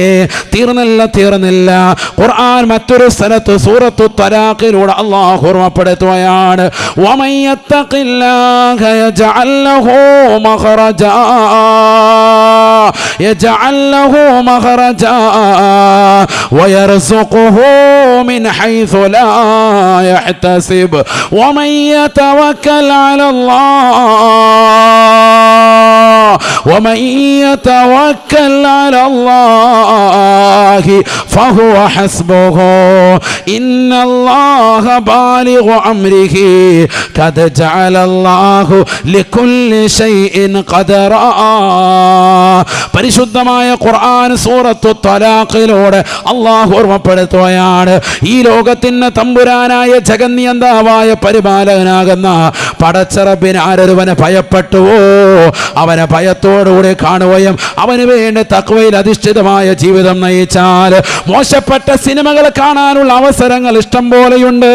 തീർന്നില്ല. ഖുർആൻ മറ്റൊരു സ്ഥലത്ത് സൂറത്തു തലാഖിലൂടെ അല്ലാഹു ഓർമ്മപ്പെടുത്തുകയാണ്, വമൻ യത്തഖില്ലാഹ യജ്അൽ ലഹു മഖറജാ യജ്അൽ ലഹു മഖറജാ വയർസുഖുഹു മിൻ ഹൈസു ലാ യഹ്തസിബ് വമൻ യതവക്കൽ അലല്ലാഹ് ومن يتوكل على الله فهو حسبه إن الله بالغ أمره قد جعل الله لكل شيء قدرا. പരിശുദ്ധമായ ഖുർആൻ സൂറത്തു തലാഖിലൂടെ അല്ലാഹു ഓർമ്മപ്പെടുത്തുകയാണ്, ഈ ലോകത്തിന് തമ്പുരാനായ ജഗന്നിയന്താവായ പരിപാലകനാകുന്ന പടച്ചറബിന് ആരൊരുവനെ ഭയപ്പെട്ടുവോ അവനെ ഭയത്തോടുകൂടി കാണുകയും അവന് വേണ്ടി തഖ്വയിൽ അധിഷ്ഠിതമായ ജീവിതം നയിച്ചാൽ മോശപ്പെട്ട സിനിമകൾ കാണാനുള്ള അവസരങ്ങൾ ഇഷ്ടം പോലെയുണ്ട്.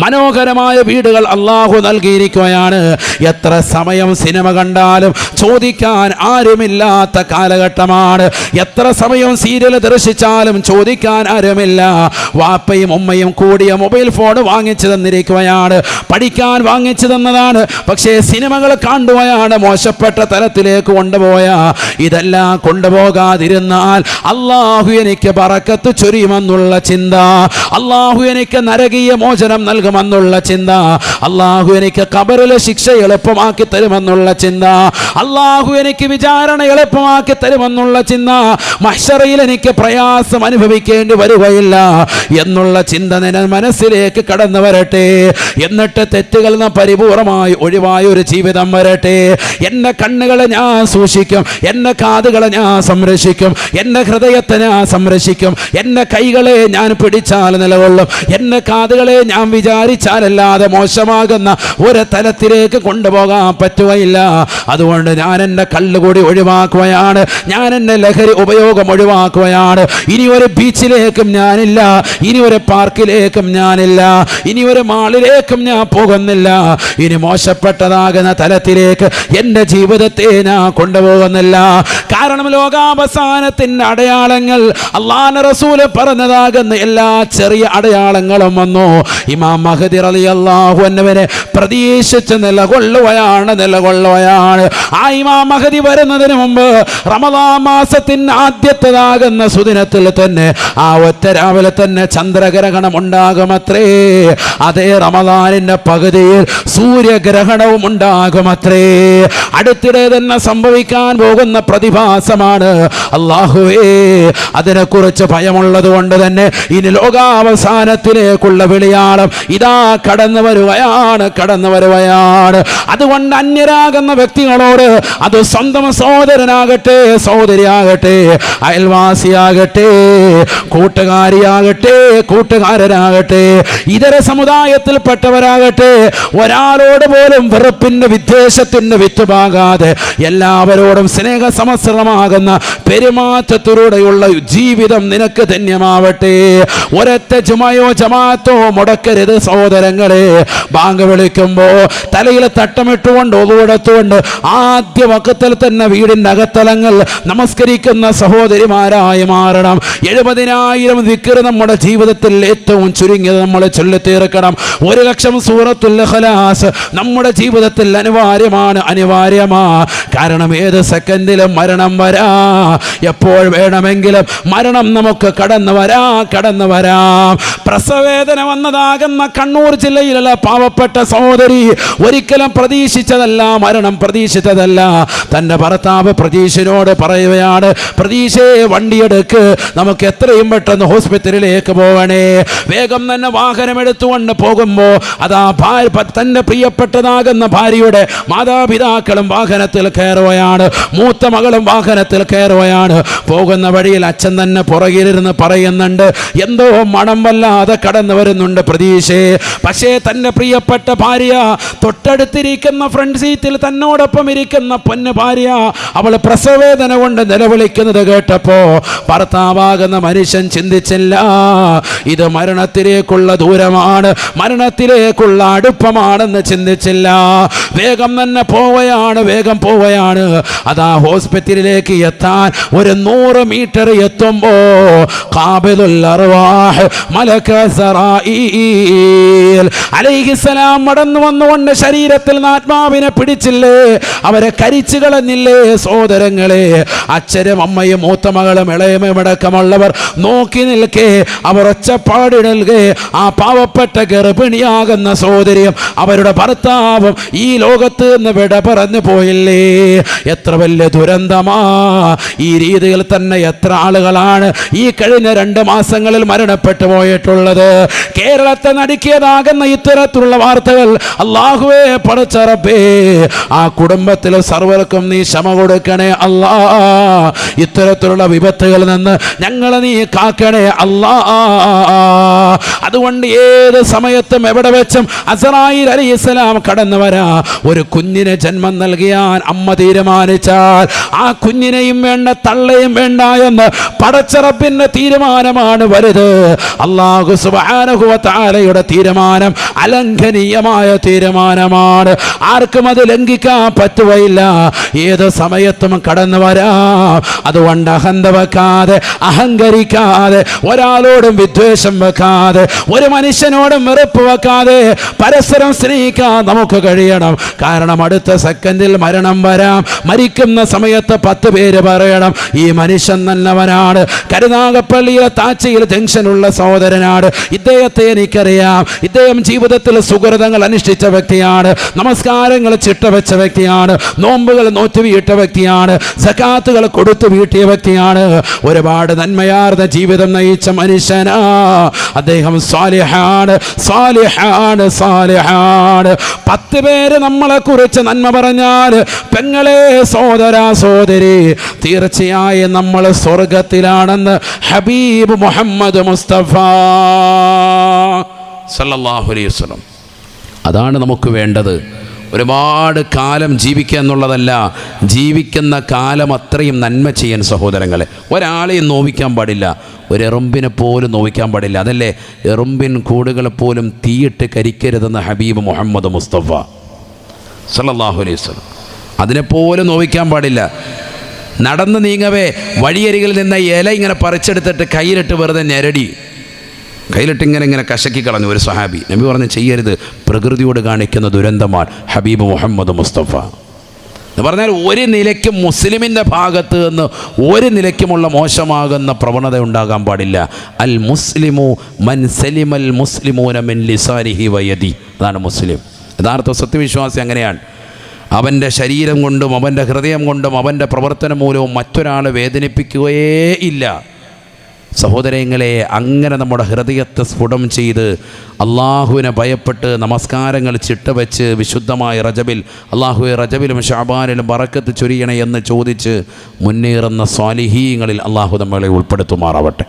മനോഹരമായ വീടുകൾ അല്ലാഹു നൽകിയിരിക്കുകയാണ്. എത്ര സമയം സിനിമ കണ്ടാലും ചോദിക്കാൻ ആരുമില്ലാത്ത കാലഘട്ടമാണ്. എത്ര സമയം സീരിയൽ ദർശിച്ചാലും ചോദിക്കാൻ ആരുമില്ല. വാപ്പയും ഉമ്മയും കൂടിയ മൊബൈൽ ഫോൺ വാങ്ങിച്ചു തന്നിരിക്കുകയാണ്, പഠിക്കാൻ വാങ്ങിച്ചു തന്നതാണ്. പക്ഷേ സിനിമകൾ കാണുകയാണ്, മോശപ്പെട്ട തലത്തിലേക്ക് കൊണ്ടുപോയ. ഇതെല്ലാം കൊണ്ടുപോകാതിരുന്നാൽ അല്ലാഹു എനിക്ക് ബറക്കത്ത് ചൊരിയുമെന്നുള്ള ചിന്ത, അല്ലാഹു എനിക്ക് നരകീയ മോചനം നൽകുമെന്നുള്ള ചിന്ത, അല്ലാഹു എനിക്ക് ഖബറിലെ ശിക്ഷ എളുപ്പമാക്കി തരുമെന്നുള്ള ചിന്ത, അല്ലാഹു എനിക്ക് വിചാരണ എളുപ്പമാക്കി തരുമെന്നുള്ള ചിന്ത, മഹ്ശറയിൽ എനിക്ക് പ്രയാസം അനുഭവിക്കേണ്ടി വരികയില്ല എന്നുള്ള ചിന്ത നിന്റെ മനസ്സിലേക്ക് കടന്നു വരട്ടെ. എന്നിട്ട് തെറ്റുകളിൽ നിന്ന് പരിപൂർണമായി ഒഴിവായ ഒരു ജീവിതം വരട്ടെ. എൻ്റെ കണ്ണുകളെ ഞാൻ സൂക്ഷിക്കും, എൻ്റെ കാതുകളെ ഞാൻ സംരക്ഷിക്കും, എൻ്റെ ഹൃദയത്തെ ഞാൻ സംരക്ഷിക്കും, എൻ്റെ കൈകളെ ഞാൻ പിടിച്ചാൽ നിലകൊള്ളും, എൻ്റെ കാതുകളെ ഞാൻ വിചാരിച്ചാലല്ലാതെ മോശമാകുന്ന ഒരു തലത്തിലേക്ക് കൊണ്ടുപോകാൻ പറ്റുകയില്ല. അതുകൊണ്ട് ഞാൻ എൻ്റെ കള്ളുകൂടി ഒഴിവാക്കുകയാണ്, ഞാൻ എൻ്റെ ലഹരി ഉപയോഗം ഒഴിവാക്കുകയാണ്. ഇനി ഒരു ബീച്ചിലേക്കും ഞാനില്ല, ഇനി ഒരു പാർക്കിലേക്കും ഞാനില്ല, ഇനി ഒരു മാളിലേക്കും ഞാൻ പോകുന്നില്ല. ഇനി മോശപ്പെട്ടതാകുന്ന തലത്തിലേക്ക് എൻ്റെ ജീവിതത്തെ ഞാൻ കൊണ്ടുപോകുന്നില്ല. കാരണം ലോകാവസാനത്തിൻ്റെ അടയാളങ്ങൾ അല്ലാഹുവിന്റെ റസൂൽ പറഞ്ഞതാകുന്ന എല്ലാ ചെറിയ അടയാളങ്ങളും വന്നു. ഇമാം മഹ്ദി റളിയല്ലാഹു അൻഹുവിനെ പ്രതീക്ഷിച്ച് നിലകൊള്ളുകയാണ്. ആ ഇമാം മഹ്ദി വരുന്നതിന് മുമ്പ് റമദാൻ മാസത്തിൻ്റെ ആദ്യത്തേതാകുന്ന സുദിനത്തിൽ തന്നെ ആ ഒറ്റ രാവിലെ തന്നെ ചന്ദ്രഗ്രഹണം ഉണ്ടാകുമത്രേ. അതേ റമദാനിന്റെ പകുതിയിൽ സൂര്യഗ്രഹണവും ഉണ്ടാകുമത്രേ. അടുത്തിടെ തന്നെ സംഭവിക്കാൻ പോകുന്ന പ്രതിഭാസമാണ്. അല്ലാഹുവേ, അതിനെക്കുറിച്ച് ഭയമുള്ളത് കൊണ്ട് തന്നെ ഇനി ലോകാവസാനത്തിലേക്കുള്ള വിളിയാളം ഇതാ കടന്നു വരുകയാണ്. അതുകൊണ്ട് അന്യരാകുന്ന വ്യക്തികളോട്, അത് സ്വന്തം സഹോദരനാകട്ടെ, സഹോദരിയാകട്ടെ, അയൽവാസിയാകട്ടെ, കൂട്ടുകാരിയാകട്ടെ, കൂട്ടുകാരനാകട്ടെ, ഇതര സമുദായത്തിൽപ്പെട്ടവരാകട്ടെ, ഒരാളോട് പോലും വെറുപ്പിന്റെ വിദ്വേഷത്തിന്റെ വിത്തുപാകാതെ എല്ലാവരോടും സ്നേഹസമസ്രമാകുന്ന പെരുമാറ്റത്തിലൂടെയുള്ള ജീവിതം നിനക്ക് ധന്യമാവട്ടെ. ഒരൊറ്റ ജുമയോ ജമാഅത്തോ മുടക്കരുത് സഹോദരങ്ങളെ. ബാങ്ക് വിളിക്കുമ്പോ തലയിൽ തട്ടമിട്ടുകൊണ്ട് ഒതുവെടുത്തുകൊണ്ട് ആദ്യ വക്കത്തിൽ തന്നെ വീടിൻ്റെ അകത്തലങ്ങൾ നമസ്കരിക്കുന്ന സഹോദരിമാരായി മാറണം. 70,000 ദിക്ർ നമ്മുടെ ജീവിതത്തിൽ ഏറ്റവും ചുരുങ്ങിയത് നമ്മൾ ചൊല്ലിത്തീർക്കണം. 1,00,000 സൂറത്തുൽ ഇഖ്ലാസ് നമ്മുടെ ജീവിതത്തിൽ അനിവാര്യമാണ്. കാരണം ഏത് സെക്കൻഡിലും മരണം മരണം എപ്പോൾ വേണമെങ്കിലും മരണം നമുക്ക് കടന്നു വരാം. പ്രസവവേദന വന്നതാകുന്ന കണ്ണൂർ ജില്ലയിലുള്ള പാവപ്പെട്ട സഹോദരി ഒരിക്കലും പ്രതീക്ഷിച്ചതല്ല, മരണം പ്രതീക്ഷിച്ചതല്ല. തൻ്റെ ഭർത്താവ് പ്രതീക്ഷയോട് പറയുകയാണ്, പ്രതീക്ഷയെ വണ്ടിയെടുക്ക്, നമുക്ക് എത്രയും പെട്ടെന്ന് ഹോസ്പിറ്റലിലേക്ക് പോകണേ. വേഗം തന്നെ വാഹനം എടുത്തുകൊണ്ട് പോകുമ്പോൾ അതാ തൻ്റെ പ്രിയപ്പെട്ടതാകുന്ന ഭാര്യയുടെ മാതാപിതാക്കളും വാഹനത്തിൽ കയറുകയാണ്, മൂത്ത മകളും വാഹനത്തിൽ കയറുകയാണ്. പോകുന്ന വഴിയിൽ അച്ഛൻ തന്നെ പുറകിലിരുന്ന് പറയുന്നുണ്ട്, എന്തോ മണം വല്ലാതെ കടന്നു വരുന്നുണ്ട് പ്രതീക്ഷയെ. പക്ഷേ തൻ്റെ പ്രിയപ്പെട്ട ഭാര്യ തൊട്ടടുത്തിരിക്കുന്ന ഫ്രണ്ട് സീറ്റിൽ തന്നോടൊപ്പം ഇരിക്കുന്ന പൊന്നു ഭാര്യ അവൾ പ്രസവവേദന കൊണ്ട് നിലവിളിക്കുന്നത് കേട്ടപ്പോൾ ഭർത്താവാകുന്ന മനുഷ്യൻ ചിന്തിച്ചില്ല, ഇത് മരണത്തിലേക്കുള്ള ദൂരമാണ്, മരണത്തിലേക്കുള്ള അടുപ്പമാണെന്ന് ചിന്തിച്ചില്ല. വേഗം തന്നെ പോവുകയാണ്. അതാ ഹോസ്പിറ്റലിലേക്ക് എത്താൻ ഒരു 100 മീറ്റർ എത്തുമ്പോ ഖാബിദുൽ അർവാഹ് മലക സറായീൽ അലൈഹിസ്സലാം മടന്നു വന്നുകൊണ്ട് ശരീരത്തിൽ ആത്മാവിനെ പിടിച്ചില്ലേ, അവരെ കരിച്ചു കളഞ്ഞില്ലേ. സഹോദരങ്ങളെ, അച്ഛനും അമ്മയും മൂത്ത മകളും ഇളയമടക്കമുള്ളവർ നോക്കി നിൽക്കെ, അവർ ഒച്ചപ്പാടിടൽകെ ആ പാവപ്പെട്ട ഗർഭിണിയാകുന്ന സഹോദരിയും അവരുടെ ഭർത്താവും ഈ ലോകത്ത് നിന്ന് വിട പറഞ്ഞു പോയില്ലേ. എത്ര വലിയ ദുരന്തമാ. ഈ രീതിയിൽ തന്നെ എത്ര ആളുകളാണ് ഈ കഴിഞ്ഞ 2 മാസങ്ങളിൽ മരണപ്പെട്ടു പോയിട്ടുള്ളത്. കേരളത്തെ നടുക്കിയതാകുന്ന ഇത്തരത്തിലുള്ള വാർത്തകൾ അല്ലാഹുവേ, പടച്ച റബ്ബേ, ആ കുടുംബത്തിലെ സർവർക്കും നീ ക്ഷമ കൊടുക്കണേ അല്ലാ. ഇത്തരത്തിലുള്ള വിപത്തുകളിൽ നിന്ന് ഞങ്ങളെ നീ കാക്കണേ അല്ലാ. അതുകൊണ്ട് ഏത് സമയത്തും എവിടെ വെച്ചും അസ്റായീൽ അലൈഹിസ്സലാം കടന്നു വരാ. ഒരു കുഞ്ഞിനെ ജന്മം നൽകിയാൻ അമ്മ തീരുമാനിച്ചാൽ ആ കുഞ്ഞിനെയും വേണ്ട, തള്ളയും വേണ്ട എന്ന് പടച്ച റബ്ബിന്റെ തീരുമാനമാണ് വലുത്. അല്ലാഹു സുബ്ഹാനഹു വ തആലയുടെ തീരുമാനം അലംഘനീയമായ തീരുമാനമാണ്. ആർക്കും അത് ലംഘിക്കാൻ പറ്റുകയില്ല. ഏത് സമയത്തും കടന്നു വരാം. അതുകൊണ്ട് അഹന്ത വെക്കാതെ, അഹങ്കരിക്കാതെ, ഒരാളോടും വിദ്വേഷം വെക്കാതെ, ഒരു മനുഷ്യനോടും വെറുപ്പ് വെക്കാതെ പരസ്പരം സ്നേഹിക്കാൻ നമുക്ക് കഴിയണം. കാരണം അടുത്ത സെക്കൻഡിൽ മരണം വരാം. മരിക്കുന്ന സമയത്ത് 10 പേര് പറയണം, ഈ മനുഷ്യൻ നല്ലവനാണ്, കരുനാഗപ്പള്ളിയിലെ താച്ചയിൽ ജംഗ്ഷനുള്ള സഹോദരനാണ്, ഇദ്ദേഹത്തെ എനിക്കറിയാം, ഇദ്ദേഹം ജീവിതത്തിൽ സുഹൃതങ്ങൾ അനുഷ്ഠിച്ച വ്യക്തിയാണ്, നമസ്കാരങ്ങൾ ചിട്ടവെച്ച വ്യക്തിയാണ്, നോമ്പുകൾ നോറ്റുവീട്ട വ്യക്തിയാണ്, സകാത്തുകൾ കൊടുത്തു വീട്ടിയ വ്യക്തിയാണ്, ഒരുപാട് നന്മയാർന്ന ജീവിതം നയിച്ച മനുഷ്യനാ അദ്ദേഹം. സാലിഹാണ്. 10 പേര് നമ്മളെ കുറിച്ച് നന്മ പറഞ്ഞാൽ, പെങ്ങളെ, സഹോദരാ, സഹോദരി, തീർച്ചയായും നമ്മൾ സ്വർഗത്തിലാണെന്ന് ഹബീബ് മുഹമ്മദ് മുസ്തഫ സല്ലല്ലാഹു അലൈഹി വസല്ലം. അതാണ് നമുക്ക് വേണ്ടത്. ഒരുപാട് കാലം ജീവിക്കുക എന്നുള്ളതല്ല, ജീവിക്കുന്ന കാലം അത്രയും നന്മ ചെയ്യാൻ സഹോദരങ്ങളെ. ഒരാളെയും നോവിക്കാൻ പാടില്ല, ഒരു എറുമ്പിനെ പോലും നോവിക്കാൻ പാടില്ല. അതല്ലേ എറുമ്പിൻ കൂടുകളെ പോലും തീയിട്ട് കരിക്കരുതെന്ന് ഹബീബ് മുഹമ്മദ് മുസ്തഫ സല്ലല്ലാഹു അലൈഹി വസല്ലം. അതിനെപ്പോലും നോവിക്കാൻ പാടില്ല. നടന്ന് നീങ്ങവേ വഴിയരികിൽ നിന്ന ഇല ഇങ്ങനെ പറിച്ചെടുത്തിട്ട് കയ്യിലിട്ട് വെറുതെ ഞെരടി, കയ്യിലിട്ട് ഇങ്ങനെ കശക്കി കളഞ്ഞു ഒരു സ്വഹാബി. നബി പറഞ്ഞ് ചെയ്യരുത്, പ്രകൃതിയോട് കാണിക്കുന്ന ദുരന്തമാണ്. ഹബീബ് മുഹമ്മദ് മുസ്തഫ എന്ന് പറഞ്ഞാൽ ഒരു നിലയ്ക്കും മുസ്ലിമിൻ്റെ ഭാഗത്ത് നിന്ന് ഒരു നിലയ്ക്കുമുള്ള മോശമാകുന്ന പ്രവണത ഉണ്ടാകാൻ പാടില്ല. അൽ മുസ്ലിമു മൻ സലിമൽ മുസ്ലിമൂന മിൻ ലിസാനിഹി വയദി. അതാണ് മുസ്ലിം. യഥാർത്ഥ സത്യവിശ്വാസി അങ്ങനെയാണ്. അവൻ്റെ ശരീരം കൊണ്ടും അവൻ്റെ ഹൃദയം കൊണ്ടും അവൻ്റെ പ്രവർത്തനം മൂലവും മറ്റൊരാളെ വേദനിപ്പിക്കുകയേ ഇല്ല. സഹോദരങ്ങളെ, അങ്ങനെ നമ്മുടെ ഹൃദയത്തെ സ്ഫുടം ചെയ്ത് അള്ളാഹുവിനെ ഭയപ്പെട്ട് നമസ്കാരങ്ങൾ ചിട്ടവെച്ച് വിശുദ്ധമായ റജബിൽ, അള്ളാഹുവെ റജബിലും ശഅബാനിലും ബറക്കത്ത് ചൊരിയണേ എന്ന് ചോദിച്ച് മുന്നേറുന്ന സ്വാലിഹീങ്ങളിൽ അള്ളാഹു നമ്മളെ ഉൾപ്പെടുത്തുമാറാവട്ടെ.